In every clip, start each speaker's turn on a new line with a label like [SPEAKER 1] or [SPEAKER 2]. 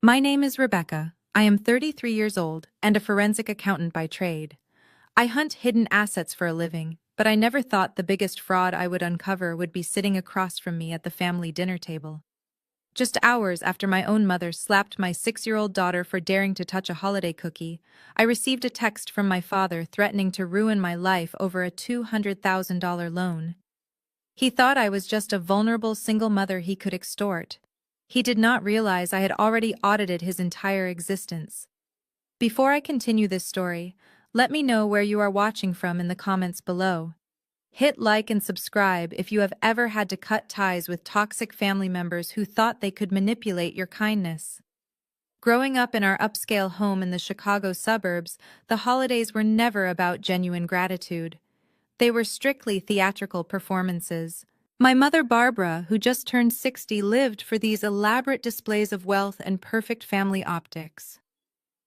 [SPEAKER 1] My name is Rebecca. I am 33 years old and a forensic accountant by trade. I hunt hidden assets for a living, but I never thought the biggest fraud I would uncover would be sitting across from me at the family dinner table. Just hours after my own mother slapped my 6-year-old daughter for daring to touch a holiday cookie, I received a text from my father threatening to ruin my life over a $200,000 loan. He thought I was just a vulnerable single mother he could extort. He did not realize I had already audited his entire existence. Before I continue this story, let me know where you are watching from in the comments below. Hit like and subscribe if you have ever had to cut ties with toxic family members who thought they could manipulate your kindness. Growing up in our upscale home in the Chicago suburbs, the holidays were never about genuine gratitude. They were strictly theatrical performances. My mother Barbara, who just turned 60, lived for these elaborate displays of wealth and perfect family optics.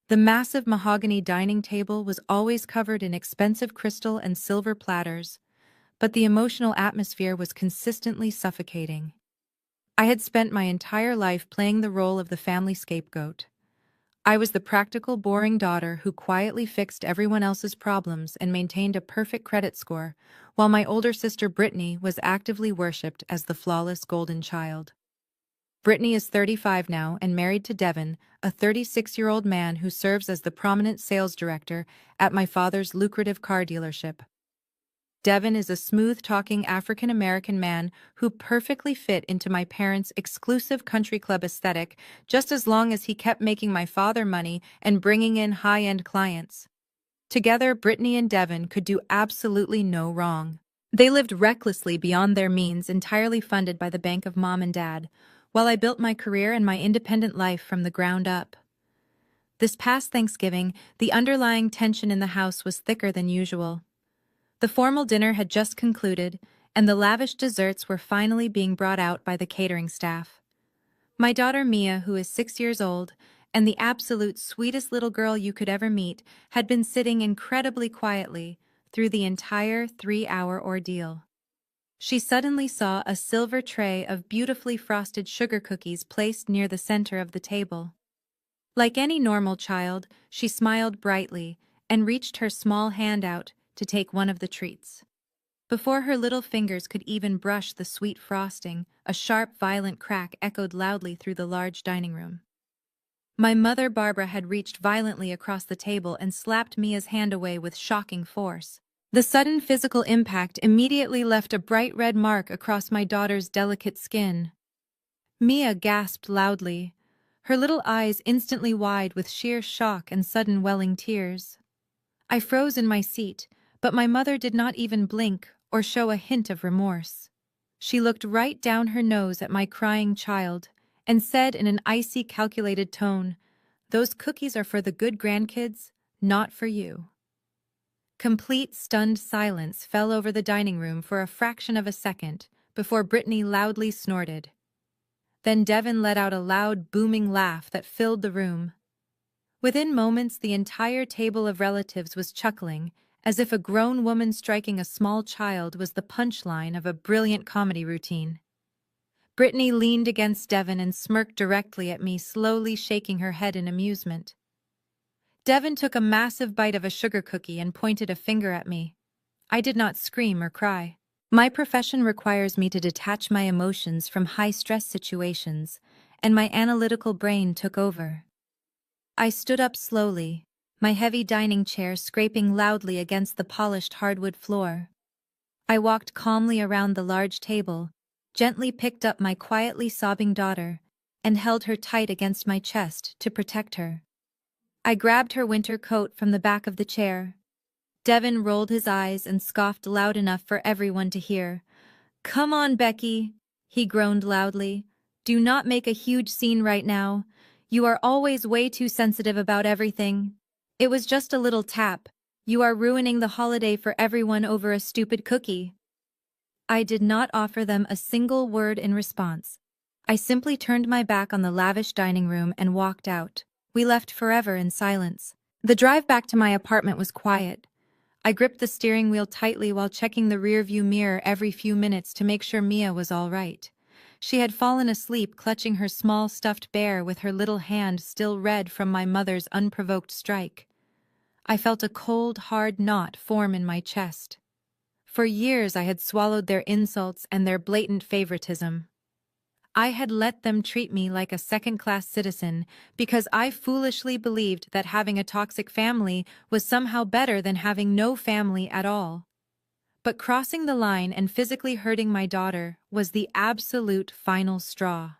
[SPEAKER 1] The massive mahogany dining table was always covered in expensive crystal and silver platters, but the emotional atmosphere was consistently suffocating. I had spent my entire life playing the role of the family scapegoat. I was the practical, boring daughter who quietly fixed everyone else's problems and maintained a perfect credit score, while my older sister Brittany was actively worshipped as the flawless golden child. Brittany is 35 now and married to Devin, a 36-year-old man who serves as the prominent sales director at my father's lucrative car dealership. Devin is a smooth-talking African-American man who perfectly fit into my parents' exclusive country club aesthetic, just as long as he kept making my father money and bringing in high-end clients. Together, Brittany and Devin could do absolutely no wrong. They lived recklessly beyond their means, entirely funded by the bank of mom and dad, while I built my career and my independent life from the ground up. This past Thanksgiving, the underlying tension in the house was thicker than usual. The formal dinner had just concluded, and the lavish desserts were finally being brought out by the catering staff. My daughter Mia, who is 6 years old, and the absolute sweetest little girl you could ever meet, had been sitting incredibly quietly through the entire 3-hour ordeal. She suddenly saw a silver tray of beautifully frosted sugar cookies placed near the center of the table. Like any normal child, she smiled brightly and reached her small hand out to take one of the treats. Before her little fingers could even brush the sweet frosting, a sharp, violent crack echoed loudly through the large dining room. My mother Barbara had reached violently across the table and slapped Mia's hand away with shocking force. The sudden physical impact immediately left a bright red mark across my daughter's delicate skin. Mia gasped loudly, her little eyes instantly wide with sheer shock and sudden welling tears. I froze in my seat, but my mother did not even blink or show a hint of remorse. She looked right down her nose at my crying child and said in an icy, calculated tone, "Those cookies are for the good grandkids, not for you." Complete stunned silence fell over the dining room for a fraction of a second before Brittany loudly snorted. Then Devin let out a loud, booming laugh that filled the room. Within moments, the entire table of relatives was chuckling, as if a grown woman striking a small child was the punchline of a brilliant comedy routine. Brittany leaned against Devin and smirked directly at me, slowly shaking her head in amusement. Devin took a massive bite of a sugar cookie and pointed a finger at me. I did not scream or cry. My profession requires me to detach my emotions from high-stress situations, and my analytical brain took over. I stood up slowly, my heavy dining chair scraping loudly against the polished hardwood floor. I walked calmly around the large table, gently picked up my quietly sobbing daughter, and held her tight against my chest to protect her. I grabbed her winter coat from the back of the chair. Devin rolled his eyes and scoffed loud enough for everyone to hear. "Come on, Becky," he groaned loudly. "Do not make a huge scene right now. You are always way too sensitive about everything. It was just a little tap. You are ruining the holiday for everyone over a stupid cookie." I did not offer them a single word in response. I simply turned my back on the lavish dining room and walked out. We left forever in silence. The drive back to my apartment was quiet. I gripped the steering wheel tightly while checking the rearview mirror every few minutes to make sure Mia was all right. She had fallen asleep clutching her small stuffed bear with her little hand still red from my mother's unprovoked strike. I felt a cold, hard knot form in my chest. For years I had swallowed their insults and their blatant favoritism. I had let them treat me like a second-class citizen because I foolishly believed that having a toxic family was somehow better than having no family at all. But crossing the line and physically hurting my daughter was the absolute final straw.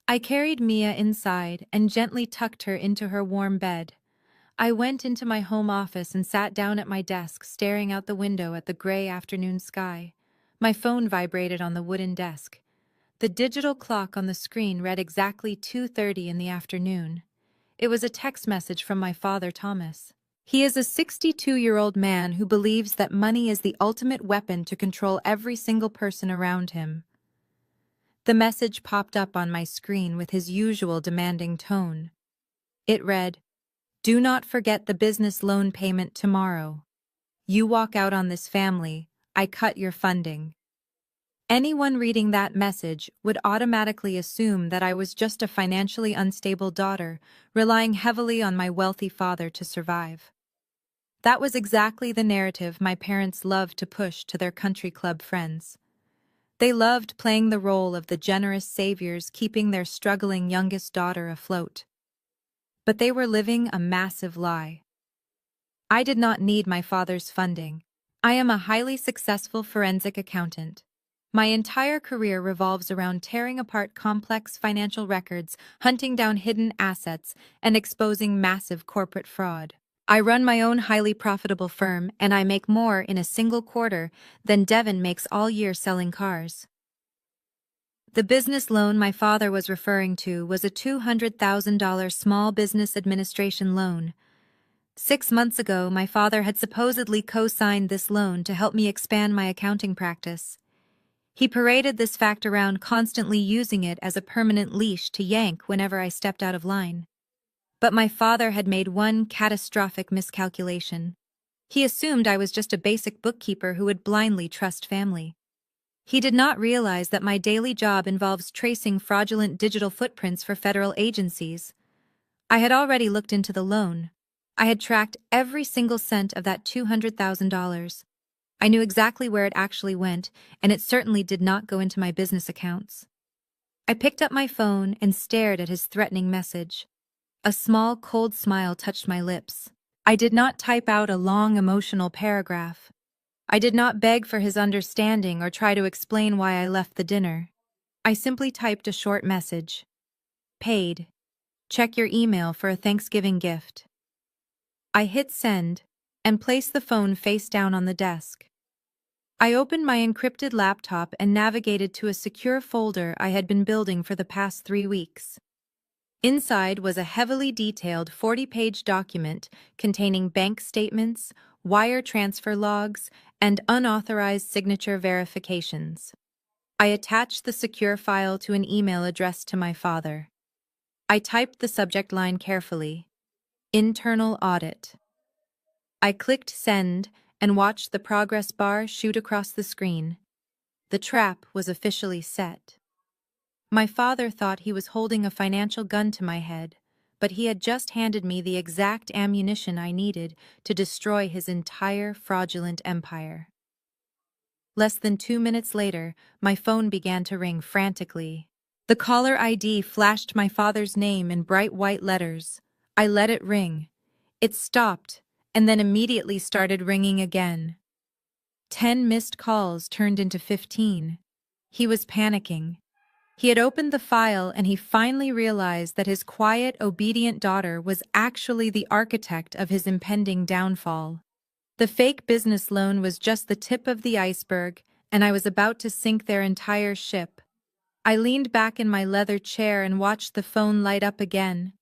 [SPEAKER 1] I carried Mia inside and gently tucked her into her warm bed. I went into my home office and sat down at my desk, staring out the window at the gray afternoon sky. My phone vibrated on the wooden desk. The digital clock on the screen read exactly 2:30 in the afternoon. It was a text message from my father, Thomas. He is a 62-year-old man who believes that money is the ultimate weapon to control every single person around him. The message popped up on my screen with his usual demanding tone. It read, "Do not forget the business loan payment tomorrow. You walk out on this family, I cut your funding." Anyone reading that message would automatically assume that I was just a financially unstable daughter, relying heavily on my wealthy father to survive. That was exactly the narrative my parents loved to push to their country club friends. They loved playing the role of the generous saviors keeping their struggling youngest daughter afloat. But they were living a massive lie. I did not need my father's funding. I am a highly successful forensic accountant. My entire career revolves around tearing apart complex financial records, hunting down hidden assets, and exposing massive corporate fraud. I run my own highly profitable firm, and I make more in a single quarter than Devin makes all year selling cars. The business loan my father was referring to was a $200,000 small business administration loan. 6 months ago, my father had supposedly co-signed this loan to help me expand my accounting practice. He paraded this fact around, constantly using it as a permanent leash to yank whenever I stepped out of line. But my father had made one catastrophic miscalculation. He assumed I was just a basic bookkeeper who would blindly trust family. He did not realize that my daily job involves tracing fraudulent digital footprints for federal agencies. I had already looked into the loan. I had tracked every single cent of that $200,000. I knew exactly where it actually went, and it certainly did not go into my business accounts. I picked up my phone and stared at his threatening message. A small, cold smile touched my lips. I did not type out a long, emotional paragraph. I did not beg for his understanding or try to explain why I left the dinner. I simply typed a short message. Paid. Check your email for a Thanksgiving gift. I hit send and placed the phone face down on the desk. I opened my encrypted laptop and navigated to a secure folder I had been building for the past 3 weeks. Inside was a heavily detailed 40-page document containing bank statements, wire transfer logs, and unauthorized signature verifications. I attached the secure file to an email addressed to my father. I typed the subject line carefully. Internal audit. I clicked send and watched the progress bar shoot across the screen. The trap was officially set. My father thought he was holding a financial gun to my head, but he had just handed me the exact ammunition I needed to destroy his entire fraudulent empire. Less than 2 minutes later, my phone began to ring frantically. The caller ID flashed my father's name in bright white letters. I let it ring. It stopped, and then immediately started ringing again. 10 missed calls turned into 15. He was panicking. He had opened the file and he finally realized that his quiet, obedient daughter was actually the architect of his impending downfall. The fake business loan was just the tip of the iceberg, and I was about to sink their entire ship. I leaned back in my leather chair and watched the phone light up again.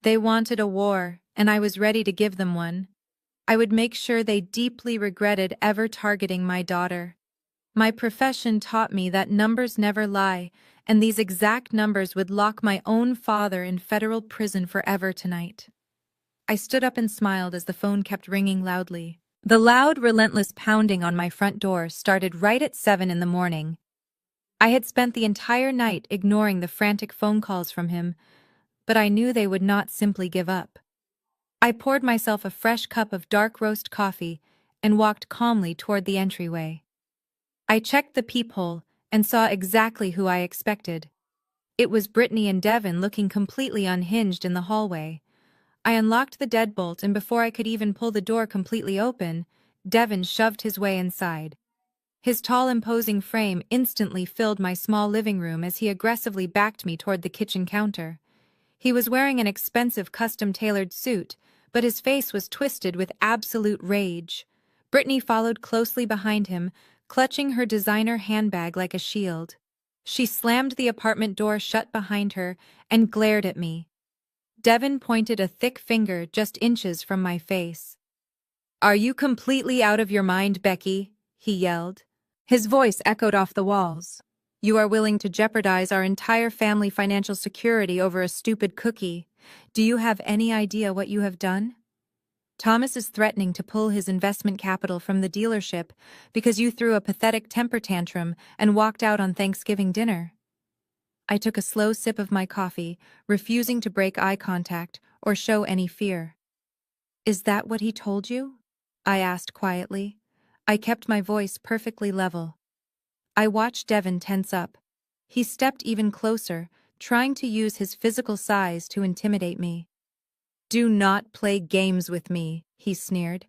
[SPEAKER 1] They wanted a war, and I was ready to give them one. I would make sure they deeply regretted ever targeting my daughter. My profession taught me that numbers never lie, and these exact numbers would lock my own father in federal prison forever tonight. I stood up and smiled as the phone kept ringing loudly. The loud, relentless pounding on my front door started right at 7 in the morning. I had spent the entire night ignoring the frantic phone calls from him, but I knew they would not simply give up. I poured myself a fresh cup of dark roast coffee and walked calmly toward the entryway. I checked the peephole and saw exactly who I expected. It was Brittany and Devin looking completely unhinged in the hallway. I unlocked the deadbolt, and before I could even pull the door completely open, Devin shoved his way inside. His tall, imposing frame instantly filled my small living room as he aggressively backed me toward the kitchen counter. He was wearing an expensive custom-tailored suit, but his face was twisted with absolute rage. Brittany followed closely behind him, clutching her designer handbag like a shield. She slammed the apartment door shut behind her and glared at me. Devin pointed a thick finger just inches from my face. "Are you completely out of your mind, Becky?" he yelled. His voice echoed off the walls. "You are willing to jeopardize our entire family financial security over a stupid cookie. Do you have any idea what you have done? Thomas is threatening to pull his investment capital from the dealership because you threw a pathetic temper tantrum and walked out on Thanksgiving dinner." I took a slow sip of my coffee, refusing to break eye contact or show any fear. "Is that what he told you?" I asked quietly. I kept my voice perfectly level. I watched Devin tense up. He stepped even closer, trying to use his physical size to intimidate me. "Do not play games with me," he sneered.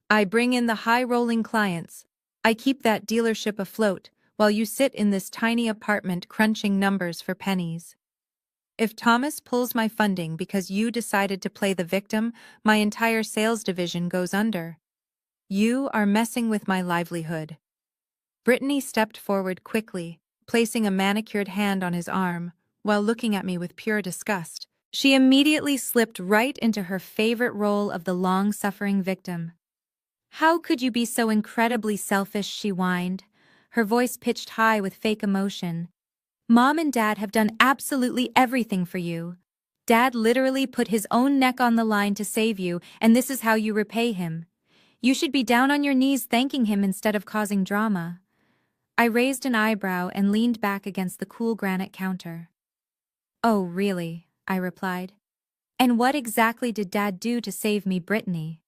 [SPEAKER 1] "I bring in the high-rolling clients. I keep that dealership afloat, while you sit in this tiny apartment crunching numbers for pennies. If Thomas pulls my funding because you decided to play the victim, my entire sales division goes under. You are messing with my livelihood." Brittany stepped forward quickly, placing a manicured hand on his arm, while looking at me with pure disgust. She immediately slipped right into her favorite role of the long-suffering victim. "How could you be so incredibly selfish?" she whined, her voice pitched high with fake emotion. "Mom and Dad have done absolutely everything for you. Dad literally put his own neck on the line to save you, and this is how you repay him. You should be down on your knees thanking him instead of causing drama." I raised an eyebrow and leaned back against the cool granite counter. "Oh, really?" I replied. "And what exactly did Dad do to save me, Brittany?"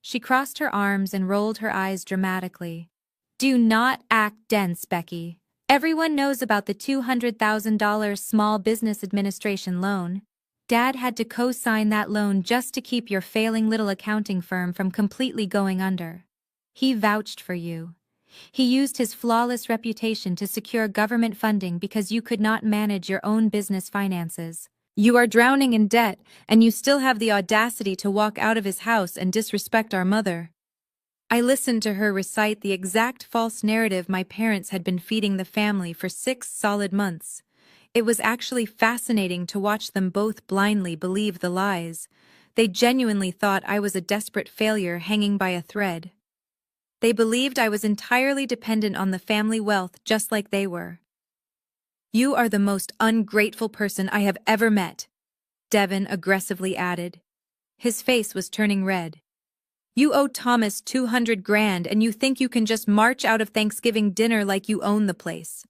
[SPEAKER 1] She crossed her arms and rolled her eyes dramatically. "Do not act dense, Becky. Everyone knows about the $200,000 Small Business Administration loan. Dad had to co-sign that loan just to keep your failing little accounting firm from completely going under. He vouched for you. He used his flawless reputation to secure government funding because you could not manage your own business finances. You are drowning in debt, and you still have the audacity to walk out of his house and disrespect our mother." I listened to her recite the exact false narrative my parents had been feeding the family for 6 solid months. It was actually fascinating to watch them both blindly believe the lies. They genuinely thought I was a desperate failure hanging by a thread. They believed I was entirely dependent on the family wealth just like they were. "You are the most ungrateful person I have ever met," Devin aggressively added. His face was turning red. "You owe Thomas 200 grand and you think you can just march out of Thanksgiving dinner like you own the place.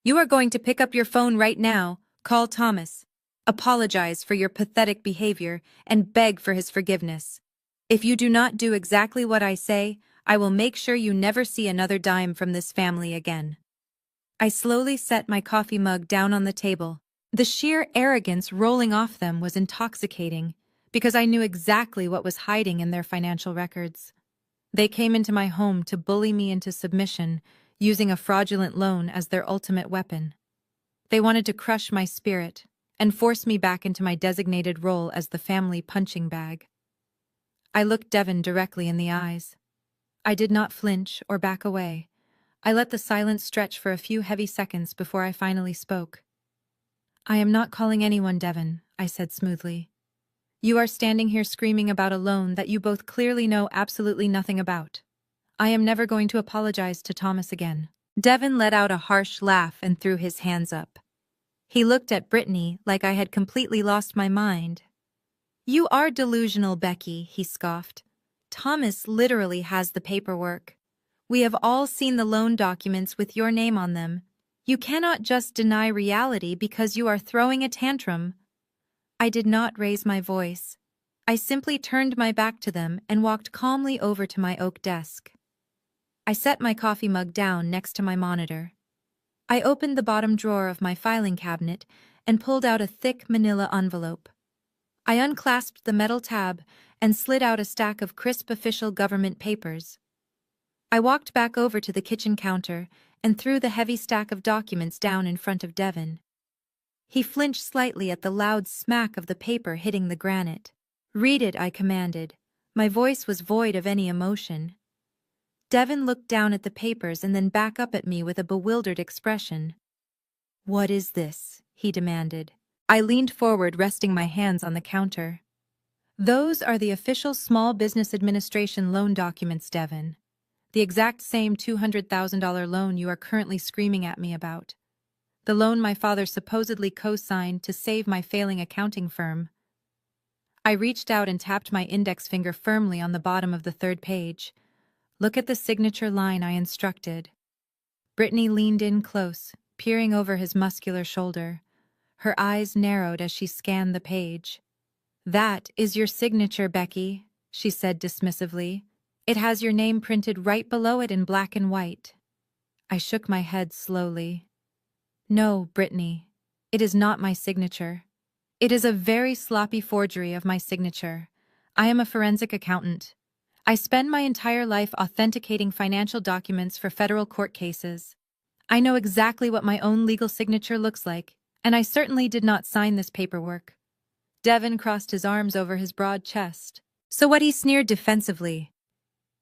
[SPEAKER 1] You are going to pick up your phone right now, call Thomas, apologize for your pathetic behavior, and beg for his forgiveness. If you do not do exactly what I say, I will make sure you never see another dime from this family again." I slowly set my coffee mug down on the table. The sheer arrogance rolling off them was intoxicating, because I knew exactly what was hiding in their financial records. They came into my home to bully me into submission, using a fraudulent loan as their ultimate weapon. They wanted to crush my spirit and force me back into my designated role as the family punching bag. I looked Devin directly in the eyes. I did not flinch or back away. I let the silence stretch for a few heavy seconds before I finally spoke. "I am not calling anyone, Devin," I said smoothly. "You are standing here screaming about a loan that you both clearly know absolutely nothing about. I am never going to apologize to Thomas again." Devin let out a harsh laugh and threw his hands up. He looked at Brittany like I had completely lost my mind. "You are delusional, Becky," he scoffed. "Thomas literally has the paperwork. We have all seen the loan documents with your name on them. You cannot just deny reality because you are throwing a tantrum. I did not raise my voice. I simply turned my back to them and walked calmly over to my oak desk. I set my coffee mug down next to my monitor. I opened the bottom drawer of my filing cabinet and pulled out a thick manila envelope. I unclasped the metal tab and slid out a stack of crisp official government papers. I walked back over to the kitchen counter and threw the heavy stack of documents down in front of Devin. He flinched slightly at the loud smack of the paper hitting the granite. "Read it," I commanded. My voice was void of any emotion. Devin looked down at the papers and then back up at me with a bewildered expression. "What is this?" he demanded. I leaned forward, resting my hands on the counter. "Those are the official Small Business Administration loan documents, Devin. The exact same $200,000 loan you are currently screaming at me about. The loan my father supposedly co-signed to save my failing accounting firm." I reached out and tapped my index finger firmly on the bottom of the third page. "Look at the signature line," I instructed. Brittany leaned in close, peering over his muscular shoulder. Her eyes narrowed as she scanned the page. "That is your signature, Becky," she said dismissively. "It has your name printed right below it in black and white." I shook my head slowly. "No, Brittany, it is not my signature. It is a very sloppy forgery of my signature. I am a forensic accountant. I spend my entire life authenticating financial documents for federal court cases. I know exactly what my own legal signature looks like, and I certainly did not sign this paperwork." Devin crossed his arms over his broad chest. "So what?" he sneered defensively.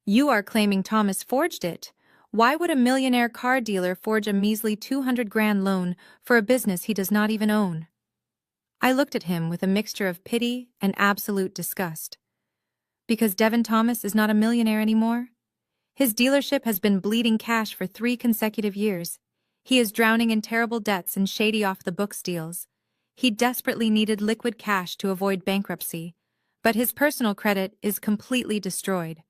[SPEAKER 1] "You are claiming Thomas forged it. Why would a millionaire car dealer forge a measly $200,000 loan for a business he does not even own?" I looked at him with a mixture of pity and absolute disgust. Because Devin Thomas is not a millionaire anymore? His dealership has been bleeding cash for 3 consecutive years. He is drowning in terrible debts and shady off-the-books deals. He desperately needed liquid cash to avoid bankruptcy, but his personal credit is completely destroyed.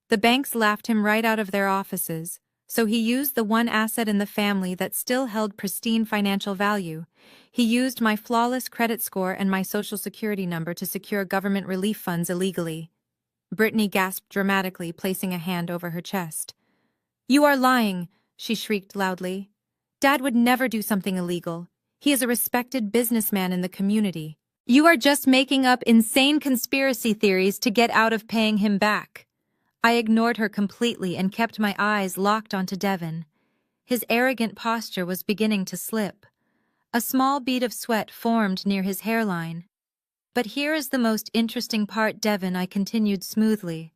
[SPEAKER 1] The banks laughed him right out of their offices, so he used the one asset in the family that still held pristine financial value. He used my flawless credit score and my social security number to secure government relief funds illegally. Brittany gasped dramatically, placing a hand over her chest. "You are lying," she shrieked loudly. "Dad would never do something illegal. He is a respected businessman in the community. You are just making up insane conspiracy theories to get out of paying him back." I ignored her completely and kept my eyes locked onto Devin. His arrogant posture was beginning to slip. A small bead of sweat formed near his hairline. "But here is the most interesting part, Devin," I continued smoothly.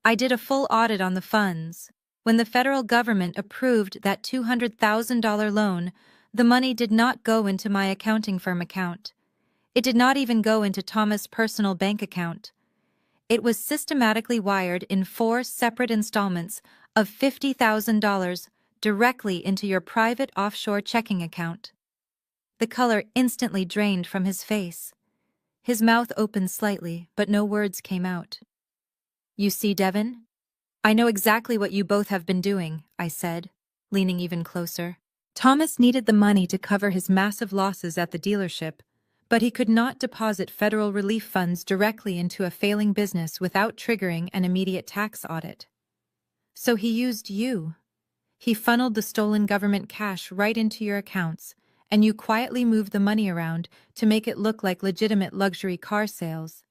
[SPEAKER 1] "I did a full audit on the funds. When the federal government approved that $200,000 loan, the money did not go into my accounting firm account. It did not even go into Thomas' personal bank account. It was systematically wired in 4 separate installments of $50,000 directly into your private offshore checking account." The color instantly drained from his face. His mouth opened slightly, but no words came out. "You see, Devin? I know exactly what you both have been doing," I said, leaning even closer. "Thomas needed the money to cover his massive losses at the dealership, but he could not deposit federal relief funds directly into a failing business without triggering an immediate tax audit. So he used you. He funneled the stolen government cash right into your accounts, and you quietly moved the money around to make it look like legitimate luxury car sales.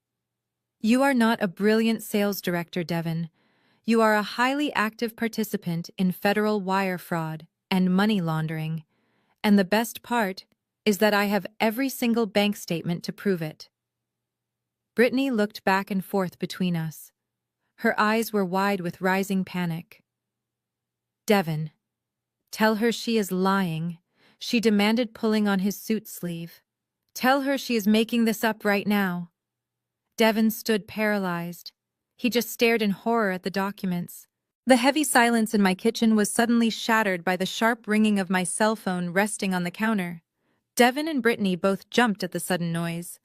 [SPEAKER 1] You are not a brilliant sales director, Devin. You are a highly active participant in federal wire fraud and money laundering, and the best part is that I have every single bank statement to prove it." Brittany looked back and forth between us. Her eyes were wide with rising panic. "Devin, tell her she is lying," she demanded, pulling on his suit sleeve. "Tell her she is making this up right now." Devin stood paralyzed. He just stared in horror at the documents. The heavy silence in my kitchen was suddenly shattered by the sharp ringing of my cell phone resting on the counter. Devin and Brittany both jumped at the sudden noise.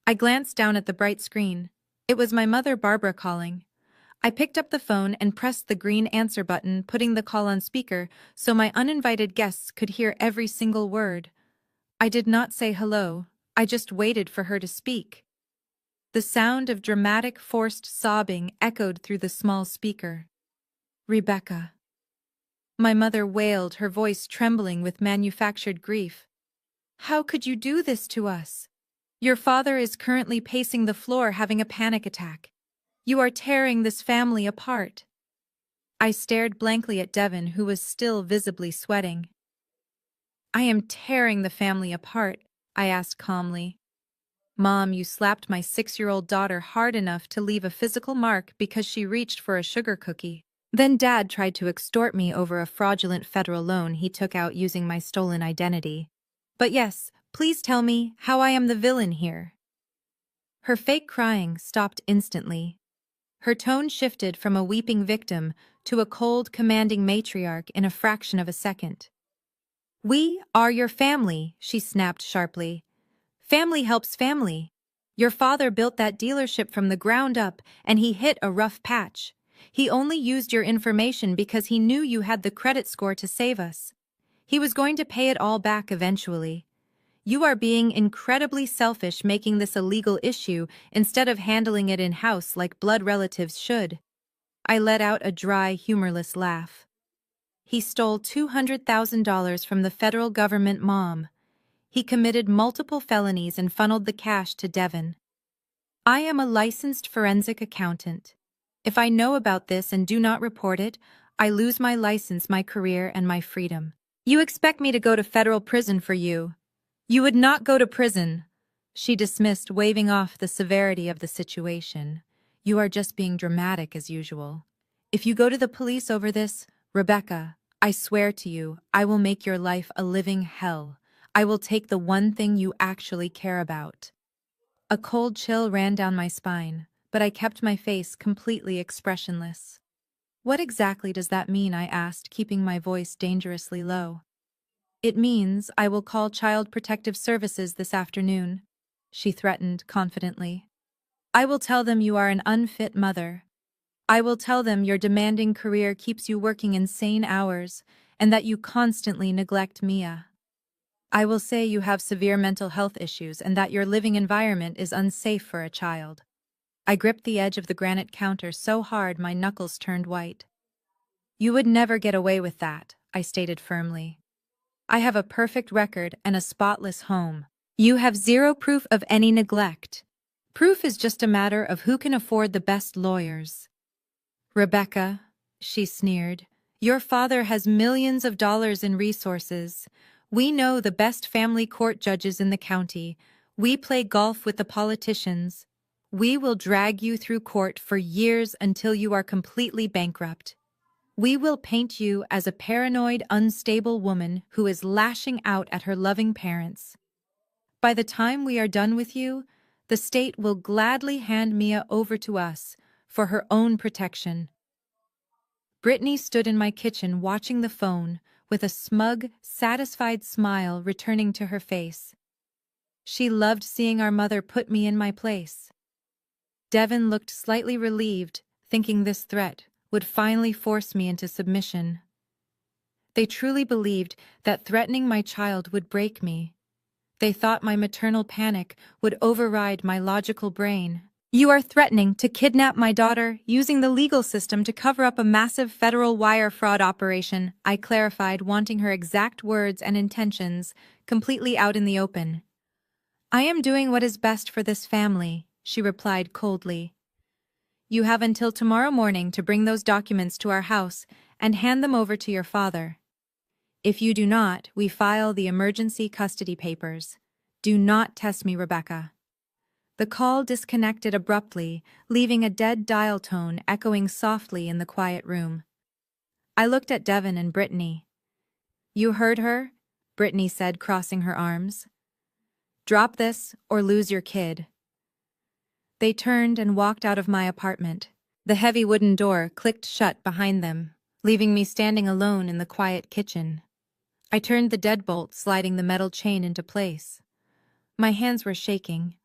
[SPEAKER 1] I glanced down at the bright screen. It was my mother, Barbara, calling. I picked up the phone and pressed the green answer button, putting the call on speaker so my uninvited guests could hear every single word. I did not say hello, I just waited for her to speak. The sound of dramatic, forced sobbing echoed through the small speaker. Rebecca. My mother wailed, her voice trembling with manufactured grief. How could you do this to us? Your father is currently pacing the floor having a panic attack. You are tearing this family apart. I stared blankly at Devin, who was still visibly sweating. I am tearing the family apart, I asked calmly. Mom, you slapped my 6-year-old daughter hard enough to leave a physical mark because she reached for a sugar cookie. Then Dad tried to extort me over a fraudulent federal loan he took out using my stolen identity. But yes, please tell me how I am the villain here. Her fake crying stopped instantly. Her tone shifted from a weeping victim to a cold, commanding matriarch in a fraction of a second. We are your family, she snapped sharply. Family helps family. Your father built that dealership from the ground up, and he hit a rough patch. He only used your information because he knew you had the credit score to save us. He was going to pay it all back eventually. You are being incredibly selfish making this a legal issue instead of handling it in-house like blood relatives should. I let out a dry, humorless laugh. He stole $200,000 from the federal government, Mom. He committed multiple felonies and funneled the cash to Devin. I am a licensed forensic accountant. If I know about this and do not report it, I lose my license, my career, and my freedom. You expect me to go to federal prison for you. You would not go to prison, she dismissed, waving off the severity of the situation. You are just being dramatic as usual. If you go to the police over this, Rebecca, I swear to you, I will make your life a living hell. I will take the one thing you actually care about. A cold chill ran down my spine, but I kept my face completely expressionless. What exactly does that mean? I asked, keeping my voice dangerously low. It means I will call Child Protective Services this afternoon, she threatened confidently. I will tell them you are an unfit mother. I will tell them your demanding career keeps you working insane hours and that you constantly neglect Mia. I will say you have severe mental health issues and that your living environment is unsafe for a child. I gripped the edge of the granite counter so hard my knuckles turned white. You would never get away with that, I stated firmly. I have a perfect record and a spotless home. You have zero proof of any neglect. Proof is just a matter of who can afford the best lawyers. Rebecca, she sneered, your father has millions of dollars in resources. We know the best family court judges in the county. We play golf with the politicians. We will drag you through court for years until you are completely bankrupt. We will paint you as a paranoid, unstable woman who is lashing out at her loving parents. By the time we are done with you, the state will gladly hand Mia over to us for her own protection. Brittany stood in my kitchen watching the phone with a smug, satisfied smile returning to her face. She loved seeing our mother put me in my place. Devin looked slightly relieved, thinking this threat would finally force me into submission. They truly believed that threatening my child would break me. They thought my maternal panic would override my logical brain. You are threatening to kidnap my daughter using the legal system to cover up a massive federal wire fraud operation, I clarified, wanting her exact words and intentions completely out in the open. I am doing what is best for this family, she replied coldly. You have until tomorrow morning to bring those documents to our house and hand them over to your father. If you do not, we file the emergency custody papers. Do not test me, Rebecca. The call disconnected abruptly, leaving a dead dial tone echoing softly in the quiet room. I looked at Devin and Brittany. You heard her? Brittany said, crossing her arms. Drop this or lose your kid. They turned and walked out of my apartment. The heavy wooden door clicked shut behind them, leaving me standing alone in the quiet kitchen. I turned the deadbolt, sliding the metal chain into place. My hands were shaking.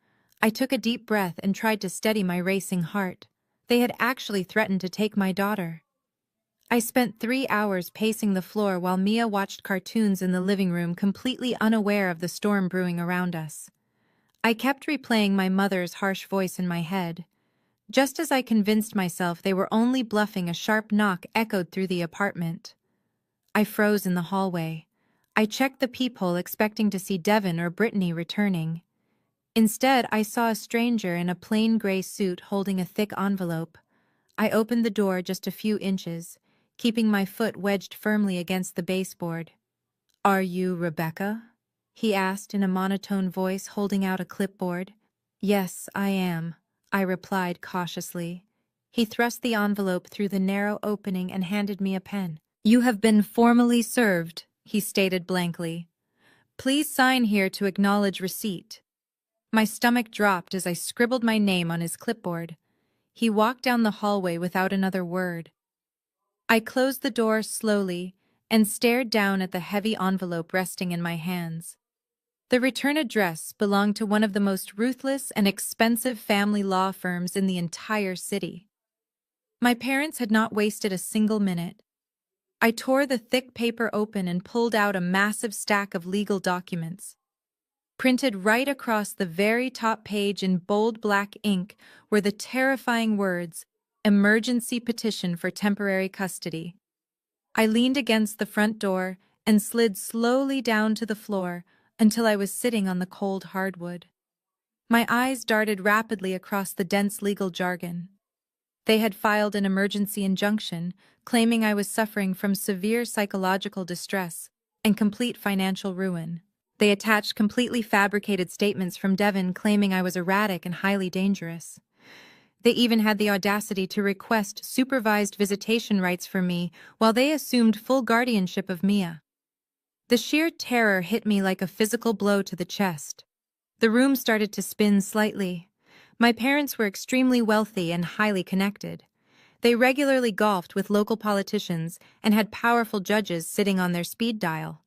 [SPEAKER 1] I took a deep breath and tried to steady my racing heart. They had actually threatened to take my daughter. I spent 3 hours pacing the floor while Mia watched cartoons in the living room, completely unaware of the storm brewing around us. I kept replaying my mother's harsh voice in my head. Just as I convinced myself they were only bluffing, a sharp knock echoed through the apartment. I froze in the hallway. I checked the peephole, expecting to see Devon or Brittany returning. Instead, I saw a stranger in a plain gray suit holding a thick envelope. I opened the door just a few inches, keeping my foot wedged firmly against the baseboard. "Are you Rebecca?" he asked in a monotone voice, holding out a clipboard. "Yes, I am," I replied cautiously. He thrust the envelope through the narrow opening and handed me a pen. "You have been formally served," he stated blankly. "Please sign here to acknowledge receipt." My stomach dropped as I scribbled my name on his clipboard. He walked down the hallway without another word. I closed the door slowly and stared down at the heavy envelope resting in my hands. The return address belonged to one of the most ruthless and expensive family law firms in the entire city. My parents had not wasted a single minute. I tore the thick paper open and pulled out a massive stack of legal documents. Printed right across the very top page in bold black ink were the terrifying words, "Emergency petition for temporary custody." I leaned against the front door and slid slowly down to the floor until I was sitting on the cold hardwood. My eyes darted rapidly across the dense legal jargon. They had filed an emergency injunction, claiming I was suffering from severe psychological distress and complete financial ruin. They attached completely fabricated statements from Devon claiming I was erratic and highly dangerous. They even had the audacity to request supervised visitation rights for me while they assumed full guardianship of Mia. The sheer terror hit me like a physical blow to the chest. The room started to spin slightly. My parents were extremely wealthy and highly connected. They regularly golfed with local politicians and had powerful judges sitting on their speed dial.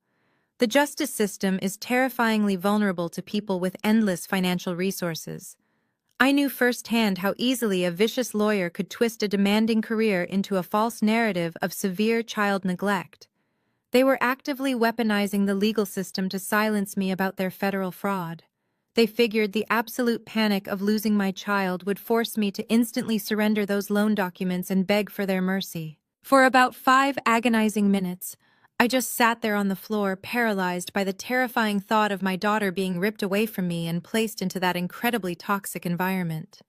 [SPEAKER 1] The justice system is terrifyingly vulnerable to people with endless financial resources. I knew firsthand how easily a vicious lawyer could twist a demanding career into a false narrative of severe child neglect. They were actively weaponizing the legal system to silence me about their federal fraud. They figured the absolute panic of losing my child would force me to instantly surrender those loan documents and beg for their mercy. For about 5 agonizing minutes, I just sat there on the floor, paralyzed by the terrifying thought of my daughter being ripped away from me and placed into that incredibly toxic environment.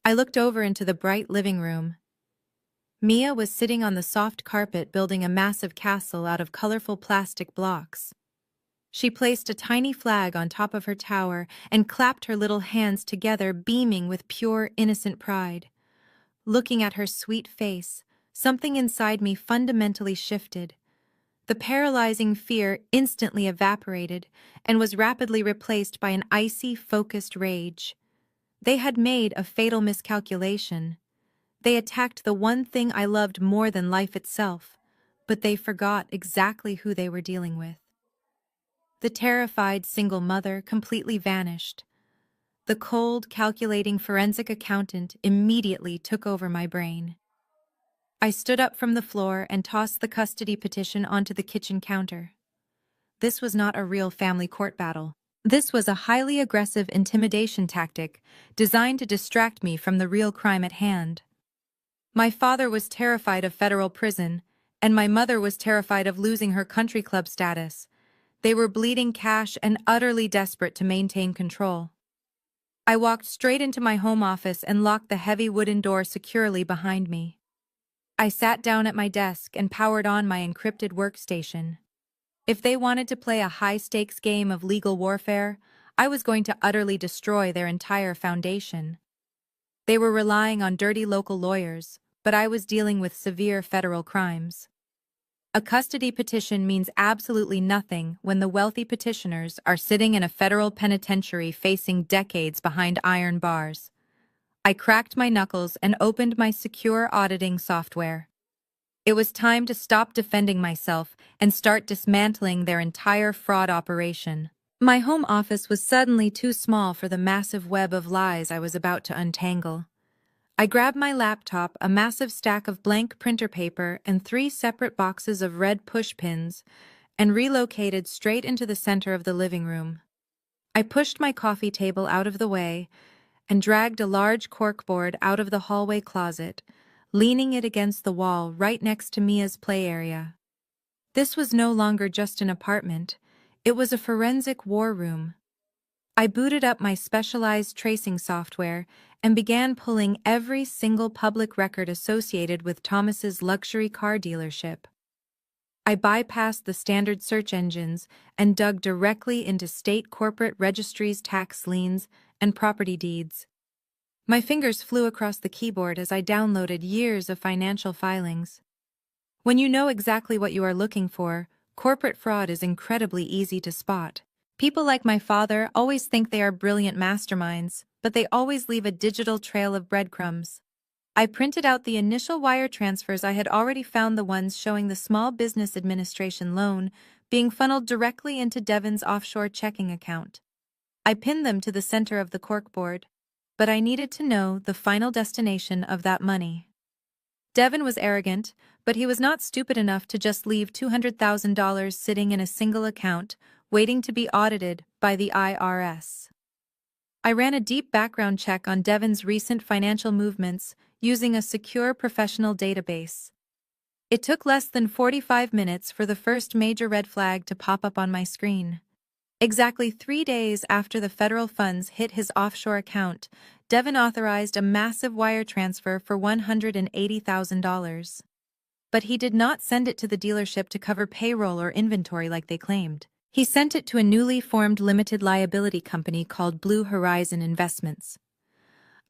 [SPEAKER 1] I looked over into the bright living room. Mia was sitting on the soft carpet building a massive castle out of colorful plastic blocks. She placed a tiny flag on top of her tower and clapped her little hands together, beaming with pure, innocent pride. Looking at her sweet face, something inside me fundamentally shifted. The paralyzing fear instantly evaporated and was rapidly replaced by an icy, focused rage. They had made a fatal miscalculation. They attacked the one thing I loved more than life itself, but they forgot exactly who they were dealing with. The terrified single mother completely vanished. The cold, calculating forensic accountant immediately took over my brain. I stood up from the floor and tossed the custody petition onto the kitchen counter. This was not a real family court battle. This was a highly aggressive intimidation tactic designed to distract me from the real crime at hand. My father was terrified of federal prison, and my mother was terrified of losing her country club status. They were bleeding cash and utterly desperate to maintain control. I walked straight into my home office and locked the heavy wooden door securely behind me. I sat down at my desk and powered on my encrypted workstation. If they wanted to play a high-stakes game of legal warfare, I was going to utterly destroy their entire foundation. They were relying on dirty local lawyers, but I was dealing with severe federal crimes. A custody petition means absolutely nothing when the wealthy petitioners are sitting in a federal penitentiary facing decades behind iron bars. I cracked my knuckles and opened my secure auditing software. It was time to stop defending myself and start dismantling their entire fraud operation. My home office was suddenly too small for the massive web of lies I was about to untangle. I grabbed my laptop, a massive stack of blank printer paper, and 3 separate boxes of red push pins, and relocated straight into the center of the living room. I pushed my coffee table out of the way and dragged a large corkboard out of the hallway closet, leaning it against the wall right next to Mia's play area. This was no longer just an apartment, it was a forensic war room. I booted up my specialized tracing software and began pulling every single public record associated with Thomas's luxury car dealership. I bypassed the standard search engines and dug directly into state corporate registries, tax liens, and property deeds. My fingers flew across the keyboard as I downloaded years of financial filings. When you know exactly what you are looking for, corporate fraud is incredibly easy to spot. People like my father always think they are brilliant masterminds, but they always leave a digital trail of breadcrumbs. I printed out the initial wire transfers. I had already found the ones showing the Small Business Administration loan being funneled directly into Devon's offshore checking account. I pinned them to the center of the corkboard, but I needed to know the final destination of that money. Devon was arrogant, but he was not stupid enough to just leave $200,000 sitting in a single account, waiting to be audited by the IRS. I ran a deep background check on Devon's recent financial movements using a secure professional database. It took less than 45 minutes for the first major red flag to pop up on my screen. Exactly 3 days after the federal funds hit his offshore account, Devon authorized a massive wire transfer for $180,000. But he did not send it to the dealership to cover payroll or inventory like they claimed. He sent it to a newly formed limited liability company called Blue Horizon Investments.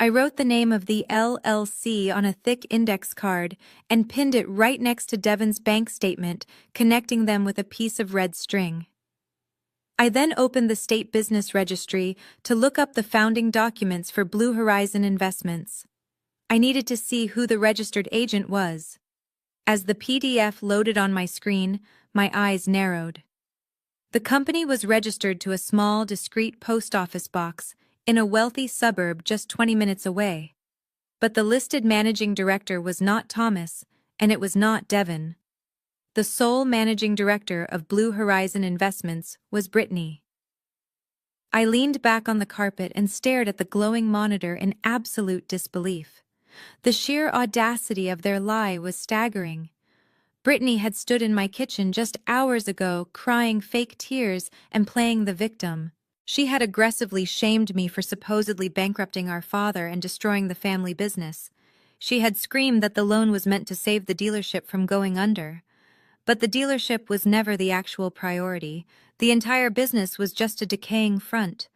[SPEAKER 1] I wrote the name of the LLC on a thick index card and pinned it right next to Devon's bank statement, connecting them with a piece of red string. I then opened the state business registry to look up the founding documents for Blue Horizon Investments. I needed to see who the registered agent was. As the PDF loaded on my screen, my eyes narrowed. The company was registered to a small, discreet post office box in a wealthy suburb just 20 minutes away. But the listed managing director was not Thomas, and it was not Devon. The sole managing director of Blue Horizon Investments was Brittany. I leaned back on the carpet and stared at the glowing monitor in absolute disbelief. The sheer audacity of their lie was staggering. Brittany had stood in my kitchen just hours ago, crying fake tears and playing the victim. She had aggressively shamed me for supposedly bankrupting our father and destroying the family business. She had screamed that the loan was meant to save the dealership from going under. But the dealership was never the actual priority. The entire business was just a decaying front.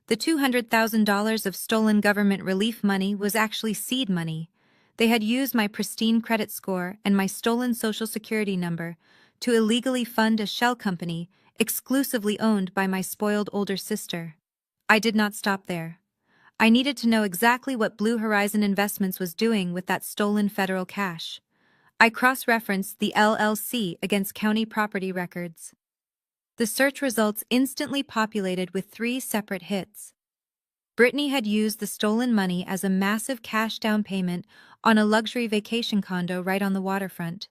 [SPEAKER 1] The $200,000 of stolen government relief money was actually seed money. They had used my pristine credit score and my stolen Social Security number to illegally fund a shell company exclusively owned by my spoiled older sister. I did not stop there. I needed to know exactly what Blue Horizon Investments was doing with that stolen federal cash. I cross-referenced the LLC against county property records. The search results instantly populated with 3 separate hits. Brittany had used the stolen money as a massive cash down payment on a luxury vacation condo right on the waterfront.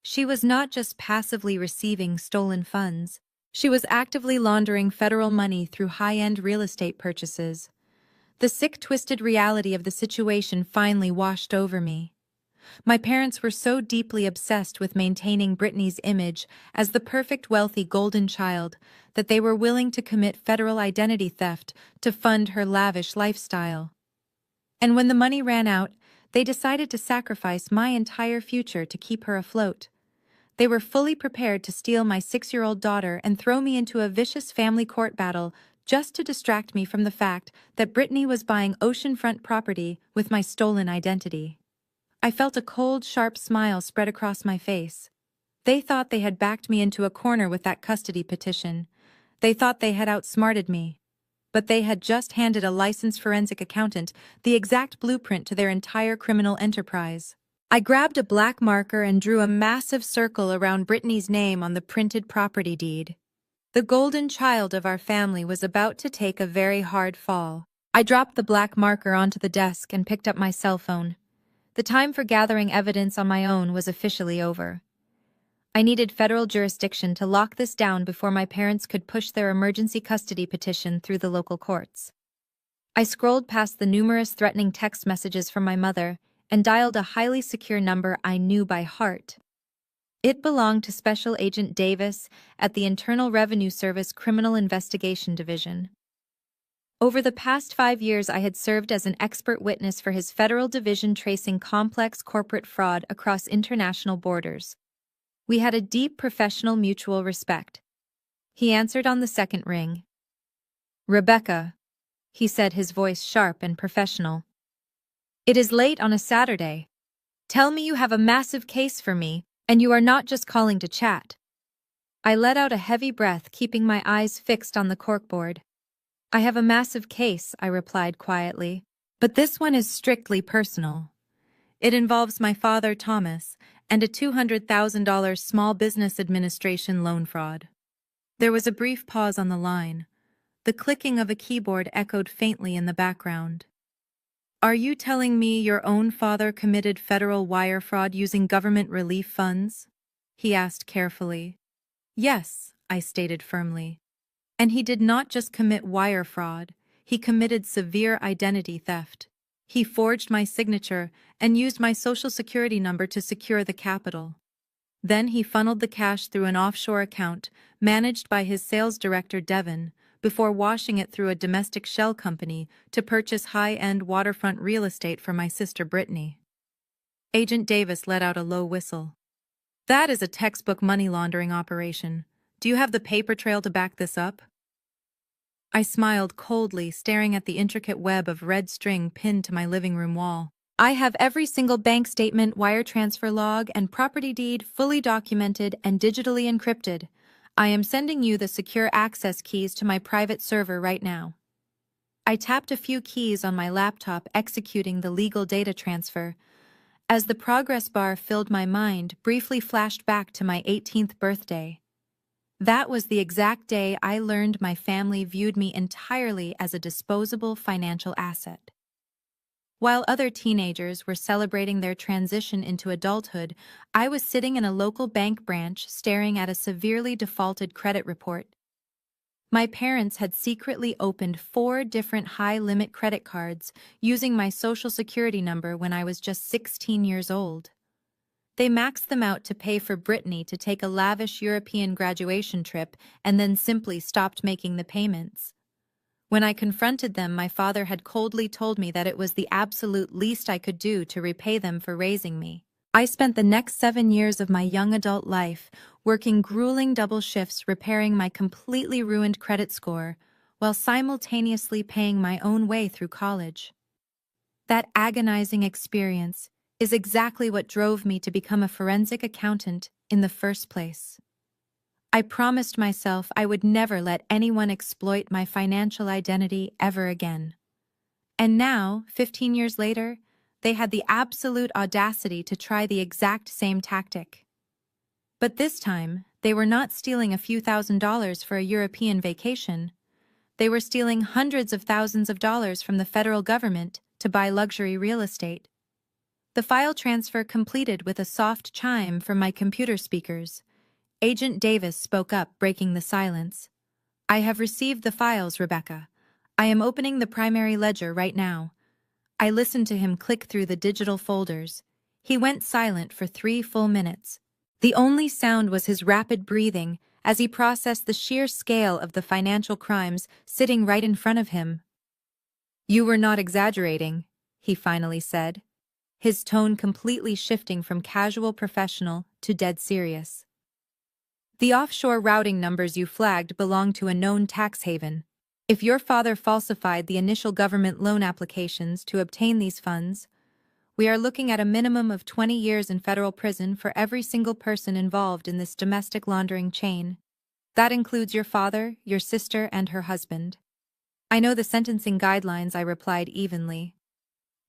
[SPEAKER 1] She was not just passively receiving stolen funds, she was actively laundering federal money through high-end real estate purchases. The sick, twisted reality of the situation finally washed over me. My parents were so deeply obsessed with maintaining Brittany's image as the perfect wealthy golden child that they were willing to commit federal identity theft to fund her lavish lifestyle. And when the money ran out, they decided to sacrifice my entire future to keep her afloat. They were fully prepared to steal my 6-year-old daughter and throw me into a vicious family court battle just to distract me from the fact that Brittany was buying oceanfront property with my stolen identity. I felt a cold, sharp smile spread across my face. They thought they had backed me into a corner with that custody petition. They thought they had outsmarted me. But they had just handed a licensed forensic accountant the exact blueprint to their entire criminal enterprise. I grabbed a black marker and drew a massive circle around Brittany's name on the printed property deed. The golden child of our family was about to take a very hard fall. I dropped the black marker onto the desk and picked up my cell phone. The time for gathering evidence on my own was officially over. I needed federal jurisdiction to lock this down before my parents could push their emergency custody petition through the local courts. I scrolled past the numerous threatening text messages from my mother and dialed a highly secure number I knew by heart. It belonged to Special Agent Davis at the Internal Revenue Service Criminal Investigation Division. Over the past 5 years, I had served as an expert witness for his federal division tracing complex corporate fraud across international borders. We had a deep professional mutual respect. He answered on the second ring. "Rebecca," he said, his voice sharp and professional. "It is late on a Saturday. Tell me you have a massive case for me, and you are not just calling to chat." I let out a heavy breath, keeping my eyes fixed on the corkboard. "I have a massive case," I replied quietly, "but this one is strictly personal. It involves my father, Thomas, and a $200,000 Small Business Administration loan fraud." There was a brief pause on the line. The clicking of a keyboard echoed faintly in the background. "Are you telling me your own father committed federal wire fraud using government relief funds?" he asked carefully. "Yes," I stated firmly. "And he did not just commit wire fraud, he committed severe identity theft. He forged my signature and used my social security number to secure the capital. Then he funneled the cash through an offshore account managed by his sales director, Devin, before washing it through a domestic shell company to purchase high-end waterfront real estate for my sister Brittany." Agent Davis let out a low whistle. "That is a textbook money laundering operation. Do you have the paper trail to back this up?" I smiled coldly, staring at the intricate web of red string pinned to my living room wall. "I have every single bank statement, wire transfer log, and property deed fully documented and digitally encrypted. I am sending you the secure access keys to my private server right now." I tapped a few keys on my laptop, executing the legal data transfer. As the progress bar filled my mind, briefly flashed back to my 18th birthday. That was the exact day I learned my family viewed me entirely as a disposable financial asset. While other teenagers were celebrating their transition into adulthood, I was sitting in a local bank branch staring at a severely defaulted credit report. My parents had secretly opened 4 different high-limit credit cards using my social security number when I was just 16 years old. They maxed them out to pay for Brittany to take a lavish European graduation trip and then simply stopped making the payments. When I confronted them, my father had coldly told me that it was the absolute least I could do to repay them for raising me. I spent the next 7 years of my young adult life working grueling double shifts repairing my completely ruined credit score while simultaneously paying my own way through college. That agonizing experience is exactly what drove me to become a forensic accountant in the first place. I promised myself I would never let anyone exploit my financial identity ever again. And now, 15 years later, they had the absolute audacity to try the exact same tactic. But this time, they were not stealing a few $1,000s for a European vacation. They were stealing hundreds of thousands of dollars from the federal government to buy luxury real estate. The file transfer completed with a soft chime from my computer speakers. Agent Davis spoke up, breaking the silence. "I have received the files, Rebecca. I am opening the primary ledger right now." I listened to him click through the digital folders. He went silent for 3 full minutes. The only sound was his rapid breathing as he processed the sheer scale of the financial crimes sitting right in front of him. "You were not exaggerating," he finally said, his tone completely shifting from casual professional to dead serious. "The offshore routing numbers you flagged belong to a known tax haven. If your father falsified the initial government loan applications to obtain these funds, we are looking at a minimum of 20 years in federal prison for every single person involved in this domestic laundering chain. That includes your father, your sister, and her husband." "I know the sentencing guidelines," I replied evenly.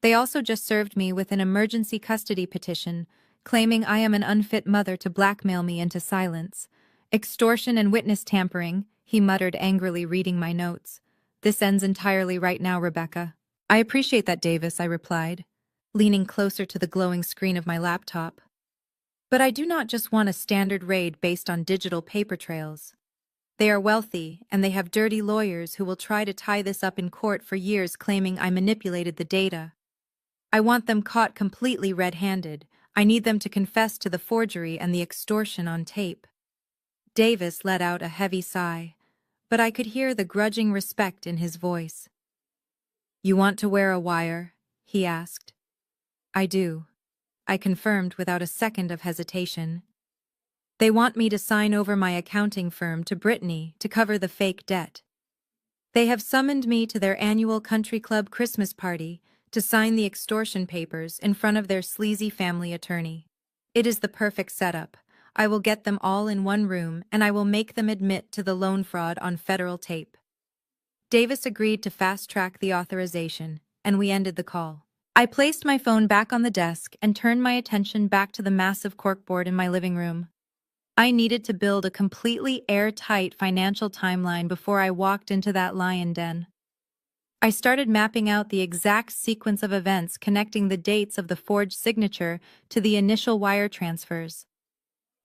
[SPEAKER 1] "They also just served me with an emergency custody petition, claiming I am an unfit mother to blackmail me into silence. Extortion and witness tampering," he muttered angrily, reading my notes. This ends entirely right now, Rebecca. I appreciate that, Davis, I replied, leaning closer to the glowing screen of my laptop. But I do not just want a standard raid based on digital paper trails. They are wealthy, and they have dirty lawyers who will try to tie this up in court for years claiming I manipulated the data. I want them caught completely red-handed. I need them to confess to the forgery and the extortion on tape. Davis let out a heavy sigh, but I could hear the grudging respect in his voice. "You want to wear a wire?" he asked. "I do," I confirmed without a second of hesitation. "They want me to sign over my accounting firm to Brittany to cover the fake debt. They have summoned me to their annual country club Christmas party to sign the extortion papers in front of their sleazy family attorney. It is the perfect setup. I will get them all in one room, and I will make them admit to the loan fraud on federal tape." Davis agreed to fast-track the authorization, and we ended the call. I placed my phone back on the desk and turned my attention back to the massive corkboard in my living room. I needed to build a completely airtight financial timeline before I walked into that lion den. I started mapping out the exact sequence of events connecting the dates of the forged signature to the initial wire transfers.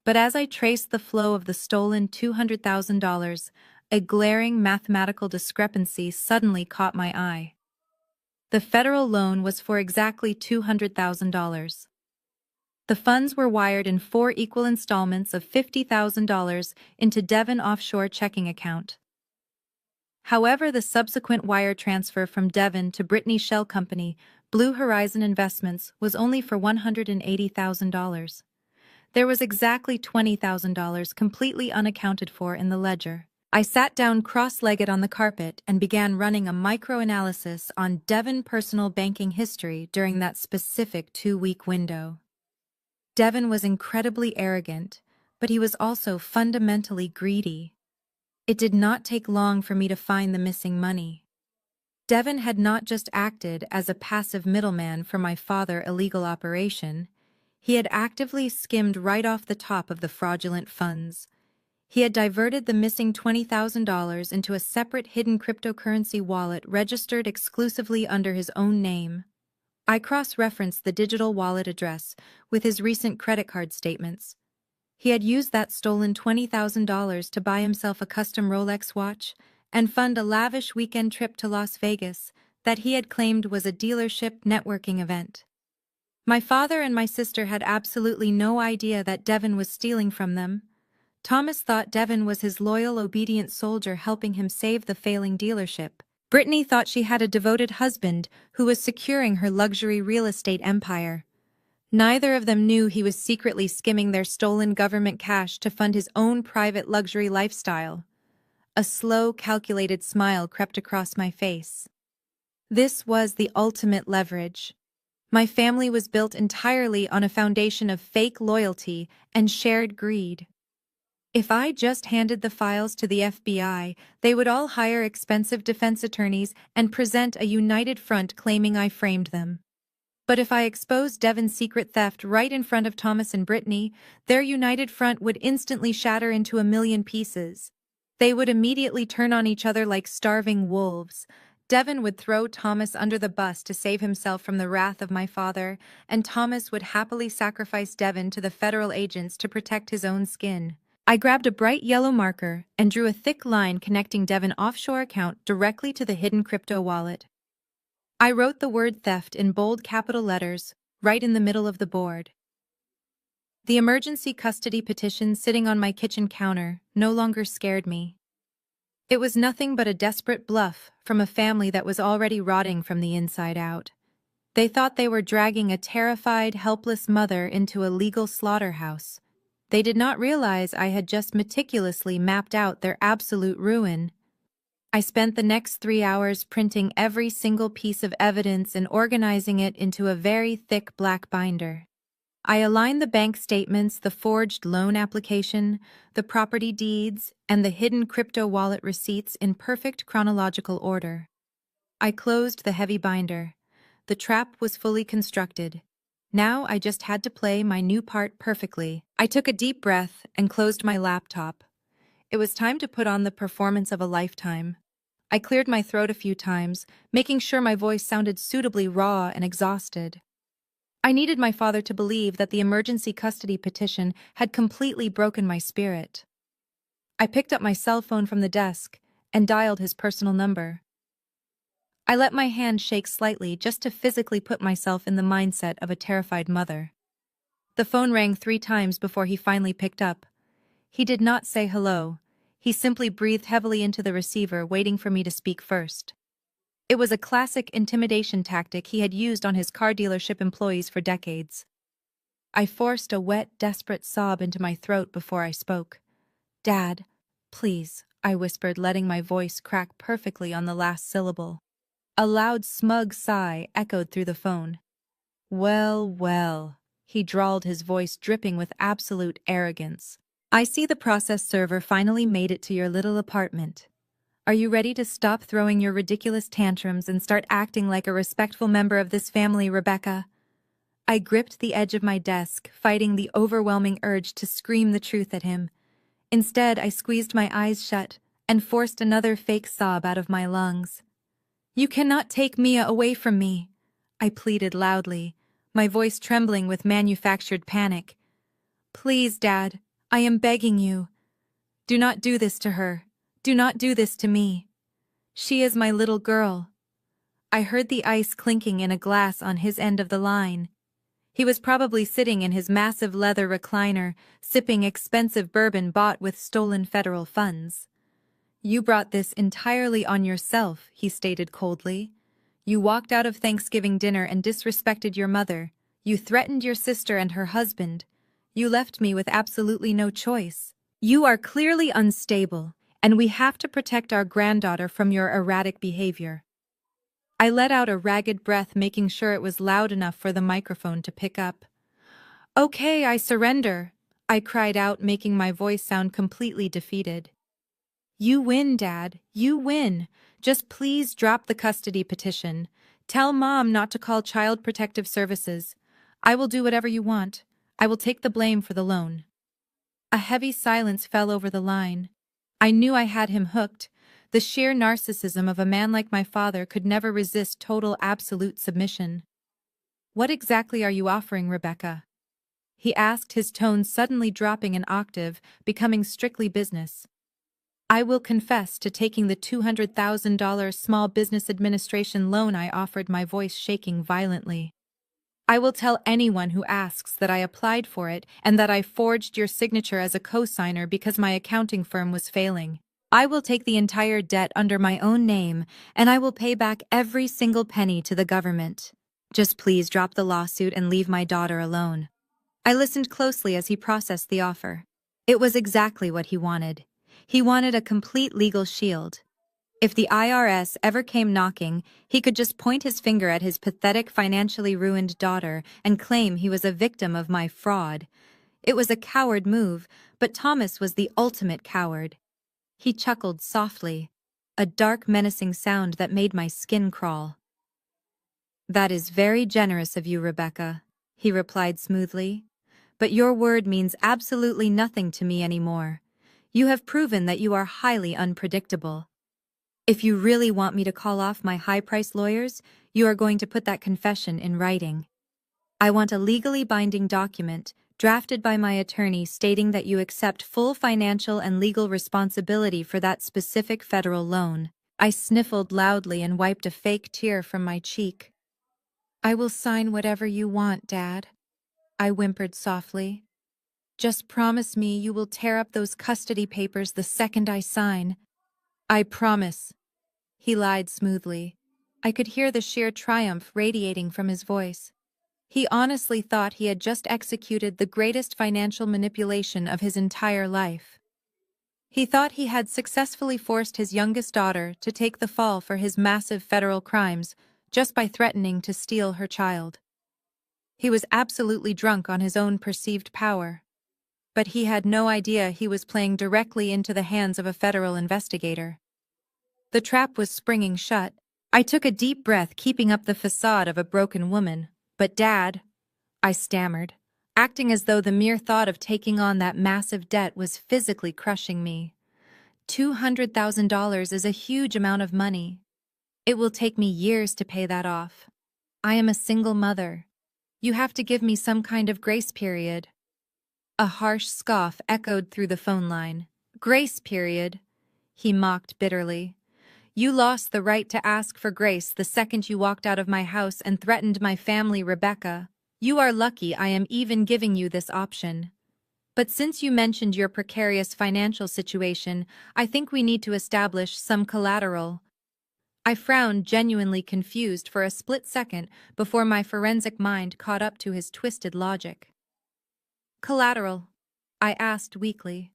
[SPEAKER 1] But as I traced the flow of the stolen $200,000, a glaring mathematical discrepancy suddenly caught my eye. The federal loan was for exactly $200,000. The funds were wired in 4 equal installments of $50,000 into Devon Offshore checking account. However, the subsequent wire transfer from Devon to Brittany Shell Company, Blue Horizon Investments, was only for $180,000. There was exactly $20,000 completely unaccounted for in the ledger. I sat down cross-legged on the carpet and began running a microanalysis on Devon personal banking history during that specific 2-week window. Devon was incredibly arrogant, but he was also fundamentally greedy. It did not take long for me to find the missing money. Devon had not just acted as a passive middleman for my father's illegal operation, he had actively skimmed right off the top of the fraudulent funds. He had diverted the missing $20,000 into a separate hidden cryptocurrency wallet registered exclusively under his own name. I cross-referenced the digital wallet address with his recent credit card statements. He had used that stolen $20,000 to buy himself a custom Rolex watch and fund a lavish weekend trip to Las Vegas that he had claimed was a dealership networking event. My father and my sister had absolutely no idea that Devon was stealing from them. Thomas thought Devon was his loyal, obedient soldier helping him save the failing dealership. Brittany thought she had a devoted husband who was securing her luxury real estate empire. Neither of them knew he was secretly skimming their stolen government cash to fund his own private luxury lifestyle. A slow, calculated smile crept across my face. This was the ultimate leverage. My family was built entirely on a foundation of fake loyalty and shared greed. If I just handed the files to the FBI, they would all hire expensive defense attorneys and present a united front claiming I framed them. But if I exposed Devon's secret theft right in front of Thomas and Brittany, their united front would instantly shatter into a million pieces. They would immediately turn on each other like starving wolves. Devon would throw Thomas under the bus to save himself from the wrath of my father, and Thomas would happily sacrifice Devon to the federal agents to protect his own skin. I grabbed a bright yellow marker and drew a thick line connecting Devon offshore account directly to the hidden crypto wallet. I wrote the word theft in bold capital letters, right in the middle of the board. The emergency custody petition sitting on my kitchen counter no longer scared me. It was nothing but a desperate bluff from a family that was already rotting from the inside out. They thought they were dragging a terrified, helpless mother into a legal slaughterhouse. They did not realize I had just meticulously mapped out their absolute ruin. I spent the next 3 hours printing every single piece of evidence and organizing it into a very thick black binder. I aligned the bank statements, the forged loan application, the property deeds, and the hidden crypto wallet receipts in perfect chronological order. I closed the heavy binder. The trap was fully constructed. Now I just had to play my new part perfectly. I took a deep breath and closed my laptop. It was time to put on the performance of a lifetime. I cleared my throat a few times, making sure my voice sounded suitably raw and exhausted. I needed my father to believe that the emergency custody petition had completely broken my spirit. I picked up my cell phone from the desk and dialed his personal number. I let my hand shake slightly just to physically put myself in the mindset of a terrified mother. The phone rang 3 times before he finally picked up. He did not say hello. He simply breathed heavily into the receiver, waiting for me to speak first. It was a classic intimidation tactic he had used on his car dealership employees for decades. I forced a wet, desperate sob into my throat before I spoke. "Dad, please," I whispered, letting my voice crack perfectly on the last syllable. A loud, smug sigh echoed through the phone. "Well, well," he drawled, his voice dripping with absolute arrogance. "I see the process server finally made it to your little apartment. Are you ready to stop throwing your ridiculous tantrums and start acting like a respectful member of this family, Rebecca?" I gripped the edge of my desk, fighting the overwhelming urge to scream the truth at him. Instead, I squeezed my eyes shut and forced another fake sob out of my lungs. "You cannot take Mia away from me," I pleaded loudly, my voice trembling with manufactured panic. "Please, Dad, I am begging you. Do not do this to her. Do not do this to me. She is my little girl." I heard the ice clinking in a glass on his end of the line. He was probably sitting in his massive leather recliner, sipping expensive bourbon bought with stolen federal funds. "You brought this entirely on yourself," he stated coldly. "You walked out of Thanksgiving dinner and disrespected your mother. You threatened your sister and her husband. You left me with absolutely no choice. You are clearly unstable, and we have to protect our granddaughter from your erratic behavior." I let out a ragged breath, making sure it was loud enough for the microphone to pick up. "Okay, I surrender," I cried out, making my voice sound completely defeated. "You win, Dad. You win. Just please drop the custody petition. Tell Mom not to call Child Protective Services. I will do whatever you want. I will take the blame for the loan." A heavy silence fell over the line. I knew I had him hooked. The sheer narcissism of a man like my father could never resist total, absolute submission. "What exactly are you offering, Rebecca?" he asked, his tone suddenly dropping an octave, becoming strictly business. "I will confess to taking the $200,000 Small Business Administration loan I offered," my voice shaking violently. "I will tell anyone who asks that I applied for it and that I forged your signature as a co-signer because my accounting firm was failing. I will take the entire debt under my own name, and I will pay back every single penny to the government. Just please drop the lawsuit and leave my daughter alone." I listened closely as he processed the offer. It was exactly what he wanted. He wanted a complete legal shield. If the IRS ever came knocking, he could just point his finger at his pathetic, financially ruined daughter and claim he was a victim of my fraud. It was a coward move, but Thomas was the ultimate coward. He chuckled softly, a dark, menacing sound that made my skin crawl. "That is very generous of you, Rebecca," he replied smoothly. "But your word means absolutely nothing to me anymore. You have proven that you are highly unpredictable. If you really want me to call off my high-priced lawyers, you are going to put that confession in writing. I want a legally binding document drafted by my attorney stating that you accept full financial and legal responsibility for that specific federal loan." I sniffled loudly and wiped a fake tear from my cheek. "I will sign whatever you want, Dad," I whimpered softly. "Just promise me you will tear up those custody papers the second I sign." "I promise," he lied smoothly. I could hear the sheer triumph radiating from his voice. He honestly thought he had just executed the greatest financial manipulation of his entire life. He thought he had successfully forced his youngest daughter to take the fall for his massive federal crimes just by threatening to steal her child. He was absolutely drunk on his own perceived power. But he had no idea he was playing directly into the hands of a federal investigator. The trap was springing shut. I took a deep breath, keeping up the facade of a broken woman. "But Dad," I stammered, acting as though the mere thought of taking on that massive debt was physically crushing me. $200,000 is a huge amount of money. It will take me years to pay that off. I am a single mother. You have to give me some kind of grace period. A harsh scoff echoed through the phone line. Grace period? He mocked bitterly. You lost the right to ask for grace the second you walked out of my house and threatened my family, Rebecca. You are lucky I am even giving you this option. But since you mentioned your precarious financial situation, I think we need to establish some collateral. I frowned, genuinely confused for a split second before my forensic mind caught up to his twisted logic. Collateral? I asked weakly.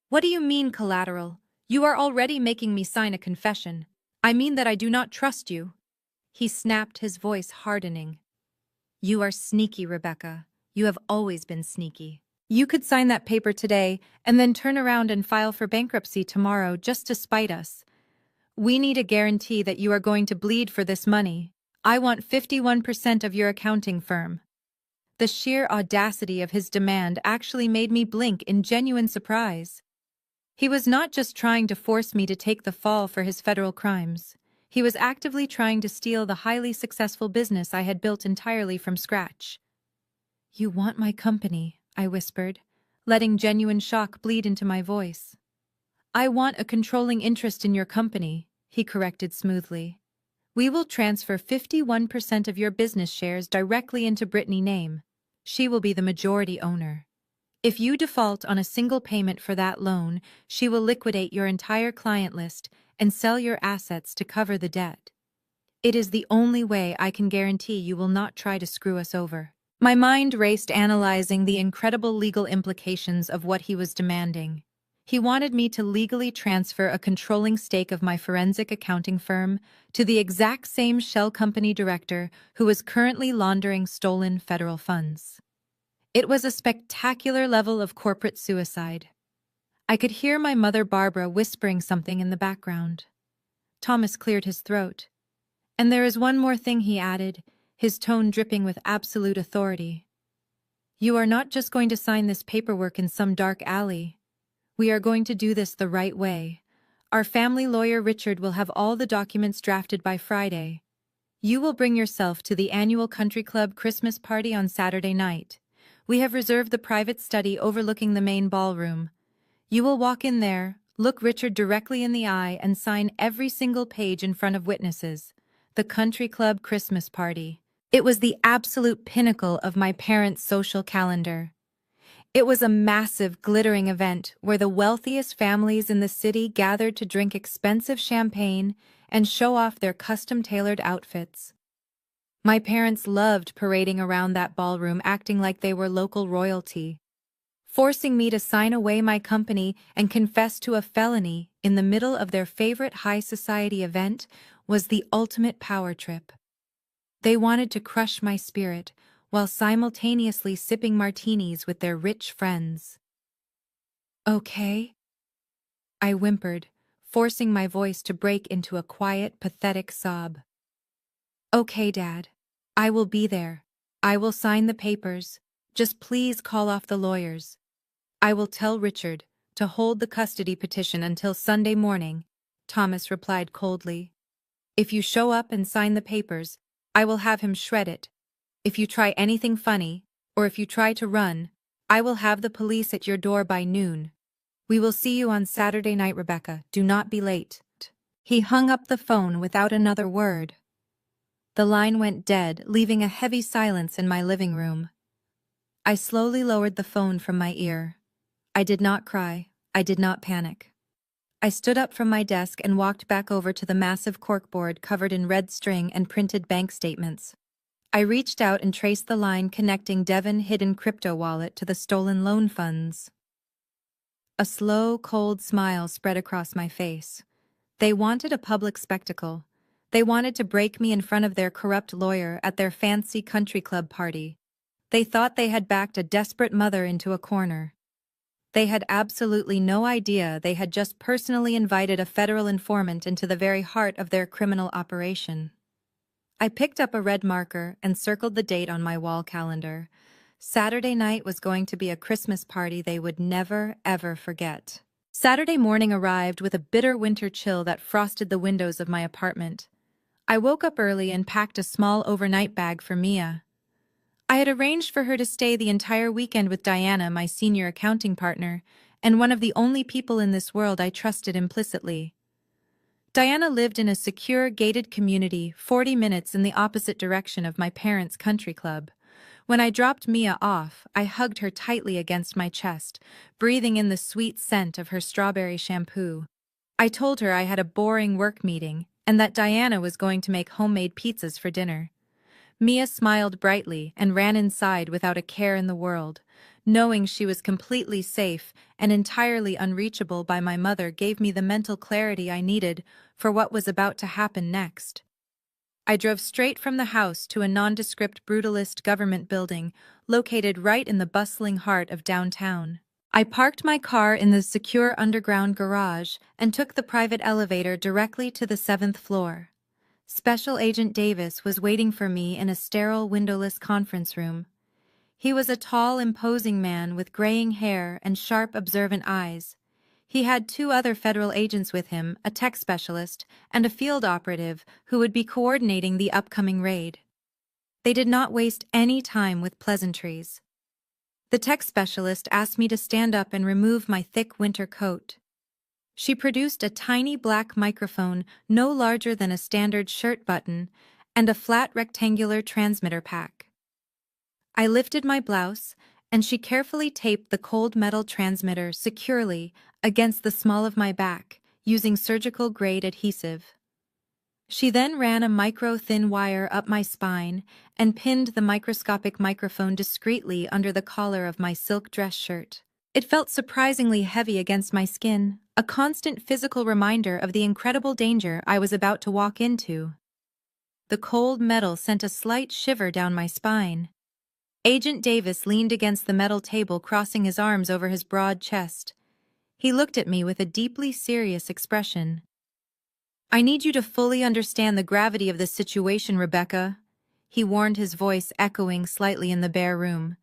[SPEAKER 1] What do you mean, collateral? You are already making me sign a confession. I mean that I do not trust you. He snapped, his voice hardening. You are sneaky, Rebecca. You have always been sneaky. You could sign that paper today and then turn around and file for bankruptcy tomorrow just to spite us. We need a guarantee that you are going to bleed for this money. I want 51% of your accounting firm. The sheer audacity of his demand actually made me blink in genuine surprise. He was not just trying to force me to take the fall for his federal crimes. He was actively trying to steal the highly successful business I had built entirely from scratch. You want my company, I whispered, letting genuine shock bleed into my voice. I want a controlling interest in your company, he corrected smoothly. We will transfer 51% of your business shares directly into Brittany's name. She will be the majority owner. If you default on a single payment for that loan, she will liquidate your entire client list and sell your assets to cover the debt. It is the only way I can guarantee you will not try to screw us over. My mind raced, analyzing the incredible legal implications of what he was demanding. He wanted me to legally transfer a controlling stake of my forensic accounting firm to the exact same shell company director who was currently laundering stolen federal funds. It was a spectacular level of corporate suicide. I could hear my mother Barbara whispering something in the background. Thomas cleared his throat. And there is one more thing, he added, his tone dripping with absolute authority. You are not just going to sign this paperwork in some dark alley. We are going to do this the right way. Our family lawyer Richard will have all the documents drafted by Friday. You will bring yourself to the annual country club Christmas party on Saturday night. We have reserved the private study overlooking the main ballroom. You will walk in there, look Richard directly in the eye, and sign every single page in front of witnesses. The country club Christmas party. It was the absolute pinnacle of my parents' social calendar. It was a massive, glittering event where the wealthiest families in the city gathered to drink expensive champagne and show off their custom-tailored outfits. My parents loved parading around that ballroom, acting like they were local royalty. Forcing me to sign away my company and confess to a felony in the middle of their favorite high society event was the ultimate power trip. They wanted to crush my spirit while simultaneously sipping martinis with their rich friends. Okay? I whimpered, forcing my voice to break into a quiet, pathetic sob. Okay, Dad. I will be there. I will sign the papers. Just please call off the lawyers. I will tell Richard to hold the custody petition until Sunday morning, Thomas replied coldly. If you show up and sign the papers, I will have him shred it. If you try anything funny, or if you try to run, I will have the police at your door by noon. We will see you on Saturday night, Rebecca. Do not be late. He hung up the phone without another word. The line went dead, leaving a heavy silence in my living room. I slowly lowered the phone from my ear. I did not cry. I did not panic. I stood up from my desk and walked back over to the massive corkboard covered in red string and printed bank statements. I reached out and traced the line connecting Devon's hidden crypto wallet to the stolen loan funds. A slow, cold smile spread across my face. They wanted a public spectacle. They wanted to break me in front of their corrupt lawyer at their fancy country club party. They thought they had backed a desperate mother into a corner. They had absolutely no idea they had just personally invited a federal informant into the very heart of their criminal operation. I picked up a red marker and circled the date on my wall calendar. Saturday night was going to be a Christmas party they would never, ever forget. Saturday morning arrived with a bitter winter chill that frosted the windows of my apartment. I woke up early and packed a small overnight bag for Mia. I had arranged for her to stay the entire weekend with Diana, my senior accounting partner, and one of the only people in this world I trusted implicitly. Diana lived in a secure, gated community 40 minutes in the opposite direction of my parents' country club. When I dropped Mia off, I hugged her tightly against my chest, breathing in the sweet scent of her strawberry shampoo. I told her I had a boring work meeting and that Diana was going to make homemade pizzas for dinner. Mia smiled brightly and ran inside without a care in the world. Knowing she was completely safe and entirely unreachable by my mother gave me the mental clarity I needed for what was about to happen next. I drove straight from the house to a nondescript brutalist government building located right in the bustling heart of downtown. I parked my car in the secure underground garage and took the private elevator directly to the 7th floor. Special Agent Davis was waiting for me in a sterile, windowless conference room. He was a tall, imposing man with graying hair and sharp, observant eyes. He had 2 other federal agents with him, a tech specialist and a field operative who would be coordinating the upcoming raid. They did not waste any time with pleasantries. The tech specialist asked me to stand up and remove my thick winter coat. She produced a tiny black microphone no larger than a standard shirt button and a flat rectangular transmitter pack. I lifted my blouse, and she carefully taped the cold metal transmitter securely against the small of my back, using surgical-grade adhesive. She then ran a micro-thin wire up my spine and pinned the microscopic microphone discreetly under the collar of my silk dress shirt. It felt surprisingly heavy against my skin, a constant physical reminder of the incredible danger I was about to walk into. The cold metal sent a slight shiver down my spine. Agent Davis leaned against the metal table, crossing his arms over his broad chest. He looked at me with a deeply serious expression. "I need you to fully understand the gravity of this situation, Rebecca," he warned, his voice echoing slightly in the bare room.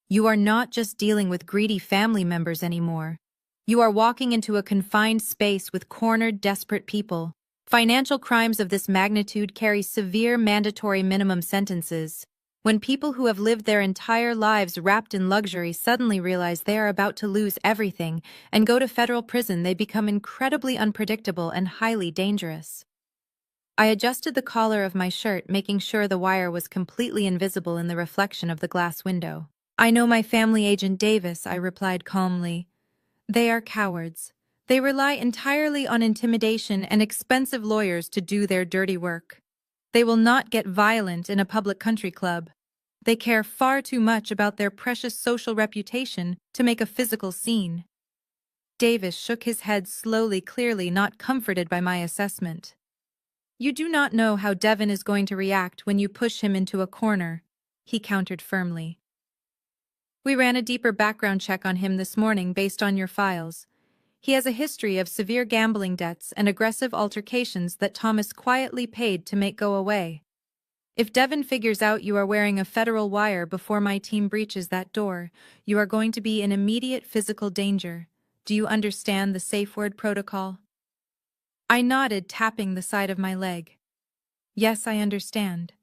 [SPEAKER 1] "You are not just dealing with greedy family members anymore. You are walking into a confined space with cornered, desperate people. Financial crimes of this magnitude carry severe mandatory minimum sentences. When people who have lived their entire lives wrapped in luxury suddenly realize they are about to lose everything and go to federal prison, they become incredibly unpredictable and highly dangerous." I adjusted the collar of my shirt, making sure the wire was completely invisible in the reflection of the glass window. "I know my family, Agent Davis," I replied calmly. "They are cowards. They rely entirely on intimidation and expensive lawyers to do their dirty work. They will not get violent in a public country club. They care far too much about their precious social reputation to make a physical scene." Davis shook his head slowly, clearly not comforted by my assessment. "You do not know how Devin is going to react when you push him into a corner," he countered firmly. "We ran a deeper background check on him this morning based on your files. He has a history of severe gambling debts and aggressive altercations that Thomas quietly paid to make go away. If Devin figures out you are wearing a federal wire before my team breaches that door, you are going to be in immediate physical danger. Do you understand the safe word protocol?" I nodded, tapping the side of my leg. "Yes, I understand.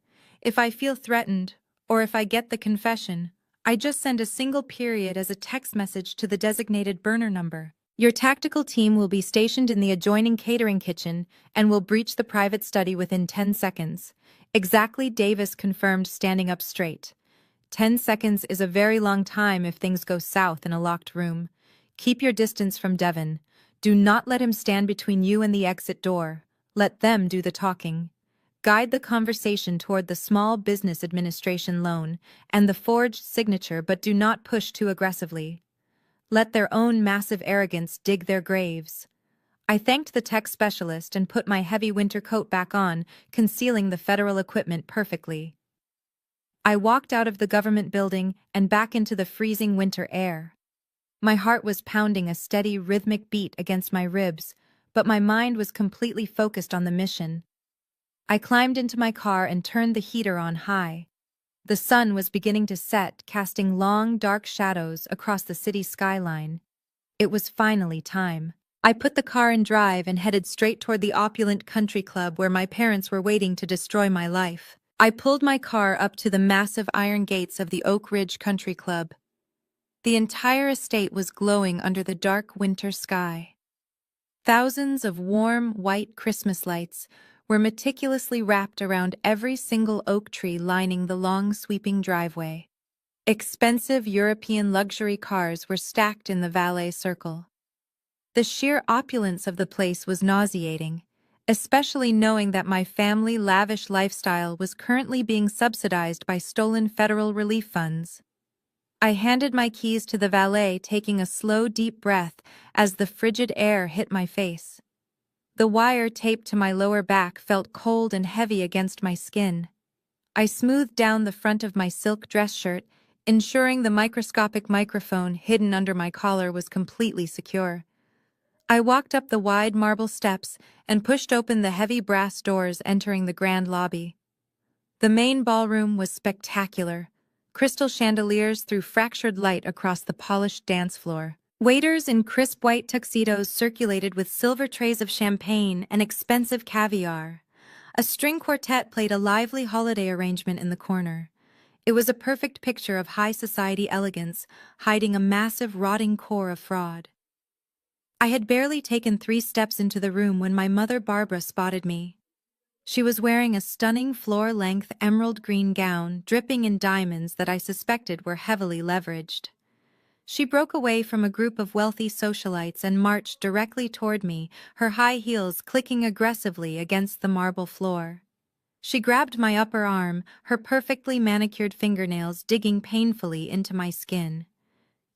[SPEAKER 1] If I feel threatened, or if I get the confession, I just send a single period as a text message to the designated burner number. Your tactical team will be stationed in the adjoining catering kitchen and will breach the private study within 10 seconds. Exactly," Davis confirmed, standing up straight. 10 seconds is a very long time if things go south in a locked room. Keep your distance from Devin. Do not let him stand between you and the exit door. Let them do the talking. Guide the conversation toward the Small Business Administration loan and the forged signature, but do not push too aggressively. Let their own massive arrogance dig their graves." I thanked the tech specialist and put my heavy winter coat back on, concealing the federal equipment perfectly. I walked out of the government building and back into the freezing winter air. My heart was pounding a steady, rhythmic beat against my ribs, but my mind was completely focused on the mission. I climbed into my car and turned the heater on high. The sun was beginning to set, casting long, dark shadows across the city skyline. It was finally time. I put the car in drive and headed straight toward the opulent country club where my parents were waiting to destroy my life. I pulled my car up to the massive iron gates of the Oak Ridge Country Club. The entire estate was glowing under the dark winter sky. Thousands of warm, white Christmas lights were meticulously wrapped around every single oak tree lining the long, sweeping driveway. Expensive European luxury cars were stacked in the valet circle. The sheer opulence of the place was nauseating, especially knowing that my family's lavish lifestyle was currently being subsidized by stolen federal relief funds. I handed my keys to the valet, taking a slow, deep breath as the frigid air hit my face. The wire taped to my lower back felt cold and heavy against my skin. I smoothed down the front of my silk dress shirt, ensuring the microscopic microphone hidden under my collar was completely secure. I walked up the wide marble steps and pushed open the heavy brass doors entering the grand lobby. The main ballroom was spectacular. Crystal chandeliers threw fractured light across the polished dance floor. Waiters in crisp white tuxedos circulated with silver trays of champagne and expensive caviar. A string quartet played a lively holiday arrangement in the corner. It was a perfect picture of high society elegance, hiding a massive rotting core of fraud. I had barely taken 3 steps into the room when my mother Barbara spotted me. She was wearing a stunning floor-length emerald green gown, dripping in diamonds that I suspected were heavily leveraged. She broke away from a group of wealthy socialites and marched directly toward me, her high heels clicking aggressively against the marble floor. She grabbed my upper arm, her perfectly manicured fingernails digging painfully into my skin.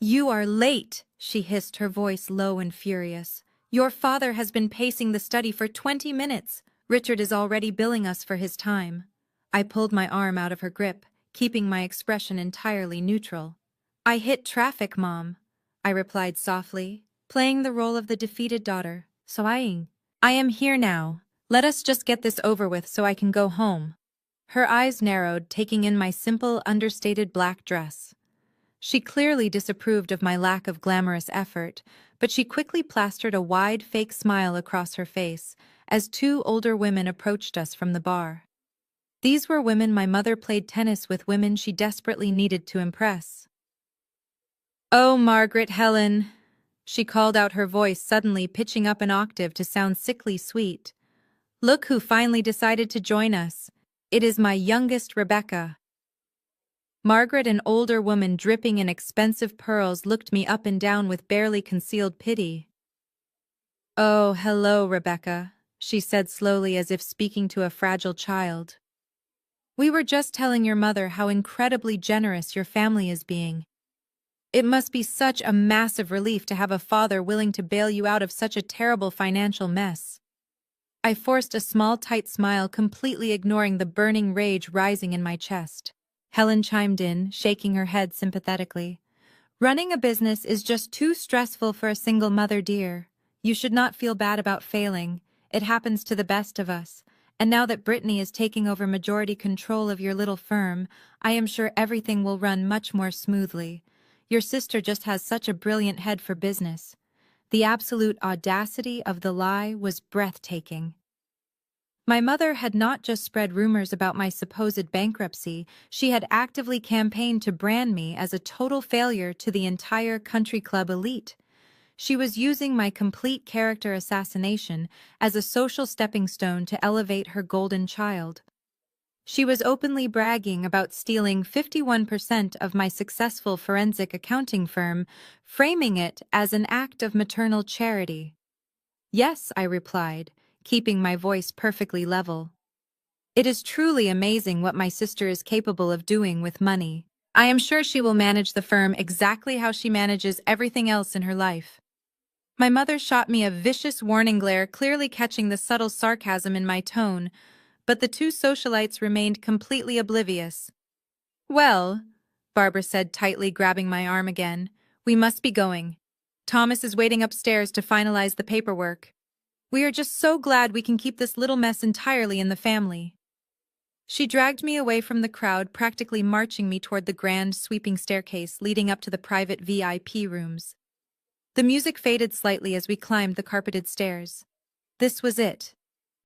[SPEAKER 1] "You are late," she hissed, her voice low and furious. "Your father has been pacing the study for 20 minutes. Richard is already billing us for his time." I pulled my arm out of her grip, keeping my expression entirely neutral. "I hit traffic, Mom," I replied softly, playing the role of the defeated daughter. I am here now. Let us just get this over with so I can go home." Her eyes narrowed, taking in my simple, understated black dress. She clearly disapproved of my lack of glamorous effort, but she quickly plastered a wide, fake smile across her face as 2 older women approached us from the bar. These were women my mother played tennis with, women she desperately needed to impress. "Oh, Margaret, Helen," she called out, her voice suddenly pitching up an octave to sound sickly sweet. "Look who finally decided to join us. It is my youngest, Rebecca." Margaret, an older woman dripping in expensive pearls, looked me up and down with barely concealed pity. "Oh, hello, Rebecca," she said slowly as if speaking to a fragile child. "We were just telling your mother how incredibly generous your family is being. It must be such a massive relief to have a father willing to bail you out of such a terrible financial mess." I forced a small, tight smile, completely ignoring the burning rage rising in my chest. Helen chimed in, shaking her head sympathetically. "Running a business is just too stressful for a single mother, dear. You should not feel bad about failing. It happens to the best of us. And now that Brittany is taking over majority control of your little firm, I am sure everything will run much more smoothly. Your sister just has such a brilliant head for business." The absolute audacity of the lie was breathtaking. My mother had not just spread rumors about my supposed bankruptcy, she had actively campaigned to brand me as a total failure to the entire country club elite. She was using my complete character assassination as a social stepping stone to elevate her golden child. She was openly bragging about stealing 51% of my successful forensic accounting firm, framing it as an act of maternal charity. "Yes," I replied, keeping my voice perfectly level. "It is truly amazing what my sister is capable of doing with money. I am sure she will manage the firm exactly how she manages everything else in her life." My mother shot me a vicious warning glare, clearly catching the subtle sarcasm in my tone, but the 2 socialites remained completely oblivious. "Well," Barbara said, tightly grabbing my arm again, "we must be going. Thomas is waiting upstairs to finalize the paperwork. We are just so glad we can keep this little mess entirely in the family." She dragged me away from the crowd, practically marching me toward the grand, sweeping staircase leading up to the private VIP rooms. The music faded slightly as we climbed the carpeted stairs. This was it.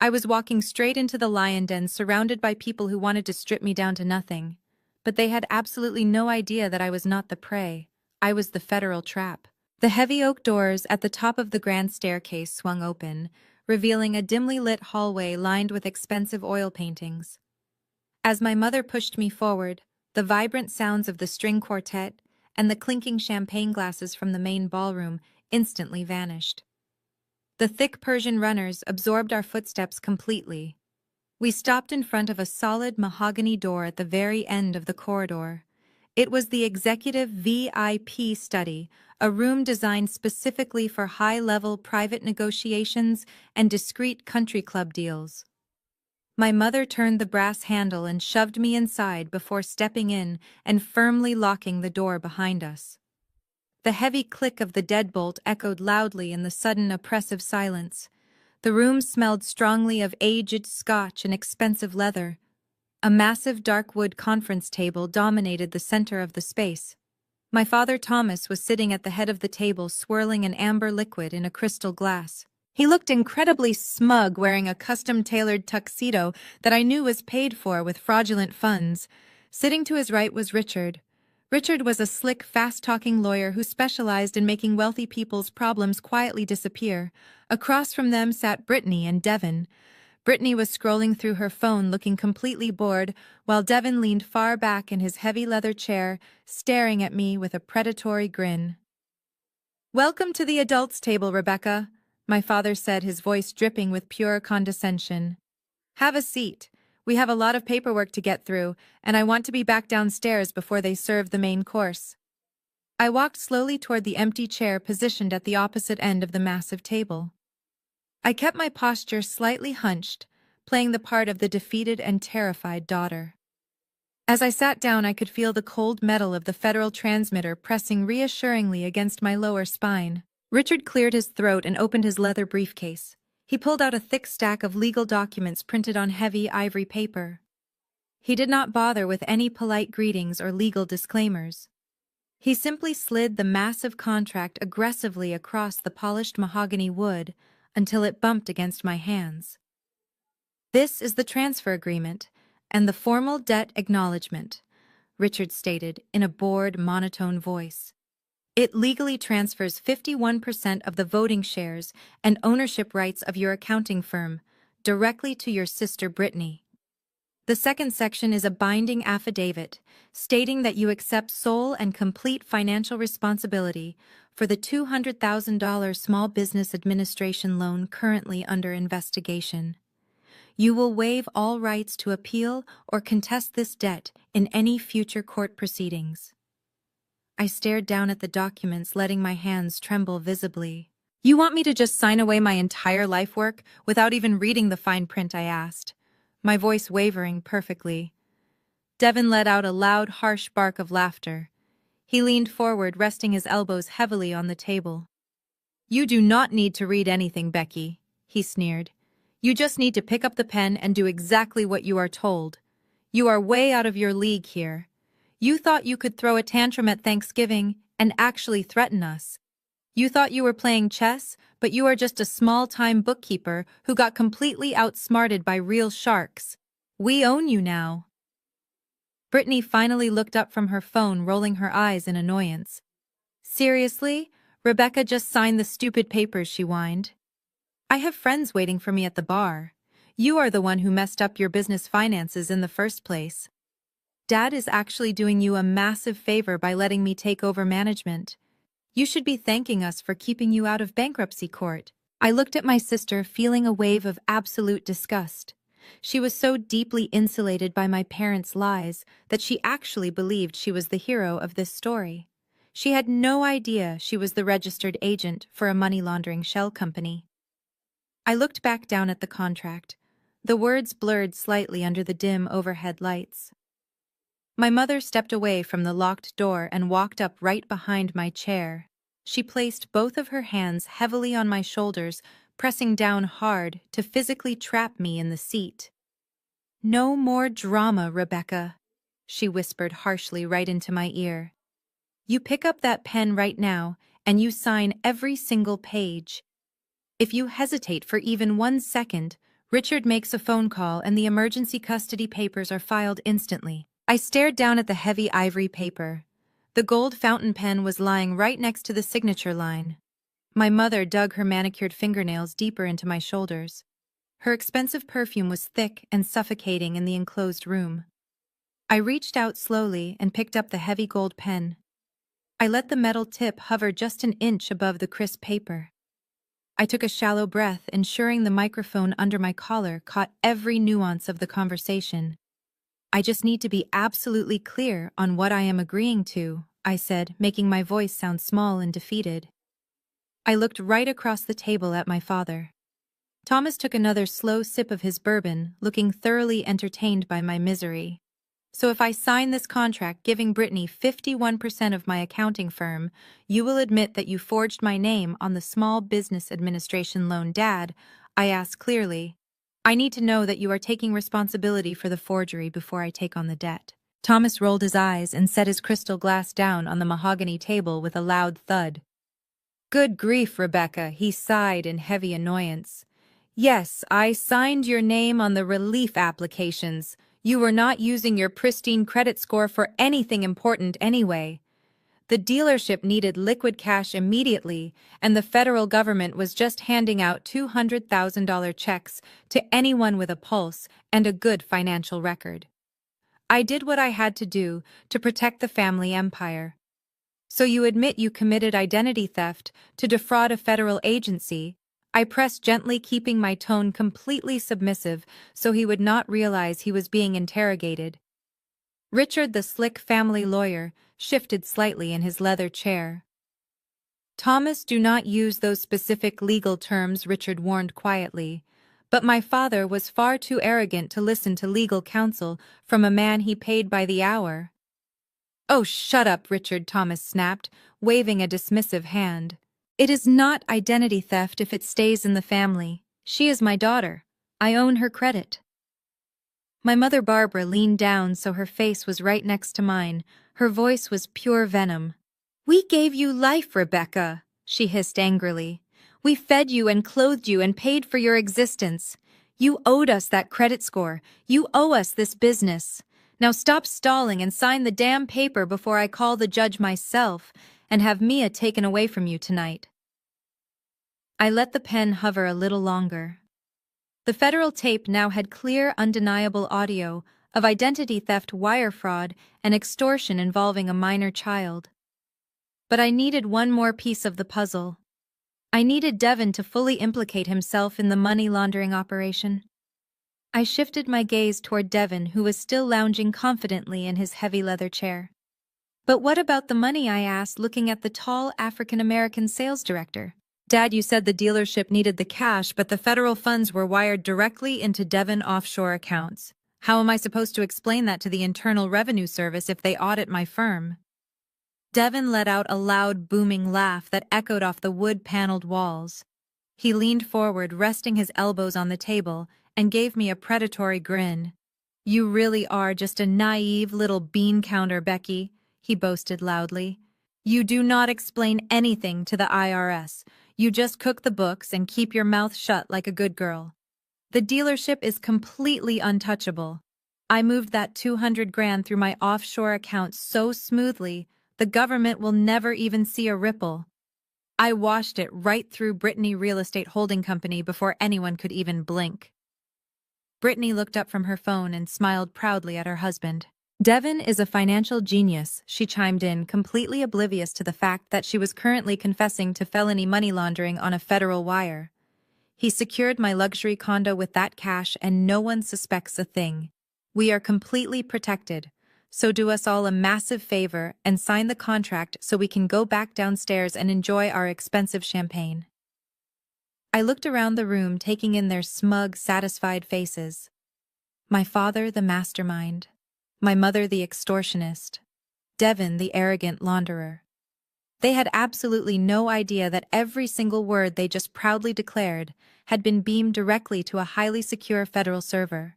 [SPEAKER 1] I was walking straight into the lion den surrounded by people who wanted to strip me down to nothing. But they had absolutely no idea that I was not the prey. I was the federal trap. The heavy oak doors at the top of the grand staircase swung open, revealing a dimly lit hallway lined with expensive oil paintings. As my mother pushed me forward, the vibrant sounds of the string quartet and the clinking champagne glasses from the main ballroom instantly vanished. The thick Persian runners absorbed our footsteps completely. We stopped in front of a solid mahogany door at the very end of the corridor. It was the executive VIP study, a room designed specifically for high-level private negotiations and discreet country club deals. My mother turned the brass handle and shoved me inside before stepping in and firmly locking the door behind us. The heavy click of the deadbolt echoed loudly in the sudden oppressive silence. The room smelled strongly of aged scotch and expensive leather. A massive dark wood conference table dominated the center of the space. My father Thomas was sitting at the head of the table swirling an amber liquid in a crystal glass. He looked incredibly smug wearing a custom-tailored tuxedo that I knew was paid for with fraudulent funds. Sitting to his right was Richard. Richard was a slick, fast-talking lawyer who specialized in making wealthy people's problems quietly disappear. Across from them sat Brittany and Devon. Brittany was scrolling through her phone looking completely bored, while Devon leaned far back in his heavy leather chair, staring at me with a predatory grin. "Welcome to the adults' table, Rebecca," my father said, his voice dripping with pure condescension. "Have a seat. We have a lot of paperwork to get through, and I want to be back downstairs before they serve the main course." I walked slowly toward the empty chair positioned at the opposite end of the massive table. I kept my posture slightly hunched, playing the part of the defeated and terrified daughter. As I sat down, I could feel the cold metal of the federal transmitter pressing reassuringly against my lower spine. Richard cleared his throat and opened his leather briefcase. He pulled out a thick stack of legal documents printed on heavy ivory paper. He did not bother with any polite greetings or legal disclaimers. He simply slid the massive contract aggressively across the polished mahogany wood until it bumped against my hands. "This is the transfer agreement and the formal debt acknowledgement," Richard stated in a bored, monotone voice. "It legally transfers 51% of the voting shares and ownership rights of your accounting firm directly to your sister Brittany. The second section is a binding affidavit stating that you accept sole and complete financial responsibility for the $200,000 Small Business Administration loan currently under investigation. You will waive all rights to appeal or contest this debt in any future court proceedings." I stared down at the documents, letting my hands tremble visibly. "You want me to just sign away my entire life work without even reading the fine print?" I asked, my voice wavering perfectly. Devon let out a loud, harsh bark of laughter. He leaned forward, resting his elbows heavily on the table. "You do not need to read anything, Becky," he sneered. "You just need to pick up the pen and do exactly what you are told. You are way out of your league here. You thought you could throw a tantrum at Thanksgiving and actually threaten us. You thought you were playing chess, but you are just a small-time bookkeeper who got completely outsmarted by real sharks. We own you now." Brittany finally looked up from her phone, rolling her eyes in annoyance. "Seriously? Rebecca just signed the stupid papers," she whined. "I have friends waiting for me at the bar. You are the one who messed up your business finances in the first place. Dad is actually doing you a massive favor by letting me take over management. You should be thanking us for keeping you out of bankruptcy court." I looked at my sister, feeling a wave of absolute disgust. She was so deeply insulated by my parents' lies that she actually believed she was the hero of this story. She had no idea she was the registered agent for a money-laundering shell company. I looked back down at the contract. The words blurred slightly under the dim overhead lights. My mother stepped away from the locked door and walked up right behind my chair. She placed both of her hands heavily on my shoulders, pressing down hard to physically trap me in the seat. "No more drama, Rebecca," she whispered harshly right into my ear. "You pick up that pen right now and you sign every single page. If you hesitate for even 1 second, Richard makes a phone call and the emergency custody papers are filed instantly. I stared down at the heavy ivory paper. The gold fountain pen was lying right next to the signature line. My mother dug her manicured fingernails deeper into my shoulders. Her expensive perfume was thick and suffocating in the enclosed room. I reached out slowly and picked up the heavy gold pen. I let the metal tip hover just an inch above the crisp paper. I took a shallow breath, ensuring the microphone under my collar caught every nuance of the conversation. I just need to be absolutely clear on what I am agreeing to, I said, making my voice sound small and defeated. I looked right across the table at my father. Thomas took another slow sip of his bourbon, looking thoroughly entertained by my misery. So if I sign this contract giving Brittany 51% of my accounting firm, you will admit that you forged my name on the Small Business Administration loan, Dad, I asked clearly. I need to know that you are taking responsibility for the forgery before I take on the debt. Thomas rolled his eyes and set his crystal glass down on the mahogany table with a loud thud. Good grief, Rebecca, he sighed in heavy annoyance. Yes, I signed your name on the relief applications. You were not using your pristine credit score for anything important anyway. The dealership needed liquid cash immediately, and the federal government was just handing out $200,000 checks to anyone with a pulse and a good financial record. I did what I had to do to protect the family empire. So you admit you committed identity theft to defraud a federal agency? I pressed gently, keeping my tone completely submissive so he would not realize he was being interrogated. Richard, the slick family lawyer, shifted slightly in his leather chair. Thomas, do not use those specific legal terms, Richard warned quietly. But my father was far too arrogant to listen to legal counsel from a man he paid by the hour. Oh, shut up, Richard, Thomas snapped, waving a dismissive hand. It is not identity theft if it stays in the family. She is my daughter. I own her credit. My mother Barbara leaned down so her face was right next to mine. Her voice was pure venom. We gave you life, Rebecca, she hissed angrily. We fed you and clothed you and paid for your existence. You owed us that credit score. You owe us this business. Now stop stalling and sign the damn paper before I call the judge myself and have Mia taken away from you tonight. I let the pen hover a little longer. The federal tape now had clear, undeniable audio of identity theft, wire fraud, and extortion involving a minor child. But I needed one more piece of the puzzle. I needed Devin to fully implicate himself in the money laundering operation. I shifted my gaze toward Devin, who was still lounging confidently in his heavy leather chair. But what about the money? I asked, looking at the tall African-American sales director. Dad, you said the dealership needed the cash, but the federal funds were wired directly into Devin offshore accounts. How am I supposed to explain that to the Internal Revenue Service if they audit my firm? Devin let out a loud, booming laugh that echoed off the wood-paneled walls. He leaned forward, resting his elbows on the table, and gave me a predatory grin. You really are just a naive little bean counter, Becky, he boasted loudly. You do not explain anything to the IRS. You just cook the books and keep your mouth shut like a good girl. The dealership is completely untouchable. I moved that 200 grand through my offshore account so smoothly, the government will never even see a ripple. I washed it right through Brittany Real Estate Holding Company before anyone could even blink. Brittany looked up from her phone and smiled proudly at her husband. Devin is a financial genius, she chimed in, completely oblivious to the fact that she was currently confessing to felony money laundering on a federal wire. He secured my luxury condo with that cash and no one suspects a thing. We are completely protected. So do us all a massive favor and sign the contract so we can go back downstairs and enjoy our expensive champagne. I looked around the room, taking in their smug, satisfied faces. My father, the mastermind. My mother, the extortionist. Devin, the arrogant launderer. They had absolutely no idea that every single word they just proudly declared had been beamed directly to a highly secure federal server.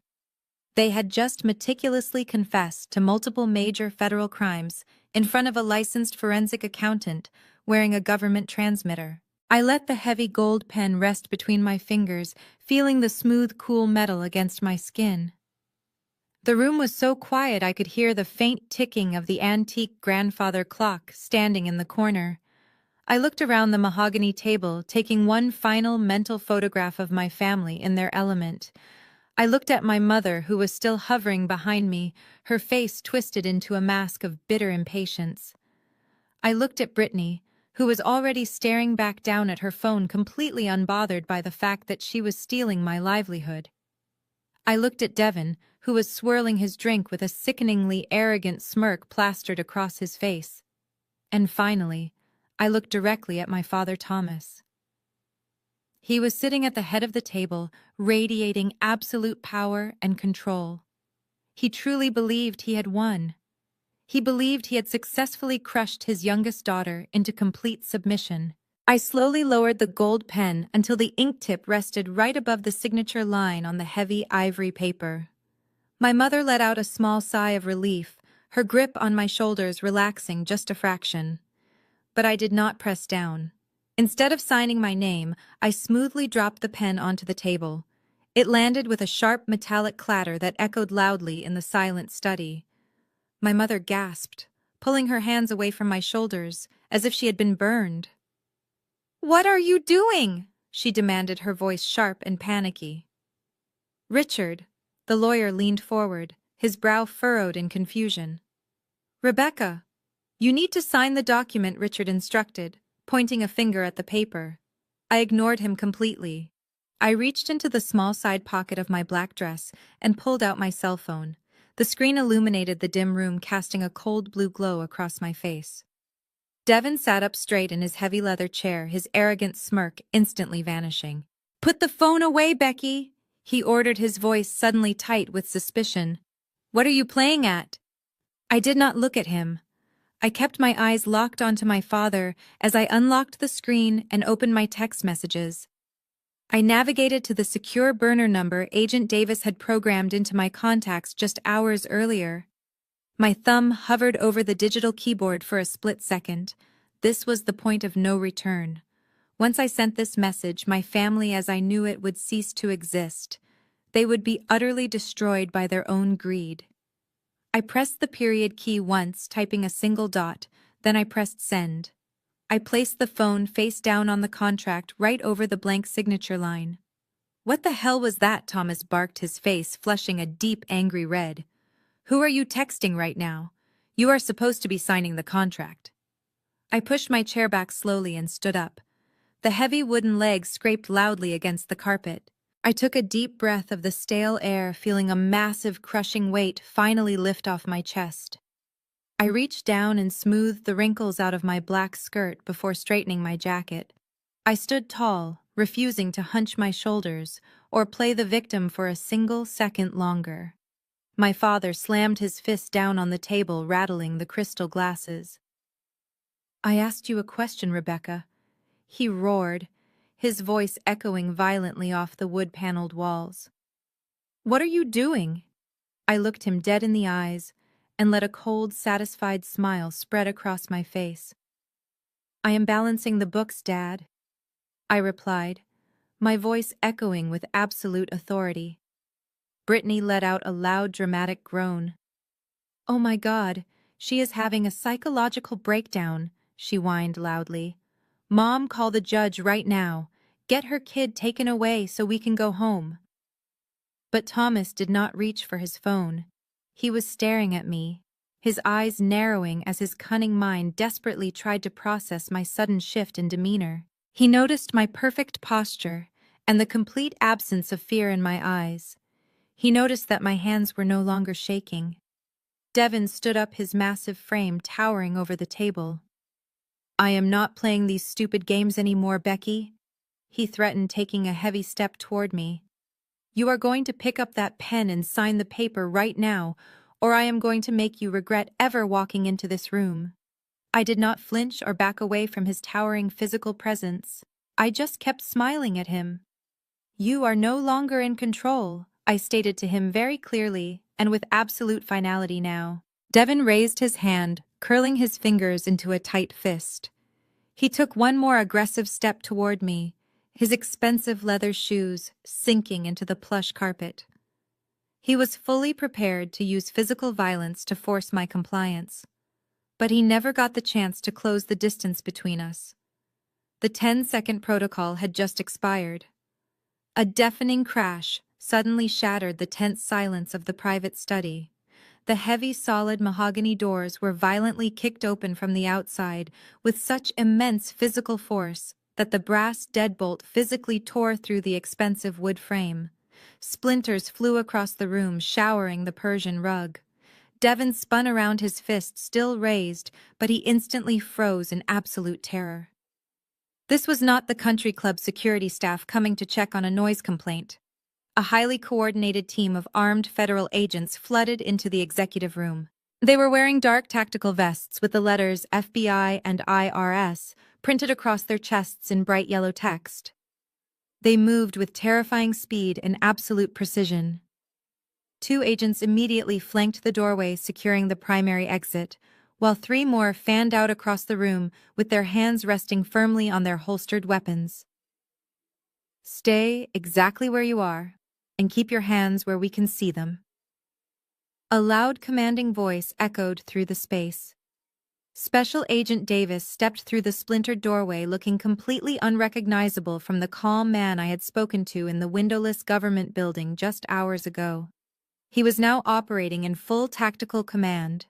[SPEAKER 1] They had just meticulously confessed to multiple major federal crimes in front of a licensed forensic accountant wearing a government transmitter. I let the heavy gold pen rest between my fingers, feeling the smooth, cool metal against my skin. The room was so quiet I could hear the faint ticking of the antique grandfather clock standing in the corner. I looked around the mahogany table, taking one final mental photograph of my family in their element. I looked at my mother, who was still hovering behind me, her face twisted into a mask of bitter impatience. I looked at Brittany, who was already staring back down at her phone, completely unbothered by the fact that she was stealing my livelihood. I looked at Devin, who was swirling his drink with a sickeningly arrogant smirk plastered across his face. And finally, I looked directly at my father Thomas. He was sitting at the head of the table, radiating absolute power and control. He truly believed he had won. He believed he had successfully crushed his youngest daughter into complete submission. I slowly lowered the gold pen until the ink tip rested right above the signature line on the heavy ivory paper. My mother let out a small sigh of relief, her grip on my shoulders relaxing just a fraction. But I did not press down. Instead of signing my name, I smoothly dropped the pen onto the table. It landed with a sharp metallic clatter that echoed loudly in the silent study. My mother gasped, pulling her hands away from my shoulders, as if she had been burned. "What are you doing?" she demanded, her voice sharp and panicky. "Richard," the lawyer leaned forward, his brow furrowed in confusion. "Rebecca, you need to sign the document," Richard instructed, pointing a finger at the paper. I ignored him completely. I reached into the small side pocket of my black dress and pulled out my cell phone. The screen illuminated the dim room, casting a cold blue glow across my face. Devin sat up straight in his heavy leather chair, his arrogant smirk instantly vanishing. "Put the phone away, Becky," he ordered, his voice suddenly tight with suspicion. "What are you playing at?" I did not look at him. I kept my eyes locked onto my father as I unlocked the screen and opened my text messages. I navigated to the secure burner number Agent Davis had programmed into my contacts just hours earlier. My thumb hovered over the digital keyboard for a split second. This was the point of no return. Once I sent this message, my family as I knew it would cease to exist. They would be utterly destroyed by their own greed. I pressed the period key once, typing a single dot, then I pressed send. I placed the phone face down on the contract right over the blank signature line. "What the hell was that?" Thomas barked, his face flushing a deep, angry red. "Who are you texting right now? You are supposed to be signing the contract." I pushed my chair back slowly and stood up. The heavy wooden legs scraped loudly against the carpet. I took a deep breath of the stale air, feeling a massive, crushing weight finally lift off my chest. I reached down and smoothed the wrinkles out of my black skirt before straightening my jacket. I stood tall, refusing to hunch my shoulders or play the victim for a single second longer. My father slammed his fist down on the table, rattling the crystal glasses. "I asked you a question, Rebecca," he roared, his voice echoing violently off the wood-paneled walls. "What are you doing?" I looked him dead in the eyes and let a cold, satisfied smile spread across my face. "I am balancing the books, Dad," I replied, my voice echoing with absolute authority. Brittany let out a loud, dramatic groan. "Oh my God, she is having a psychological breakdown," she whined loudly. "Mom, call the judge right now. Get her kid taken away so we can go home." But Thomas did not reach for his phone. He was staring at me, his eyes narrowing as his cunning mind desperately tried to process my sudden shift in demeanor. He noticed my perfect posture and the complete absence of fear in my eyes. He noticed that my hands were no longer shaking. Devin stood up, his massive frame towering over the table. "I am not playing these stupid games anymore, Becky," he threatened, taking a heavy step toward me. "You are going to pick up that pen and sign the paper right now, or I am going to make you regret ever walking into this room." I did not flinch or back away from his towering physical presence. I just kept smiling at him. "You are no longer in control," I stated to him very clearly and with absolute finality now. Devon raised his hand, curling his fingers into a tight fist. He took one more aggressive step toward me, his expensive leather shoes sinking into the plush carpet. He was fully prepared to use physical violence to force my compliance. But he never got the chance to close the distance between us. The 10-second protocol had just expired. A deafening crash suddenly shattered the tense silence of the private study. The heavy, solid mahogany doors were violently kicked open from the outside with such immense physical force that the brass deadbolt physically tore through the expensive wood frame. Splinters flew across the room, showering the Persian rug. Devon spun around, his fist still raised, but he instantly froze in absolute terror. This was not the country club security staff coming to check on a noise complaint. A highly coordinated team of armed federal agents flooded into the executive room. They were wearing dark tactical vests with the letters FBI and IRS printed across their chests in bright yellow text. They moved with terrifying speed and absolute precision. 2 agents immediately flanked the doorway, securing the primary exit, while 3 more fanned out across the room with their hands resting firmly on their holstered weapons. "Stay exactly where you are, and keep your hands where we can see them." A loud, commanding voice echoed through the space. Special Agent Davis stepped through the splintered doorway, looking completely unrecognizable from the calm man I had spoken to in the windowless government building just hours ago. He was now operating in full tactical command.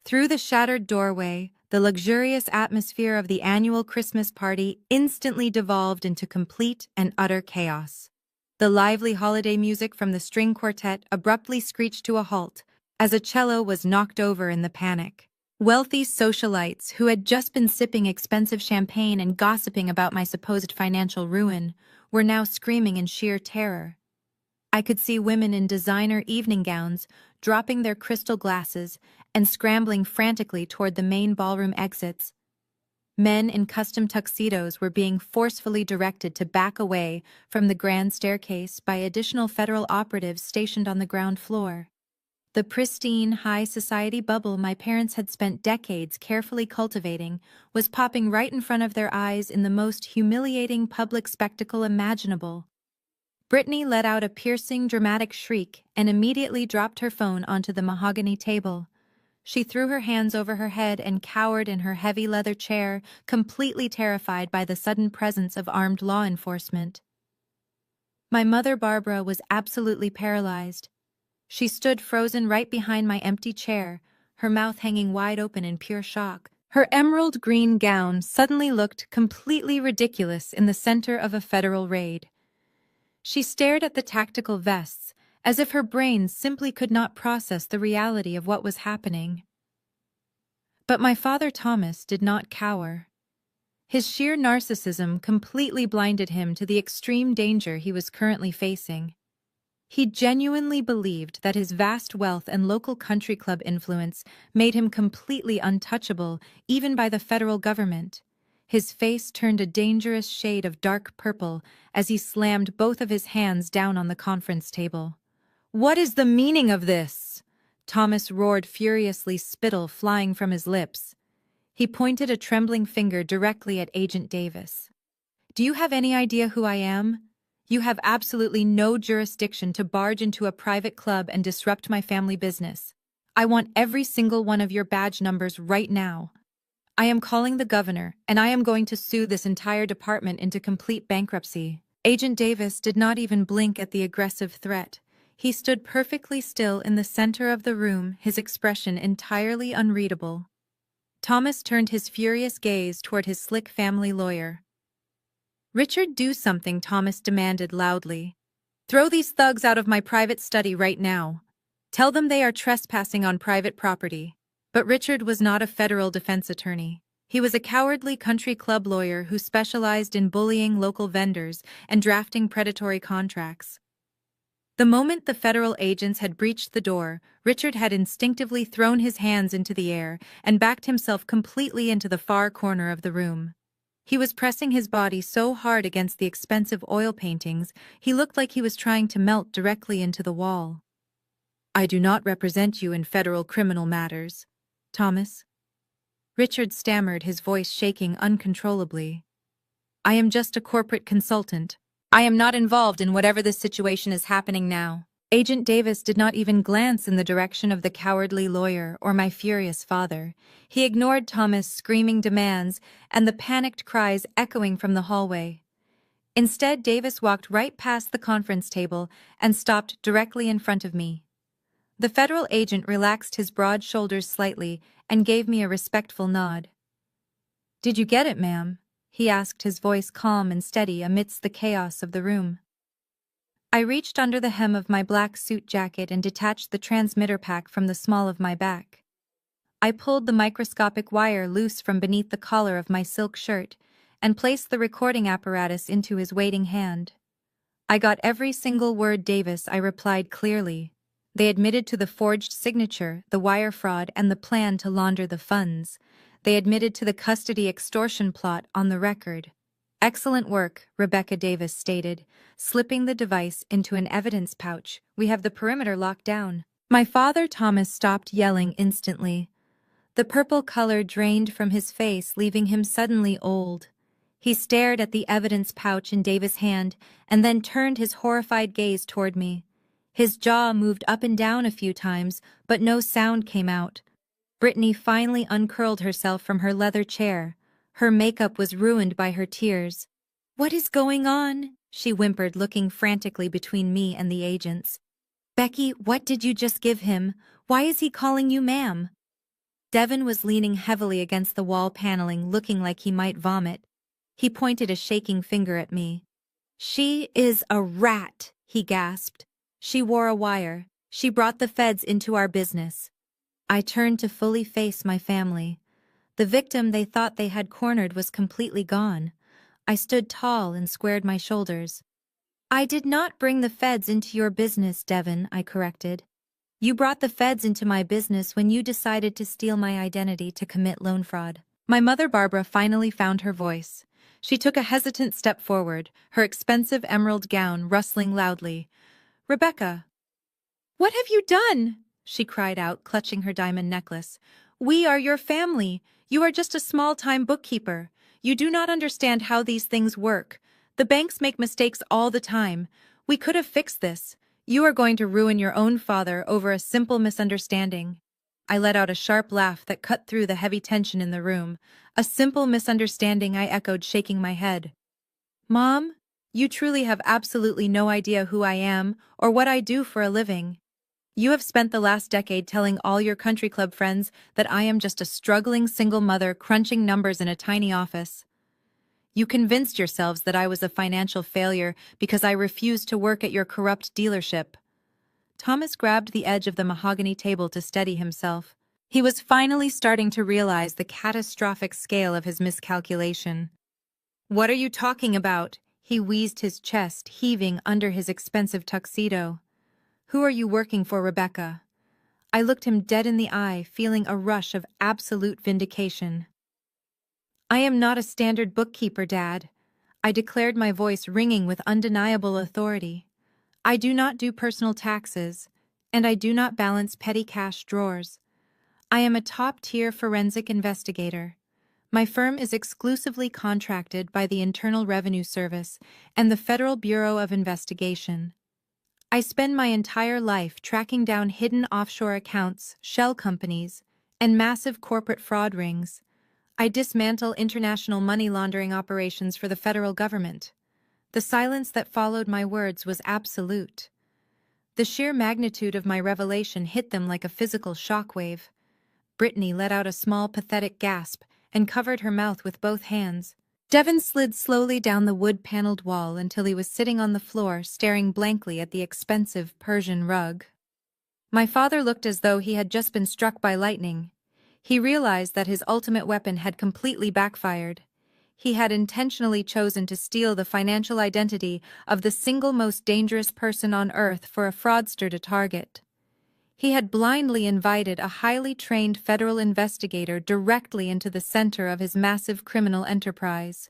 [SPEAKER 1] Through the shattered doorway, the luxurious atmosphere of the annual Christmas party instantly devolved into complete and utter chaos. The lively holiday music from the string quartet abruptly screeched to a halt as a cello was knocked over in the panic. Wealthy socialites who had just been sipping expensive champagne and gossiping about my supposed financial ruin were now screaming in sheer terror. I could see women in designer evening gowns dropping their crystal glasses and scrambling frantically toward the main ballroom exits. Men in custom tuxedos were being forcefully directed to back away from the grand staircase by additional federal operatives stationed on the ground floor. The pristine, high society bubble my parents had spent decades carefully cultivating was popping right in front of their eyes in the most humiliating public spectacle imaginable. Brittany let out a piercing, dramatic shriek and immediately dropped her phone onto the mahogany table. She threw her hands over her head and cowered in her heavy leather chair, completely terrified by the sudden presence of armed law enforcement. My mother, Barbara, was absolutely paralyzed. She stood frozen right behind my empty chair, her mouth hanging wide open in pure shock. Her emerald green gown suddenly looked completely ridiculous in the center of a federal raid. She stared at the tactical vests, as if her brain simply could not process the reality of what was happening. But my father Thomas did not cower. His sheer narcissism completely blinded him to the extreme danger he was currently facing. He genuinely believed that his vast wealth and local country club influence made him completely untouchable, even by the federal government. His face turned a dangerous shade of dark purple as he slammed both of his hands down on the conference table. "What is the meaning of this?" Thomas roared furiously, spittle flying from his lips. He pointed a trembling finger directly at Agent Davis. "Do you have any idea who I am? You have absolutely no jurisdiction to barge into a private club and disrupt my family business. I want every single one of your badge numbers right now. I am calling the governor, and I am going to sue this entire department into complete bankruptcy." Agent Davis did not even blink at the aggressive threat. He stood perfectly still in the center of the room, his expression entirely unreadable. Thomas turned his furious gaze toward his slick family lawyer. "Richard, do something," Thomas demanded loudly. "Throw these thugs out of my private study right now. Tell them they are trespassing on private property." But Richard was not a federal defense attorney. He was a cowardly country club lawyer who specialized in bullying local vendors and drafting predatory contracts. The moment the federal agents had breached the door, Richard had instinctively thrown his hands into the air and backed himself completely into the far corner of the room. He was pressing his body so hard against the expensive oil paintings, he looked like he was trying to melt directly into the wall. "I do not represent you in federal criminal matters, Thomas." Richard stammered, his voice shaking uncontrollably. "I am just a corporate consultant. I am not involved in whatever this situation is happening now." Agent Davis did not even glance in the direction of the cowardly lawyer or my furious father. He ignored Thomas' screaming demands and the panicked cries echoing from the hallway. Instead, Davis walked right past the conference table and stopped directly in front of me. The federal agent relaxed his broad shoulders slightly and gave me a respectful nod. "Did you get it, ma'am?" he asked, his voice calm and steady amidst the chaos of the room. I reached under the hem of my black suit jacket and detached the transmitter pack from the small of my back. I pulled the microscopic wire loose from beneath the collar of my silk shirt and placed the recording apparatus into his waiting hand. "I got every single word, Davis," I replied clearly. "They admitted to the forged signature, the wire fraud, and the plan to launder the funds. They admitted to the custody extortion plot on the record." "Excellent work," Rebecca Davis stated, slipping the device into an evidence pouch. "We have the perimeter locked down." My father Thomas stopped yelling instantly. The purple color drained from his face, leaving him suddenly old. He stared at the evidence pouch in Davis' hand and then turned his horrified gaze toward me. His jaw moved up and down a few times, but no sound came out. Brittany finally uncurled herself from her leather chair. Her makeup was ruined by her tears. "What is going on?" she whimpered, looking frantically between me and the agents. "Becky, what did you just give him? Why is he calling you ma'am?" Devin was leaning heavily against the wall paneling, looking like he might vomit. He pointed a shaking finger at me. "She is a rat," he gasped. "She wore a wire. She brought the feds into our business." I turned to fully face my family. The victim they thought they had cornered was completely gone. I stood tall and squared my shoulders. "I did not bring the feds into your business, Devin," I corrected. "You brought the feds into my business when you decided to steal my identity to commit loan fraud." My mother Barbara finally found her voice. She took a hesitant step forward, her expensive emerald gown rustling loudly. "Rebecca, what have you done?" she cried out, clutching her diamond necklace. "We are your family. You are just a small-time bookkeeper. You do not understand how these things work. The banks make mistakes all the time. We could have fixed this. You are going to ruin your own father over a simple misunderstanding." I let out a sharp laugh that cut through the heavy tension in the room. "A simple misunderstanding," I echoed, shaking my head. "Mom, you truly have absolutely no idea who I am or what I do for a living. You have spent the last decade telling all your country club friends that I am just a struggling single mother crunching numbers in a tiny office. You convinced yourselves that I was a financial failure because I refused to work at your corrupt dealership." Thomas grabbed the edge of the mahogany table to steady himself. He was finally starting to realize the catastrophic scale of his miscalculation. "What are you talking about?" He wheezed, his chest heaving under his expensive tuxedo. "Who are you working for, Rebecca?" I looked him dead in the eye, feeling a rush of absolute vindication. "I am not a standard bookkeeper, Dad," I declared, my voice ringing with undeniable authority. "I do not do personal taxes, and I do not balance petty cash drawers. I am a top-tier forensic investigator. My firm is exclusively contracted by the Internal Revenue Service and the Federal Bureau of Investigation. I spend my entire life tracking down hidden offshore accounts, shell companies, and massive corporate fraud rings. I dismantle international money laundering operations for the federal government." The silence that followed my words was absolute. The sheer magnitude of my revelation hit them like a physical shockwave. Brittany let out a small, pathetic gasp and covered her mouth with both hands. Devin slid slowly down the wood-paneled wall until he was sitting on the floor, staring blankly at the expensive Persian rug. My father looked as though he had just been struck by lightning. He realized that his ultimate weapon had completely backfired. He had intentionally chosen to steal the financial identity of the single most dangerous person on Earth for a fraudster to target. He had blindly invited a highly trained federal investigator directly into the center of his massive criminal enterprise.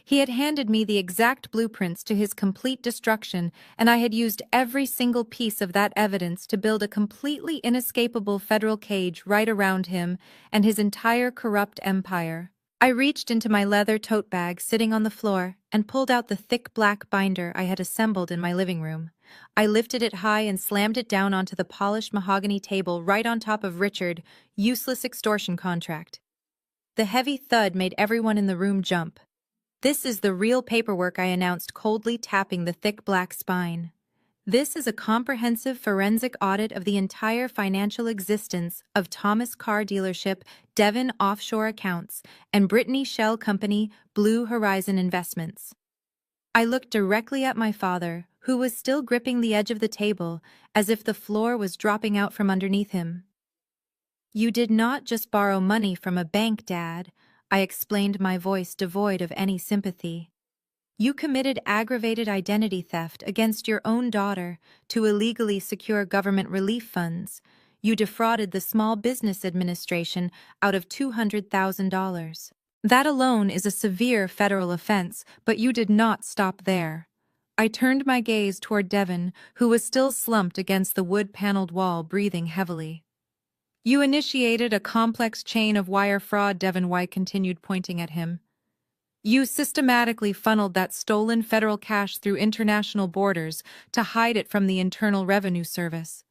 [SPEAKER 1] He had handed me the exact blueprints to his complete destruction, and I had used every single piece of that evidence to build a completely inescapable federal cage right around him and his entire corrupt empire. I reached into my leather tote bag sitting on the floor and pulled out the thick black binder I had assembled in my living room. I lifted it high and slammed it down onto the polished mahogany table right on top of Richard's useless extortion contract. The heavy thud made everyone in the room jump. "This is the real paperwork," I announced, coldly tapping the thick black spine. "This is a comprehensive forensic audit of the entire financial existence of Thomas Car Dealership, Devon Offshore Accounts, and Brittany Shell Company, Blue Horizon Investments." I looked directly at my father, who was still gripping the edge of the table, as if the floor was dropping out from underneath him. "You did not just borrow money from a bank, Dad," I explained, my voice devoid of any sympathy. "You committed aggravated identity theft against your own daughter to illegally secure government relief funds. You defrauded the Small Business Administration out of $200,000. That alone is a severe federal offense, but you did not stop there." I turned my gaze toward Devon, who was still slumped against the wood-paneled wall, breathing heavily. "You initiated a complex chain of wire fraud," Devon White continued, pointing at him. "You systematically funneled that stolen federal cash through international borders to hide it from the Internal Revenue Service.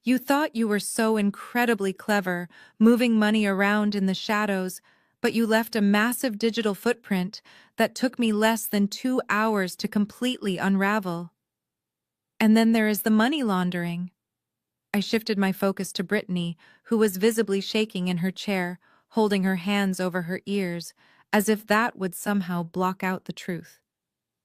[SPEAKER 1] You thought you were so incredibly clever, moving money around in the shadows, but you left a massive digital footprint that took me less than 2 hours to completely unravel. And then there is the money laundering." I shifted my focus to Brittany, who was visibly shaking in her chair, holding her hands over her ears, as if that would somehow block out the truth.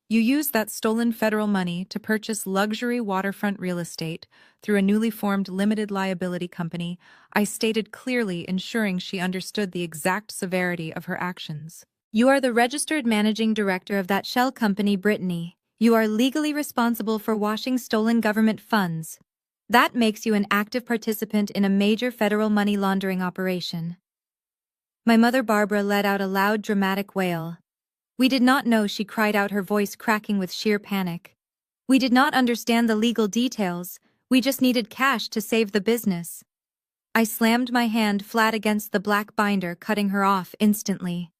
[SPEAKER 1] "You used that stolen federal money to purchase luxury waterfront real estate through a newly formed limited liability company," I stated clearly, ensuring she understood the exact severity of her actions. "You are the registered managing director of that shell company, Brittany. You are legally responsible for washing stolen government funds. That makes you an active participant in a major federal money laundering operation." My mother Barbara let out a loud, dramatic wail. "We did not know," she cried out, her voice cracking with sheer panic. "We did not understand the legal details. We just needed cash to save the business." I slammed my hand flat against the black binder, cutting her off instantly.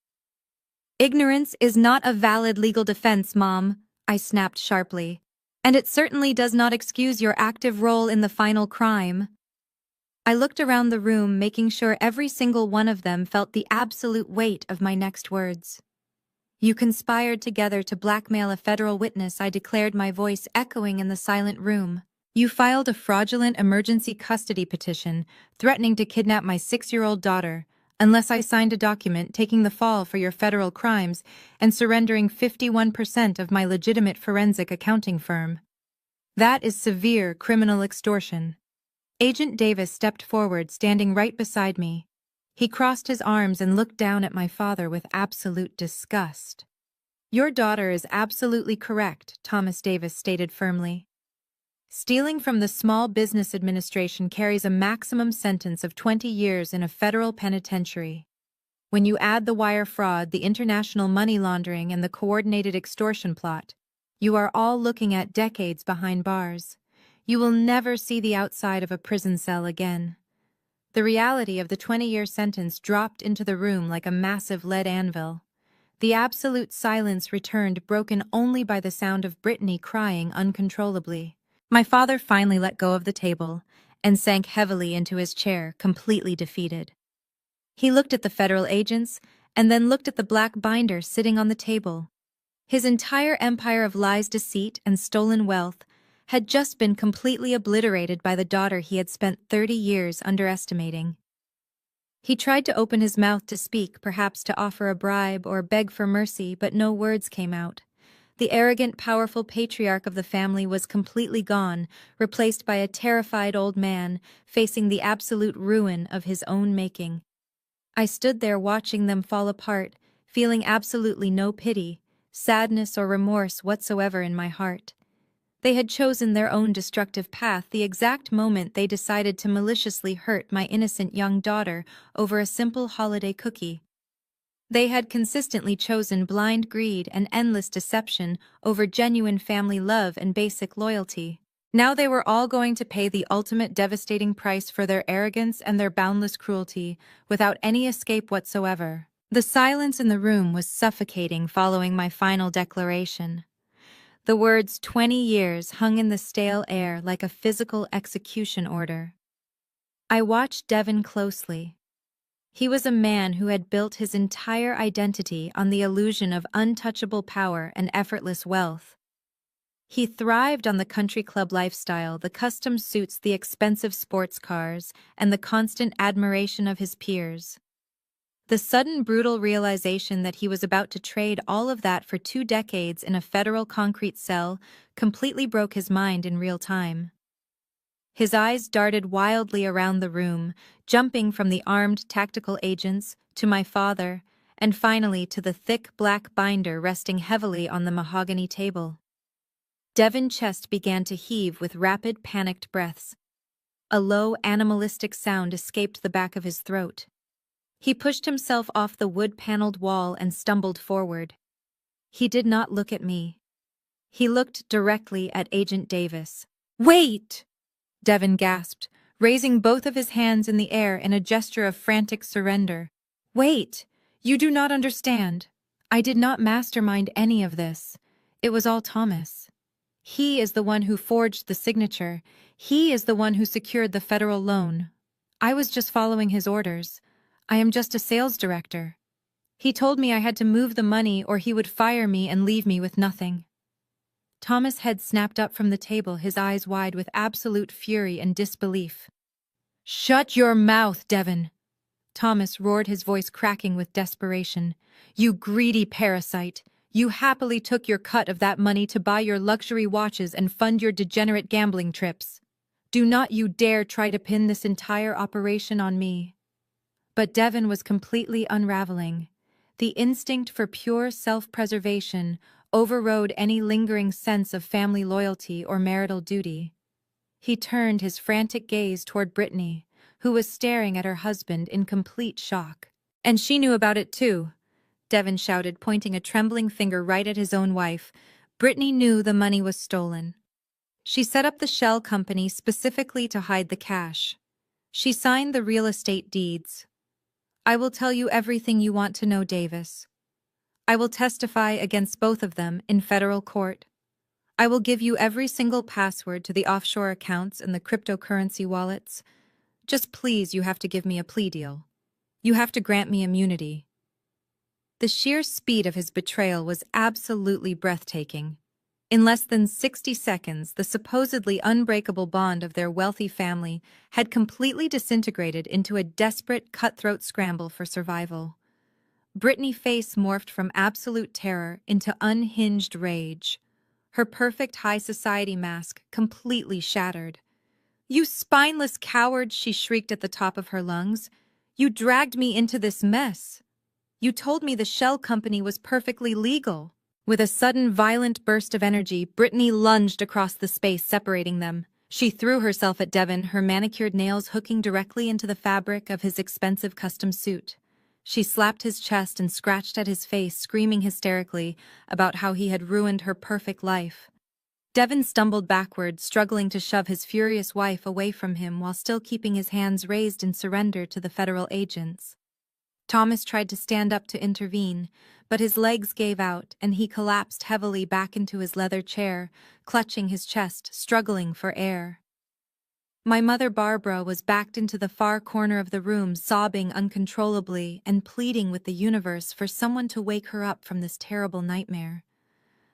[SPEAKER 1] "Ignorance is not a valid legal defense, Mom," I snapped sharply. "And it certainly does not excuse your active role in the final crime." I looked around the room, making sure every single one of them felt the absolute weight of my next words. "You conspired together to blackmail a federal witness," I declared, my voice echoing in the silent room. "You filed a fraudulent emergency custody petition, threatening to kidnap my 6-year-old daughter, unless I signed a document taking the fall for your federal crimes and surrendering 51% of my legitimate forensic accounting firm. That is severe criminal extortion." Agent Davis stepped forward, standing right beside me. He crossed his arms and looked down at my father with absolute disgust. "Your daughter is absolutely correct," Thomas Davis stated firmly. "Stealing from the Small Business Administration carries a maximum sentence of 20 years in a federal penitentiary. When you add the wire fraud, the international money laundering, and the coordinated extortion plot, you are all looking at decades behind bars. You will never see the outside of a prison cell again." The reality of the 20-year sentence dropped into the room like a massive lead anvil. The absolute silence returned, broken only by the sound of Brittany crying uncontrollably. My father finally let go of the table and sank heavily into his chair, completely defeated. He looked at the federal agents and then looked at the black binder sitting on the table. His entire empire of lies, deceit, and stolen wealth had just been completely obliterated by the daughter he had spent 30 years underestimating. He tried to open his mouth to speak, perhaps to offer a bribe or beg for mercy, but no words came out. The arrogant, powerful patriarch of the family was completely gone, replaced by a terrified old man facing the absolute ruin of his own making. I stood there watching them fall apart, feeling absolutely no pity, sadness, or remorse whatsoever in my heart. They had chosen their own destructive path the exact moment they decided to maliciously hurt my innocent young daughter over a simple holiday cookie. They had consistently chosen blind greed and endless deception over genuine family love and basic loyalty. Now they were all going to pay the ultimate devastating price for their arrogance and their boundless cruelty, without any escape whatsoever. The silence in the room was suffocating following my final declaration. The words 20 years hung in the stale air like a physical execution order. I watched Devon closely. He was a man who had built his entire identity on the illusion of untouchable power and effortless wealth. He thrived on the country club lifestyle, the custom suits, the expensive sports cars, and the constant admiration of his peers. The sudden brutal realization that he was about to trade all of that for 2 decades in a federal concrete cell completely broke his mind in real time. His eyes darted wildly around the room, jumping from the armed tactical agents to my father, and finally to the thick black binder resting heavily on the mahogany table. Devon's chest began to heave with rapid, panicked breaths. A low, animalistic sound escaped the back of his throat. He pushed himself off the wood-paneled wall and stumbled forward. He did not look at me. He looked directly at Agent Davis. "Wait!" Devon gasped, raising both of his hands in the air in a gesture of frantic surrender. "Wait! You do not understand. I did not mastermind any of this. It was all Thomas. He is the one who forged the signature. He is the one who secured the federal loan. I was just following his orders. I am just a sales director. He told me I had to move the money or he would fire me and leave me with nothing." Thomas' head snapped up from the table, his eyes wide with absolute fury and disbelief. "Shut your mouth, Devon!" Thomas roared, his voice cracking with desperation. "You greedy parasite! You happily took your cut of that money to buy your luxury watches and fund your degenerate gambling trips. Do not you dare try to pin this entire operation on me." But Devon was completely unraveling. The instinct for pure self-preservation overrode any lingering sense of family loyalty or marital duty. He turned his frantic gaze toward Brittany, who was staring at her husband in complete shock. "And she knew about it too," Devon shouted, pointing a trembling finger right at his own wife. "Brittany knew the money was stolen. She set up the shell company specifically to hide the cash. She signed the real estate deeds. I will tell you everything you want to know, Davis. I will testify against both of them in federal court. I will give you every single password to the offshore accounts and the cryptocurrency wallets. Just please, you have to give me a plea deal. You have to grant me immunity." The sheer speed of his betrayal was absolutely breathtaking. In less than 60 seconds, the supposedly unbreakable bond of their wealthy family had completely disintegrated into a desperate, cutthroat scramble for survival. Brittany's face morphed from absolute terror into unhinged rage. Her perfect high society mask completely shattered. "You spineless coward!" she shrieked at the top of her lungs. "You dragged me into this mess. You told me the shell company was perfectly legal." With a sudden, violent burst of energy, Brittany lunged across the space separating them. She threw herself at Devon, her manicured nails hooking directly into the fabric of his expensive custom suit. She slapped his chest and scratched at his face, screaming hysterically about how he had ruined her perfect life. Devon stumbled backward, struggling to shove his furious wife away from him while still keeping his hands raised in surrender to the federal agents. Thomas tried to stand up to intervene, but his legs gave out and he collapsed heavily back into his leather chair, clutching his chest, struggling for air. My mother Barbara was backed into the far corner of the room, sobbing uncontrollably and pleading with the universe for someone to wake her up from this terrible nightmare.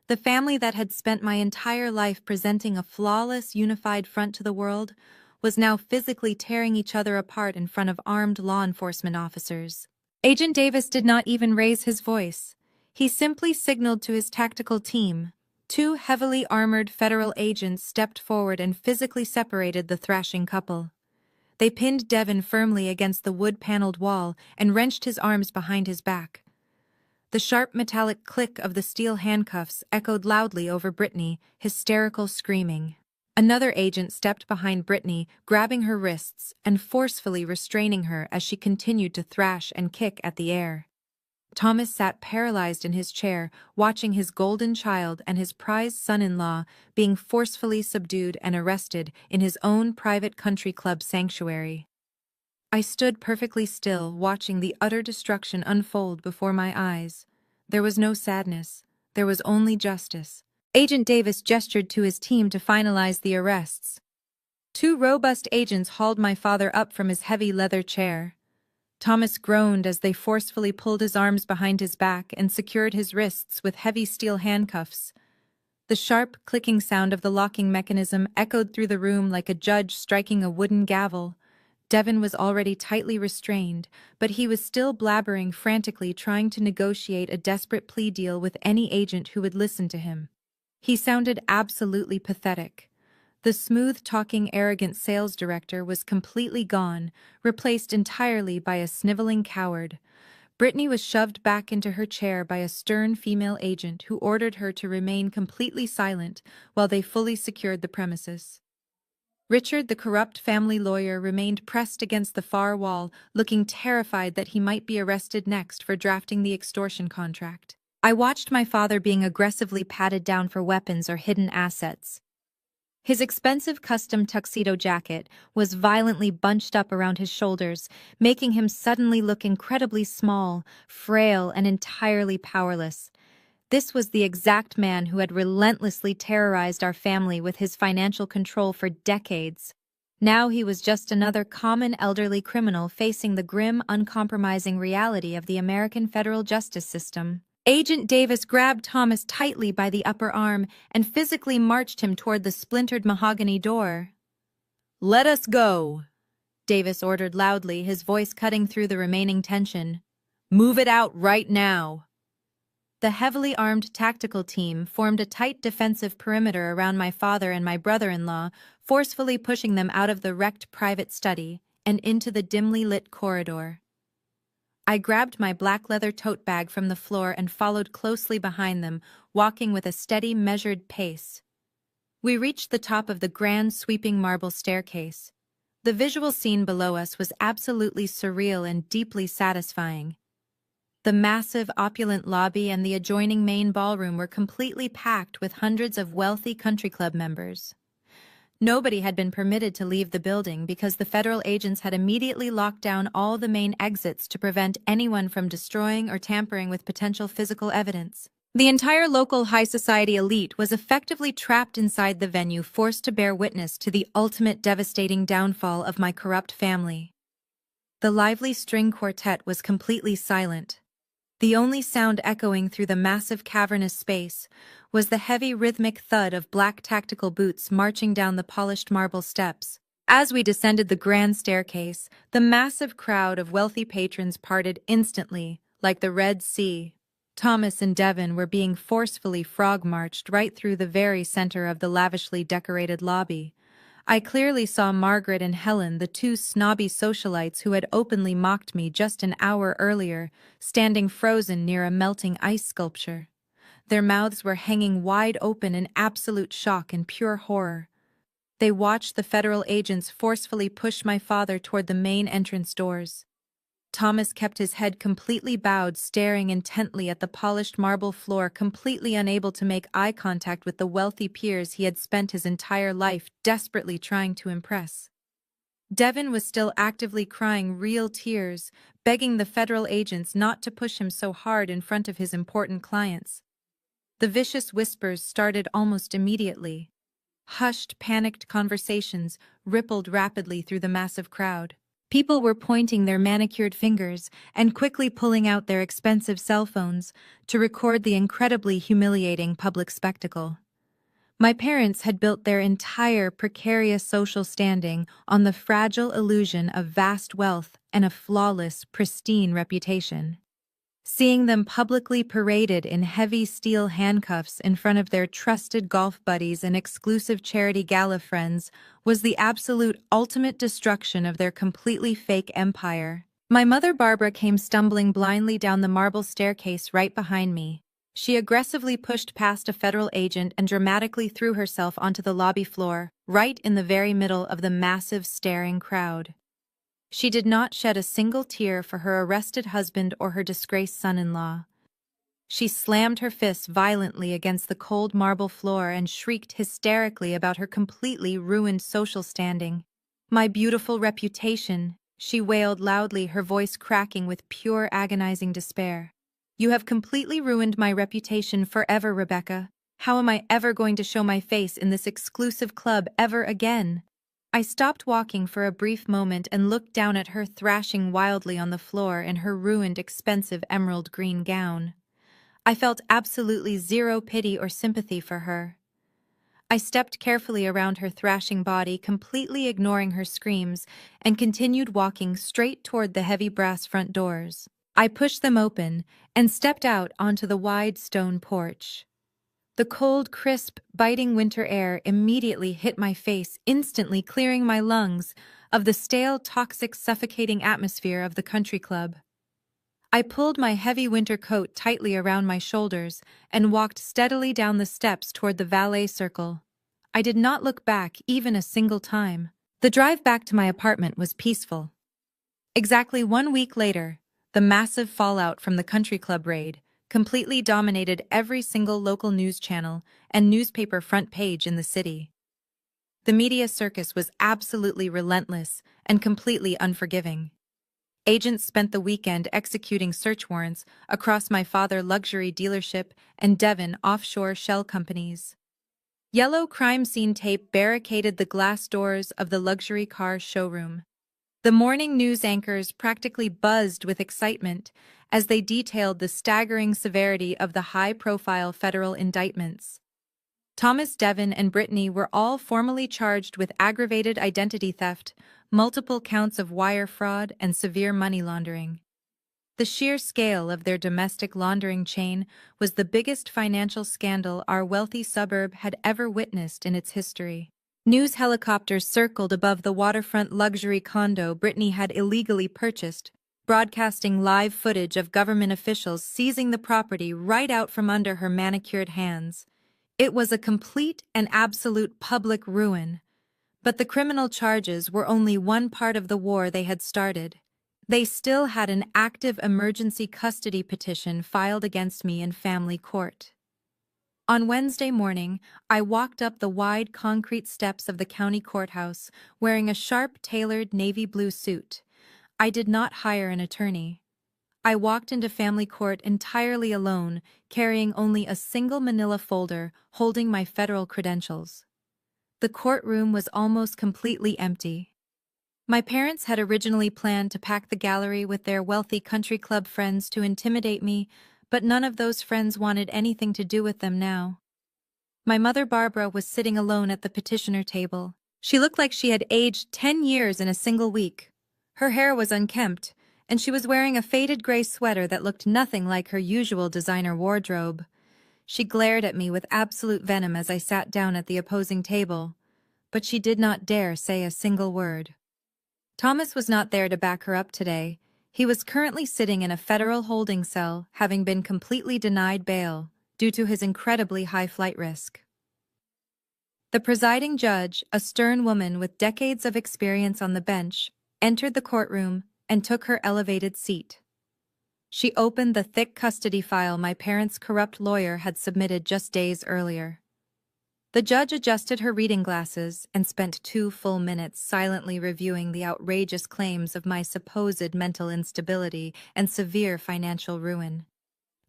[SPEAKER 1] The family that had spent my entire life presenting a flawless, unified front to the world was now physically tearing each other apart in front of armed law enforcement officers. Agent Davis did not even raise his voice. He simply signaled to his tactical team. 2 heavily armored federal agents stepped forward and physically separated the thrashing couple. They pinned Devon firmly against the wood-paneled wall and wrenched his arms behind his back. The sharp metallic click of the steel handcuffs echoed loudly over Brittany, hysterical screaming. Another agent stepped behind Brittany, grabbing her wrists and forcefully restraining her as she continued to thrash and kick at the air. Thomas sat paralyzed in his chair, watching his golden child and his prized son-in-law being forcefully subdued and arrested in his own private country club sanctuary. I stood perfectly still, watching the utter destruction unfold before my eyes. There was no sadness. There was only justice. Agent Davis gestured to his team to finalize the arrests. Two robust agents hauled my father up from his heavy leather chair. Thomas groaned as they forcefully pulled his arms behind his back and secured his wrists with heavy steel handcuffs. The sharp, clicking sound of the locking mechanism echoed through the room like a judge striking a wooden gavel. Devin was already tightly restrained, but he was still blabbering frantically, trying to negotiate a desperate plea deal with any agent who would listen to him. He sounded absolutely pathetic. The smooth-talking, arrogant sales director was completely gone, replaced entirely by a sniveling coward. Brittany was shoved back into her chair by a stern female agent who ordered her to remain completely silent while they fully secured the premises. Richard, the corrupt family lawyer, remained pressed against the far wall, looking terrified that he might be arrested next for drafting the extortion contract. I watched my father being aggressively patted down for weapons or hidden assets. His expensive custom tuxedo jacket was violently bunched up around his shoulders, making him suddenly look incredibly small, frail, and entirely powerless. This was the exact man who had relentlessly terrorized our family with his financial control for decades. Now he was just another common elderly criminal facing the grim, uncompromising reality of the American federal justice system. Agent Davis grabbed Thomas tightly by the upper arm and physically marched him toward the splintered mahogany door. "Let us go," Davis ordered loudly, his voice cutting through the remaining tension. "Move it out right now." The heavily armed tactical team formed a tight defensive perimeter around my father and my brother-in-law, forcefully pushing them out of the wrecked private study and into the dimly lit corridor. I grabbed my black leather tote bag from the floor and followed closely behind them, walking with a steady, measured pace. We reached the top of the grand, sweeping marble staircase. The visual scene below us was absolutely surreal and deeply satisfying. The massive, opulent lobby and the adjoining main ballroom were completely packed with hundreds of wealthy country club members. Nobody had been permitted to leave the building because the federal agents had immediately locked down all the main exits to prevent anyone from destroying or tampering with potential physical evidence. The entire local high society elite was effectively trapped inside the venue, forced to bear witness to the ultimate devastating downfall of my corrupt family. The lively string quartet was completely silent. The only sound echoing through the massive cavernous space was the heavy rhythmic thud of black tactical boots marching down the polished marble steps. As we descended the grand staircase, the massive crowd of wealthy patrons parted instantly, like the Red Sea. Thomas and Devin were being forcefully frog-marched right through the very center of the lavishly decorated lobby. I clearly saw Margaret and Helen, the two snobby socialites who had openly mocked me just an hour earlier, standing frozen near a melting ice sculpture. Their mouths were hanging wide open in absolute shock and pure horror. They watched the federal agents forcefully push my father toward the main entrance doors. Thomas kept his head completely bowed, staring intently at the polished marble floor, completely unable to make eye contact with the wealthy peers he had spent his entire life desperately trying to impress. Devin was still actively crying real tears, begging the federal agents not to push him so hard in front of his important clients. The vicious whispers started almost immediately. Hushed, panicked conversations rippled rapidly through the massive crowd. People were pointing their manicured fingers and quickly pulling out their expensive cell phones to record the incredibly humiliating public spectacle. My parents had built their entire precarious social standing on the fragile illusion of vast wealth and a flawless, pristine reputation. Seeing them publicly paraded in heavy steel handcuffs in front of their trusted golf buddies and exclusive charity gala friends was the absolute ultimate destruction of their completely fake empire. My mother Barbara came stumbling blindly down the marble staircase right behind me. She aggressively pushed past a federal agent and dramatically threw herself onto the lobby floor, right in the very middle of the massive staring crowd. She did not shed a single tear for her arrested husband or her disgraced son-in-law. She slammed her fists violently against the cold marble floor and shrieked hysterically about her completely ruined social standing. "My beautiful reputation," she wailed loudly, her voice cracking with pure agonizing despair. "You have completely ruined my reputation forever, Rebecca. How am I ever going to show my face in this exclusive club ever again?" I stopped walking for a brief moment and looked down at her thrashing wildly on the floor in her ruined, expensive emerald green gown. I felt absolutely zero pity or sympathy for her. I stepped carefully around her thrashing body, completely ignoring her screams, and continued walking straight toward the heavy brass front doors. I pushed them open and stepped out onto the wide stone porch. The cold, crisp, biting winter air immediately hit my face, instantly clearing my lungs of the stale, toxic, suffocating atmosphere of the country club. I pulled my heavy winter coat tightly around my shoulders and walked steadily down the steps toward the valet circle. I did not look back even a single time. The drive back to my apartment was peaceful. Exactly 1 week later, the massive fallout from the country club raid completely dominated every single local news channel and newspaper front page in the city. The media circus was absolutely relentless and completely unforgiving. Agents spent the weekend executing search warrants across my father's luxury dealership and Devon offshore shell companies. Yellow crime scene tape barricaded the glass doors of the luxury car showroom. The morning news anchors practically buzzed with excitement as they detailed the staggering severity of the high-profile federal indictments. Thomas, Devon, and Brittany were all formally charged with aggravated identity theft, multiple counts of wire fraud, and severe money laundering. The sheer scale of their domestic laundering chain was the biggest financial scandal our wealthy suburb had ever witnessed in its history. News helicopters circled above the waterfront luxury condo Brittany had illegally purchased, broadcasting live footage of government officials seizing the property right out from under her manicured hands. It was a complete and absolute public ruin. But the criminal charges were only one part of the war they had started. They still had an active emergency custody petition filed against me in family court. On Wednesday morning, I walked up the wide concrete steps of the county courthouse wearing a sharp, tailored navy blue suit. I did not hire an attorney. I walked into family court entirely alone, carrying only a single manila folder holding my federal credentials. The courtroom was almost completely empty. My parents had originally planned to pack the gallery with their wealthy country club friends to intimidate me, but none of those friends wanted anything to do with them now. My mother Barbara was sitting alone at the petitioner table. She looked like she had aged 10 years in a single week. Her hair was unkempt, and she was wearing a faded gray sweater that looked nothing like her usual designer wardrobe. She glared at me with absolute venom as I sat down at the opposing table, but she did not dare say a single word. Thomas was not there to back her up today. He was currently sitting in a federal holding cell, having been completely denied bail due to his incredibly high flight risk. The presiding judge, a stern woman with decades of experience on the bench, entered the courtroom and took her elevated seat. She opened the thick custody file my parents' corrupt lawyer had submitted just days earlier. The judge adjusted her reading glasses and spent 2 full minutes silently reviewing the outrageous claims of my supposed mental instability and severe financial ruin.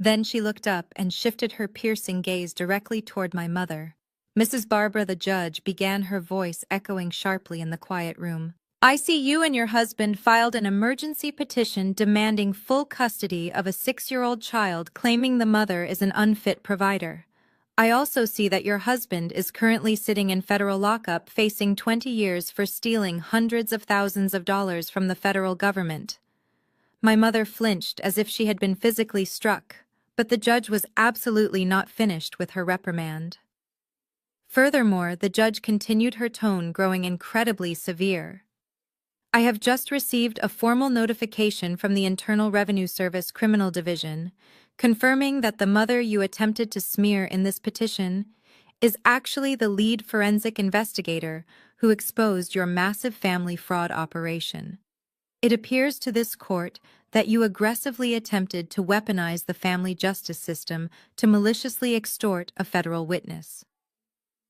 [SPEAKER 1] Then she looked up and shifted her piercing gaze directly toward my mother. Mrs. Barbara, the judge, began, her voice echoing sharply in the quiet room. "I see you and your husband filed an emergency petition demanding full custody of a 6-year-old child, claiming the mother is an unfit provider. I also see that your husband is currently sitting in federal lockup facing 20 years for stealing hundreds of thousands of dollars from the federal government." My mother flinched as if she had been physically struck, but the judge was absolutely not finished with her reprimand. Furthermore, the judge continued, her tone growing incredibly severe. I have just received a formal notification from the Internal Revenue Service Criminal Division, confirming that the mother you attempted to smear in this petition is actually the lead forensic investigator who exposed your massive family fraud operation. It appears to this court that you aggressively attempted to weaponize the family justice system to maliciously extort a federal witness.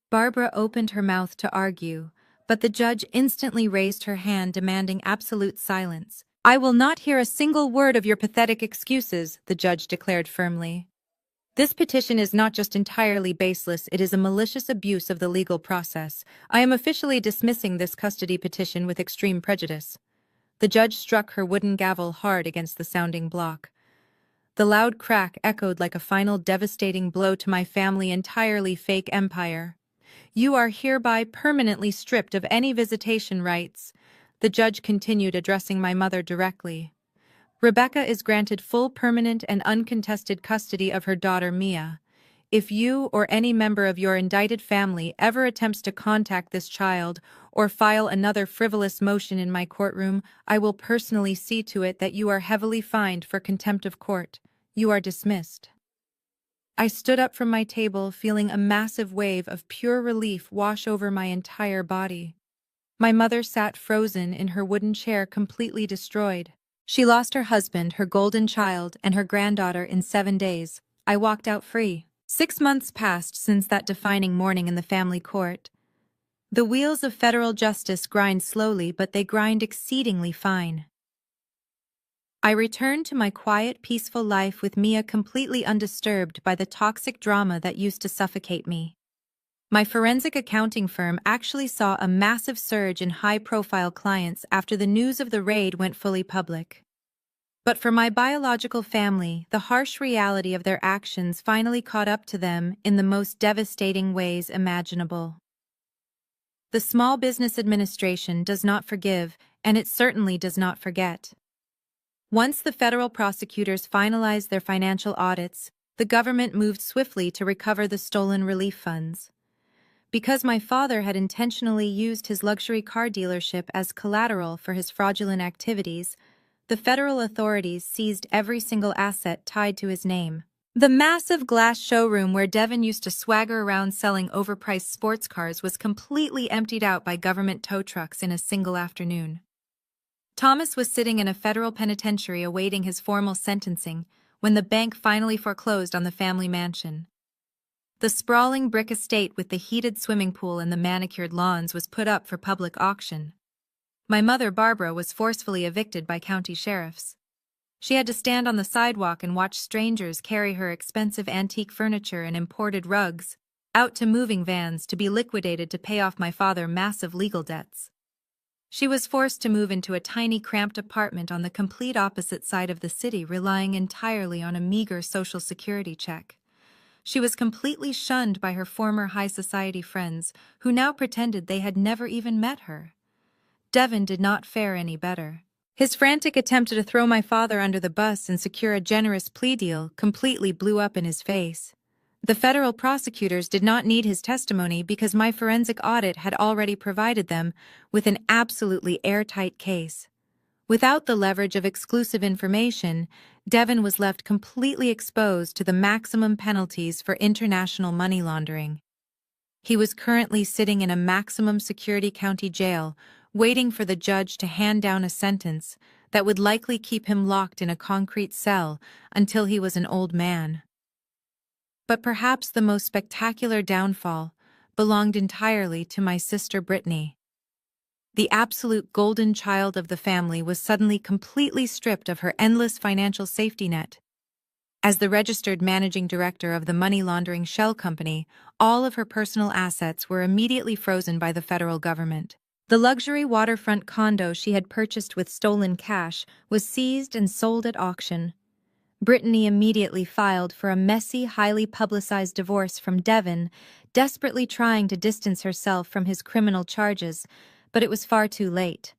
[SPEAKER 1] Barbara opened her mouth to argue, but the judge instantly raised her hand demanding absolute silence. "I will not hear a single word of your pathetic excuses," the judge declared firmly. "This petition is not just entirely baseless, it is a malicious abuse of the legal process. I am officially dismissing this custody petition with extreme prejudice." The judge struck her wooden gavel hard against the sounding block. The loud crack echoed like a final devastating blow to my family entirely fake empire. "You are hereby permanently stripped of any visitation rights," the judge continued, addressing my mother directly. "Rebecca is granted full permanent and uncontested custody of her daughter Mia. If you or any member of your indicted family ever attempts to contact this child or file another frivolous motion in my courtroom, I will personally see to it that you are heavily fined for contempt of court. You are dismissed." I stood up from my table, feeling a massive wave of pure relief wash over my entire body. My mother sat frozen in her wooden chair, completely destroyed. She lost her husband, her golden child, and her granddaughter in 7 days. I walked out free. 6 months passed since that defining morning in the family court. The wheels of federal justice grind slowly, but they grind exceedingly fine. I returned to my quiet, peaceful life with Mia completely undisturbed by the toxic drama that used to suffocate me. My forensic accounting firm actually saw a massive surge in high-profile clients after the news of the raid went fully public. But for my biological family, the harsh reality of their actions finally caught up to them in the most devastating ways imaginable. The Small Business Administration does not forgive, and it certainly does not forget. Once the federal prosecutors finalized their financial audits, the government moved swiftly to recover the stolen relief funds. Because my father had intentionally used his luxury car dealership as collateral for his fraudulent activities, the federal authorities seized every single asset tied to his name. The massive glass showroom where Devin used to swagger around selling overpriced sports cars was completely emptied out by government tow trucks in a single afternoon. Thomas was sitting in a federal penitentiary awaiting his formal sentencing when the bank finally foreclosed on the family mansion. The sprawling brick estate with the heated swimming pool and the manicured lawns was put up for public auction. My mother, Barbara, was forcefully evicted by county sheriffs. She had to stand on the sidewalk and watch strangers carry her expensive antique furniture and imported rugs out to moving vans to be liquidated to pay off my father's massive legal debts. She was forced to move into a tiny, cramped apartment on the complete opposite side of the city, relying entirely on a meager Social Security check. She was completely shunned by her former high society friends, who now pretended they had never even met her. Devin did not fare any better. His frantic attempt to throw my father under the bus and secure a generous plea deal completely blew up in his face. The federal prosecutors did not need his testimony because my forensic audit had already provided them with an absolutely airtight case. Without the leverage of exclusive information, Devin was left completely exposed to the maximum penalties for international money laundering. He was currently sitting in a maximum security county jail, waiting for the judge to hand down a sentence that would likely keep him locked in a concrete cell until he was an old man. But perhaps the most spectacular downfall belonged entirely to my sister Brittany. The absolute golden child of the family was suddenly completely stripped of her endless financial safety net. As the registered managing director of the money laundering shell company, all of her personal assets were immediately frozen by the federal government. The luxury waterfront condo she had purchased with stolen cash was seized and sold at auction. Brittany immediately filed for a messy, highly publicized divorce from Devin, desperately trying to distance herself from his criminal charges, but it was far too late.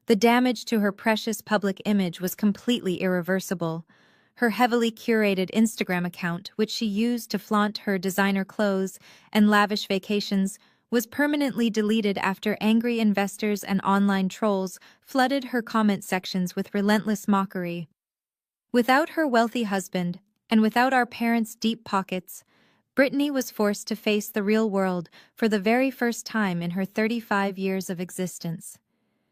[SPEAKER 1] The damage to her precious public image was completely irreversible. Her heavily curated Instagram account, which she used to flaunt her designer clothes and lavish vacations, was permanently deleted after angry investors and online trolls flooded her comment sections with relentless mockery. Without her wealthy husband, and without our parents' deep pockets, Brittany was forced to face the real world for the very first time in her 35 years of existence.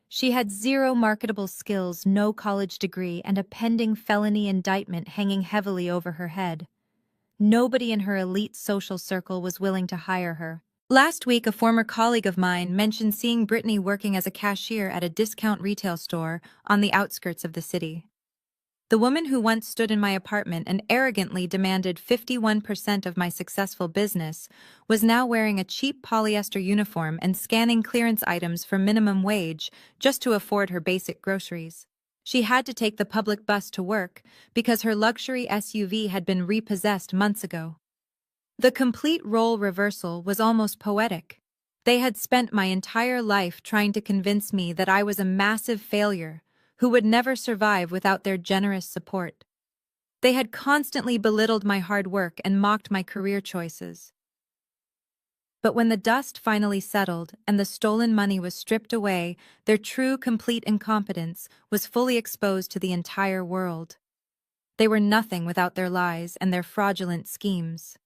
[SPEAKER 1] She had zero marketable skills, no college degree, and a pending felony indictment hanging heavily over her head. Nobody in her elite social circle was willing to hire her. Last week, a former colleague of mine mentioned seeing Brittany working as a cashier at a discount retail store on the outskirts of the city. The woman who once stood in my apartment and arrogantly demanded 51% of my successful business was now wearing a cheap polyester uniform and scanning clearance items for minimum wage just to afford her basic groceries. She had to take the public bus to work because her luxury SUV had been repossessed months ago. The complete role reversal was almost poetic. They had spent my entire life trying to convince me that I was a massive failure who would never survive without their generous support. They had constantly belittled my hard work and mocked my career choices. But when the dust finally settled and the stolen money was stripped away, their true, complete incompetence was fully exposed to the entire world. They were nothing without their lies and their fraudulent schemes.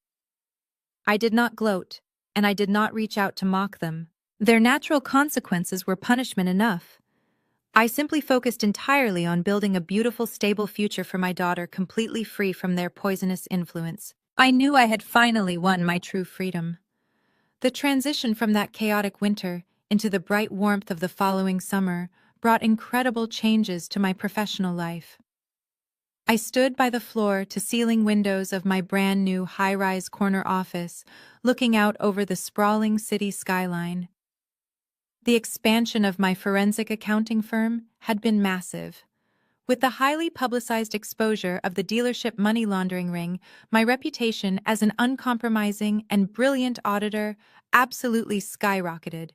[SPEAKER 1] I did not gloat, and I did not reach out to mock them. Their natural consequences were punishment enough. I simply focused entirely on building a beautiful, stable future for my daughter, completely free from their poisonous influence. I knew I had finally won my true freedom. The transition from that chaotic winter into the bright warmth of the following summer brought incredible changes to my professional life. I stood by the floor-to-ceiling windows of my brand-new high-rise corner office, looking out over the sprawling city skyline. The expansion of my forensic accounting firm had been massive. With the highly publicized exposure of the dealership money laundering ring, my reputation as an uncompromising and brilliant auditor absolutely skyrocketed.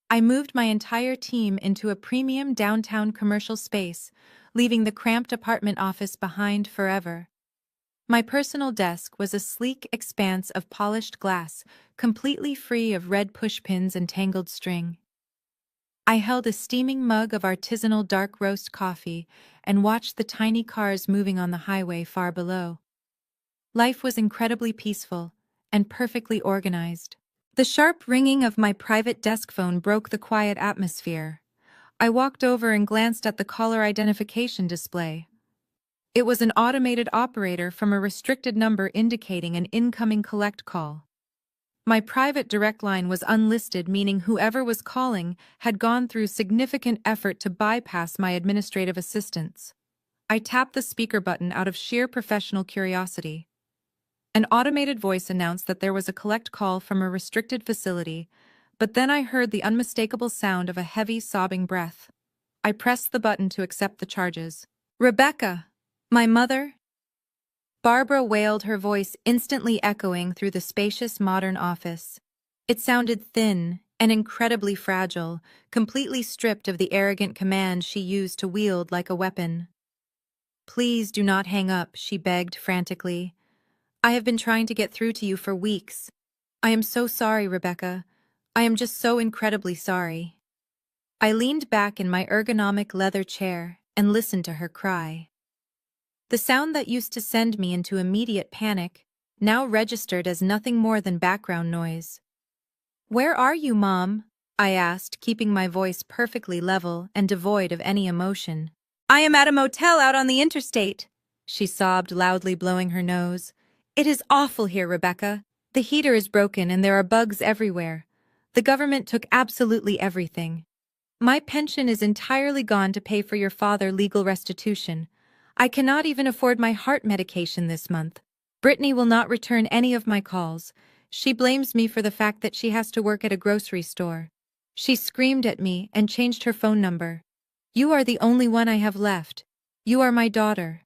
[SPEAKER 1] I moved my entire team into a premium downtown commercial space, leaving the cramped apartment office behind forever. My personal desk was a sleek expanse of polished glass, completely free of red pushpins and tangled string. I held a steaming mug of artisanal dark roast coffee and watched the tiny cars moving on the highway far below. Life was incredibly peaceful and perfectly organized. The sharp ringing of my private desk phone broke the quiet atmosphere. I walked over and glanced at the caller identification display. It was an automated operator from a restricted number indicating an incoming collect call. My private direct line was unlisted, meaning whoever was calling had gone through significant effort to bypass my administrative assistants. I tapped the speaker button out of sheer professional curiosity. An automated voice announced that there was a collect call from a restricted facility, but then I heard the unmistakable sound of a heavy, sobbing breath. I pressed the button to accept the charges. "Rebecca! My mother?" Barbara wailed, her voice instantly echoing through the spacious modern office. It sounded thin and incredibly fragile, completely stripped of the arrogant command she used to wield like a weapon. "Please do not hang up," she begged frantically. "I have been trying to get through to you for weeks. I am so sorry, Rebecca. I am just so incredibly sorry." I leaned back in my ergonomic leather chair and listened to her cry. The sound that used to send me into immediate panic now registered as nothing more than background noise. "Where are you, Mom?" I asked, keeping my voice perfectly level and devoid of any emotion. "I am at a motel out on the interstate," she sobbed, loudly blowing her nose. "It is awful here, Rebecca. The heater is broken and there are bugs everywhere. The government took absolutely everything. My pension is entirely gone to pay for your father's legal restitution. I cannot even afford my heart medication this month. Brittany will not return any of my calls. She blames me for the fact that she has to work at a grocery store. She screamed at me and changed her phone number. You are the only one I have left. You are my daughter.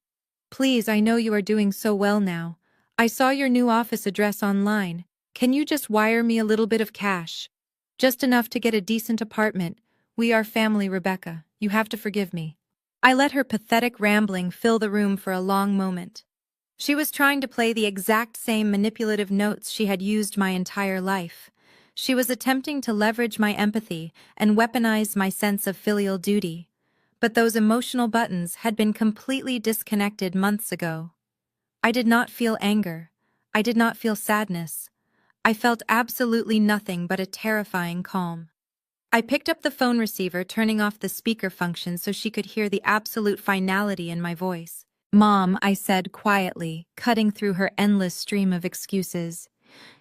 [SPEAKER 1] Please, I know you are doing so well now. I saw your new office address online. Can you just wire me a little bit of cash? Just enough to get a decent apartment. We are family, Rebecca. You have to forgive me." I let her pathetic rambling fill the room for a long moment. She was trying to play the exact same manipulative notes she had used my entire life. She was attempting to leverage my empathy and weaponize my sense of filial duty. But those emotional buttons had been completely disconnected months ago. I did not feel anger. I did not feel sadness. I felt absolutely nothing but a terrifying calm. I picked up the phone receiver, turning off the speaker function so she could hear the absolute finality in my voice. "Mom," I said quietly, cutting through her endless stream of excuses.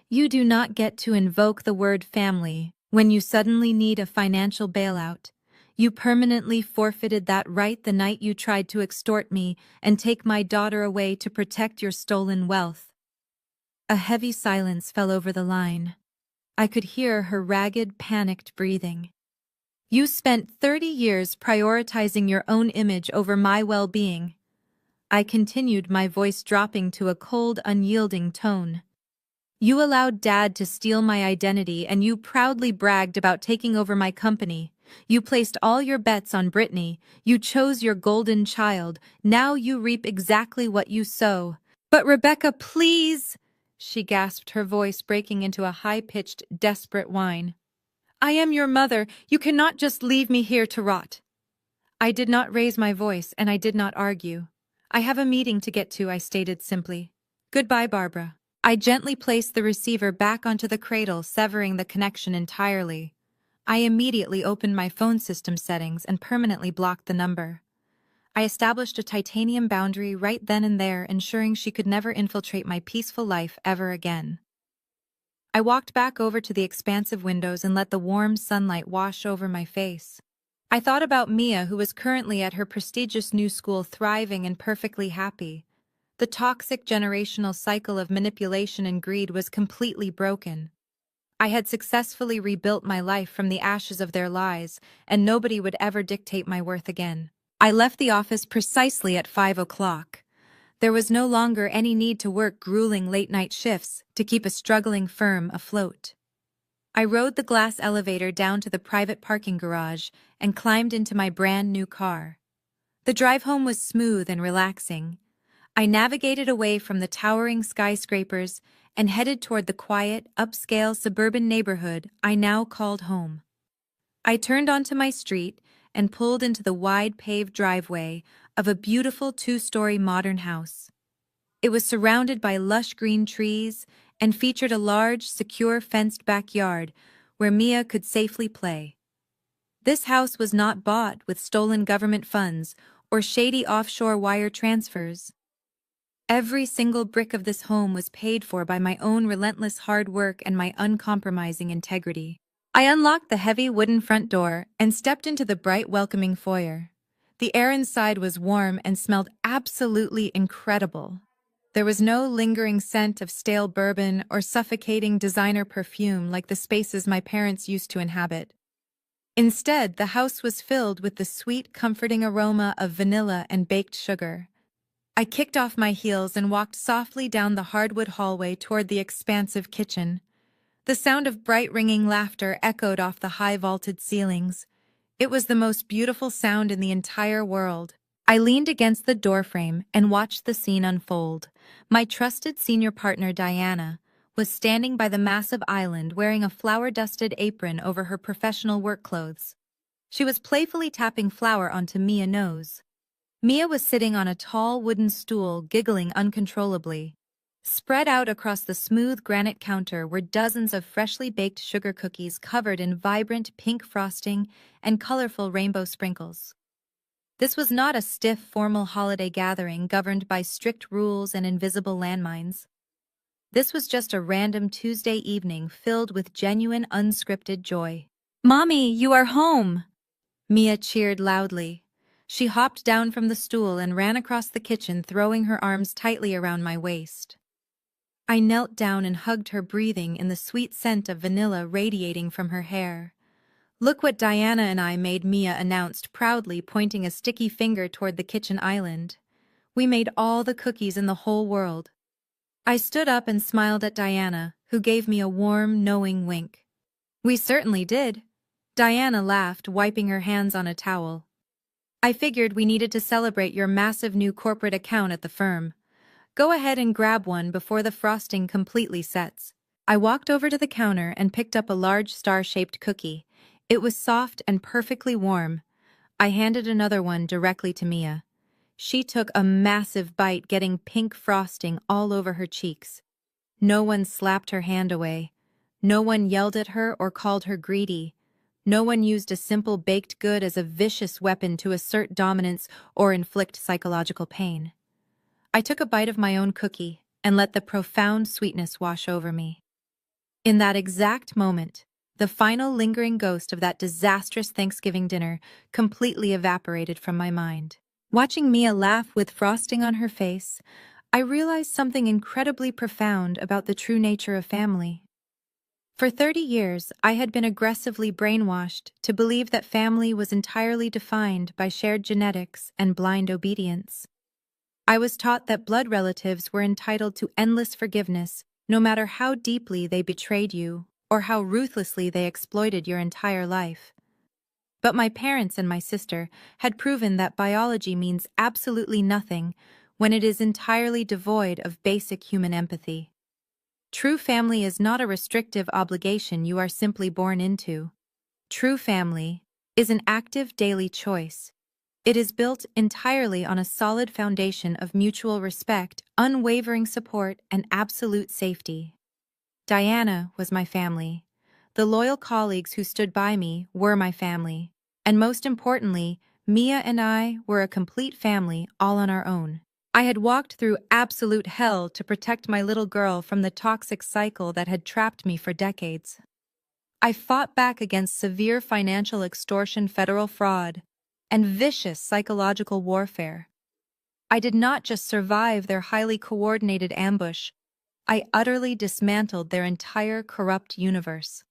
[SPEAKER 1] "You do not get to invoke the word family when you suddenly need a financial bailout. You permanently forfeited that right the night you tried to extort me and take my daughter away to protect your stolen wealth." A heavy silence fell over the line. I could hear her ragged, panicked breathing. "You spent 30 years prioritizing your own image over my well-being." I continued, my voice dropping to a cold, unyielding tone. "You allowed Dad to steal my identity, and you proudly bragged about taking over my company. You placed all your bets on Brittany. You chose your golden child. Now you reap exactly what you sow." "But Rebecca, please!" she gasped, her voice breaking into a high-pitched, desperate whine. "I am your mother. You cannot just leave me here to rot." I did not raise my voice, and I did not argue. "I have a meeting to get to," I stated simply. "Goodbye, Barbara." I gently placed the receiver back onto the cradle, severing the connection entirely. I immediately opened my phone system settings and permanently blocked the number. I established a titanium boundary right then and there, ensuring she could never infiltrate my peaceful life ever again. I walked back over to the expansive windows and let the warm sunlight wash over my face. I thought about Mia, who was currently at her prestigious new school, thriving and perfectly happy. The toxic generational cycle of manipulation and greed was completely broken. I had successfully rebuilt my life from the ashes of their lies, and nobody would ever dictate my worth again. I left the office precisely at 5 o'clock. There was no longer any need to work grueling late-night shifts to keep a struggling firm afloat. I rode the glass elevator down to the private parking garage and climbed into my brand new car. The drive home was smooth and relaxing. I navigated away from the towering skyscrapers and headed toward the quiet, upscale suburban neighborhood I now called home. I turned onto my street and pulled into the wide paved driveway of a beautiful two-story modern house. It was surrounded by lush green trees and featured a large, secure fenced backyard where Mia could safely play. This house was not bought with stolen government funds or shady offshore wire transfers. Every single brick of this home was paid for by my own relentless hard work and my uncompromising integrity. I unlocked the heavy wooden front door and stepped into the bright, welcoming foyer. The air inside was warm and smelled absolutely incredible. There was no lingering scent of stale bourbon or suffocating designer perfume like the spaces my parents used to inhabit. Instead, the house was filled with the sweet, comforting aroma of vanilla and baked sugar. I kicked off my heels and walked softly down the hardwood hallway toward the expansive kitchen. The sound of bright, ringing laughter echoed off the high vaulted ceilings. It was the most beautiful sound in the entire world. I leaned against the doorframe and watched the scene unfold. My trusted senior partner, Diana, was standing by the massive island wearing a flour-dusted apron over her professional work clothes. She was playfully tapping flour onto Mia's nose. Mia was sitting on a tall wooden stool, giggling uncontrollably. Spread out across the smooth granite counter were dozens of freshly baked sugar cookies covered in vibrant pink frosting and colorful rainbow sprinkles. This was not a stiff, formal holiday gathering governed by strict rules and invisible landmines. This was just a random Tuesday evening filled with genuine, unscripted joy. "Mommy, you are home!" Mia cheered loudly. She hopped down from the stool and ran across the kitchen, throwing her arms tightly around my waist. I knelt down and hugged her, breathing in the sweet scent of vanilla radiating from her hair. "Look what Diana and I made," Mia announced proudly, pointing a sticky finger toward the kitchen island. "We made all the cookies in the whole world." I stood up and smiled at Diana, who gave me a warm, knowing wink. "We certainly did." Diana laughed, wiping her hands on a towel. "I figured we needed to celebrate your massive new corporate account at the firm. Go ahead and grab one before the frosting completely sets." I walked over to the counter and picked up a large star-shaped cookie. It was soft and perfectly warm. I handed another one directly to Mia. She took a massive bite, getting pink frosting all over her cheeks. No one slapped her hand away. No one yelled at her or called her greedy. No one used a simple baked good as a vicious weapon to assert dominance or inflict psychological pain. I took a bite of my own cookie and let the profound sweetness wash over me. In that exact moment, the final lingering ghost of that disastrous Thanksgiving dinner completely evaporated from my mind. Watching Mia laugh with frosting on her face, I realized something incredibly profound about the true nature of family. For 30 years, I had been aggressively brainwashed to believe that family was entirely defined by shared genetics and blind obedience. I was taught that blood relatives were entitled to endless forgiveness, no matter how deeply they betrayed you or how ruthlessly they exploited your entire life. But my parents and my sister had proven that biology means absolutely nothing when it is entirely devoid of basic human empathy. True family is not a restrictive obligation you are simply born into. True family is an active daily choice. It is built entirely on a solid foundation of mutual respect, unwavering support, and absolute safety. Diana was my family. The loyal colleagues who stood by me were my family. And most importantly, Mia and I were a complete family all on our own. I had walked through absolute hell to protect my little girl from the toxic cycle that had trapped me for decades. I fought back against severe financial extortion, federal fraud, and vicious psychological warfare. I did not just survive their highly coordinated ambush, I utterly dismantled their entire corrupt universe.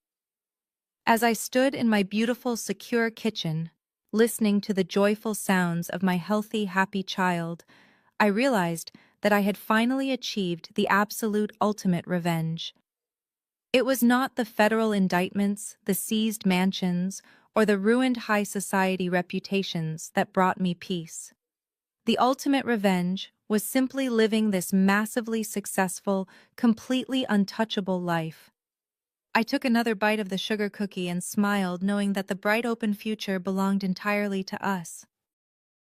[SPEAKER 1] As I stood in my beautiful, secure kitchen, listening to the joyful sounds of my healthy, happy child, I realized that I had finally achieved the absolute ultimate revenge. It was not the federal indictments, the seized mansions, or the ruined high society reputations that brought me peace. The ultimate revenge was simply living this massively successful, completely untouchable life. I took another bite of the sugar cookie and smiled, knowing that the bright open future belonged entirely to us.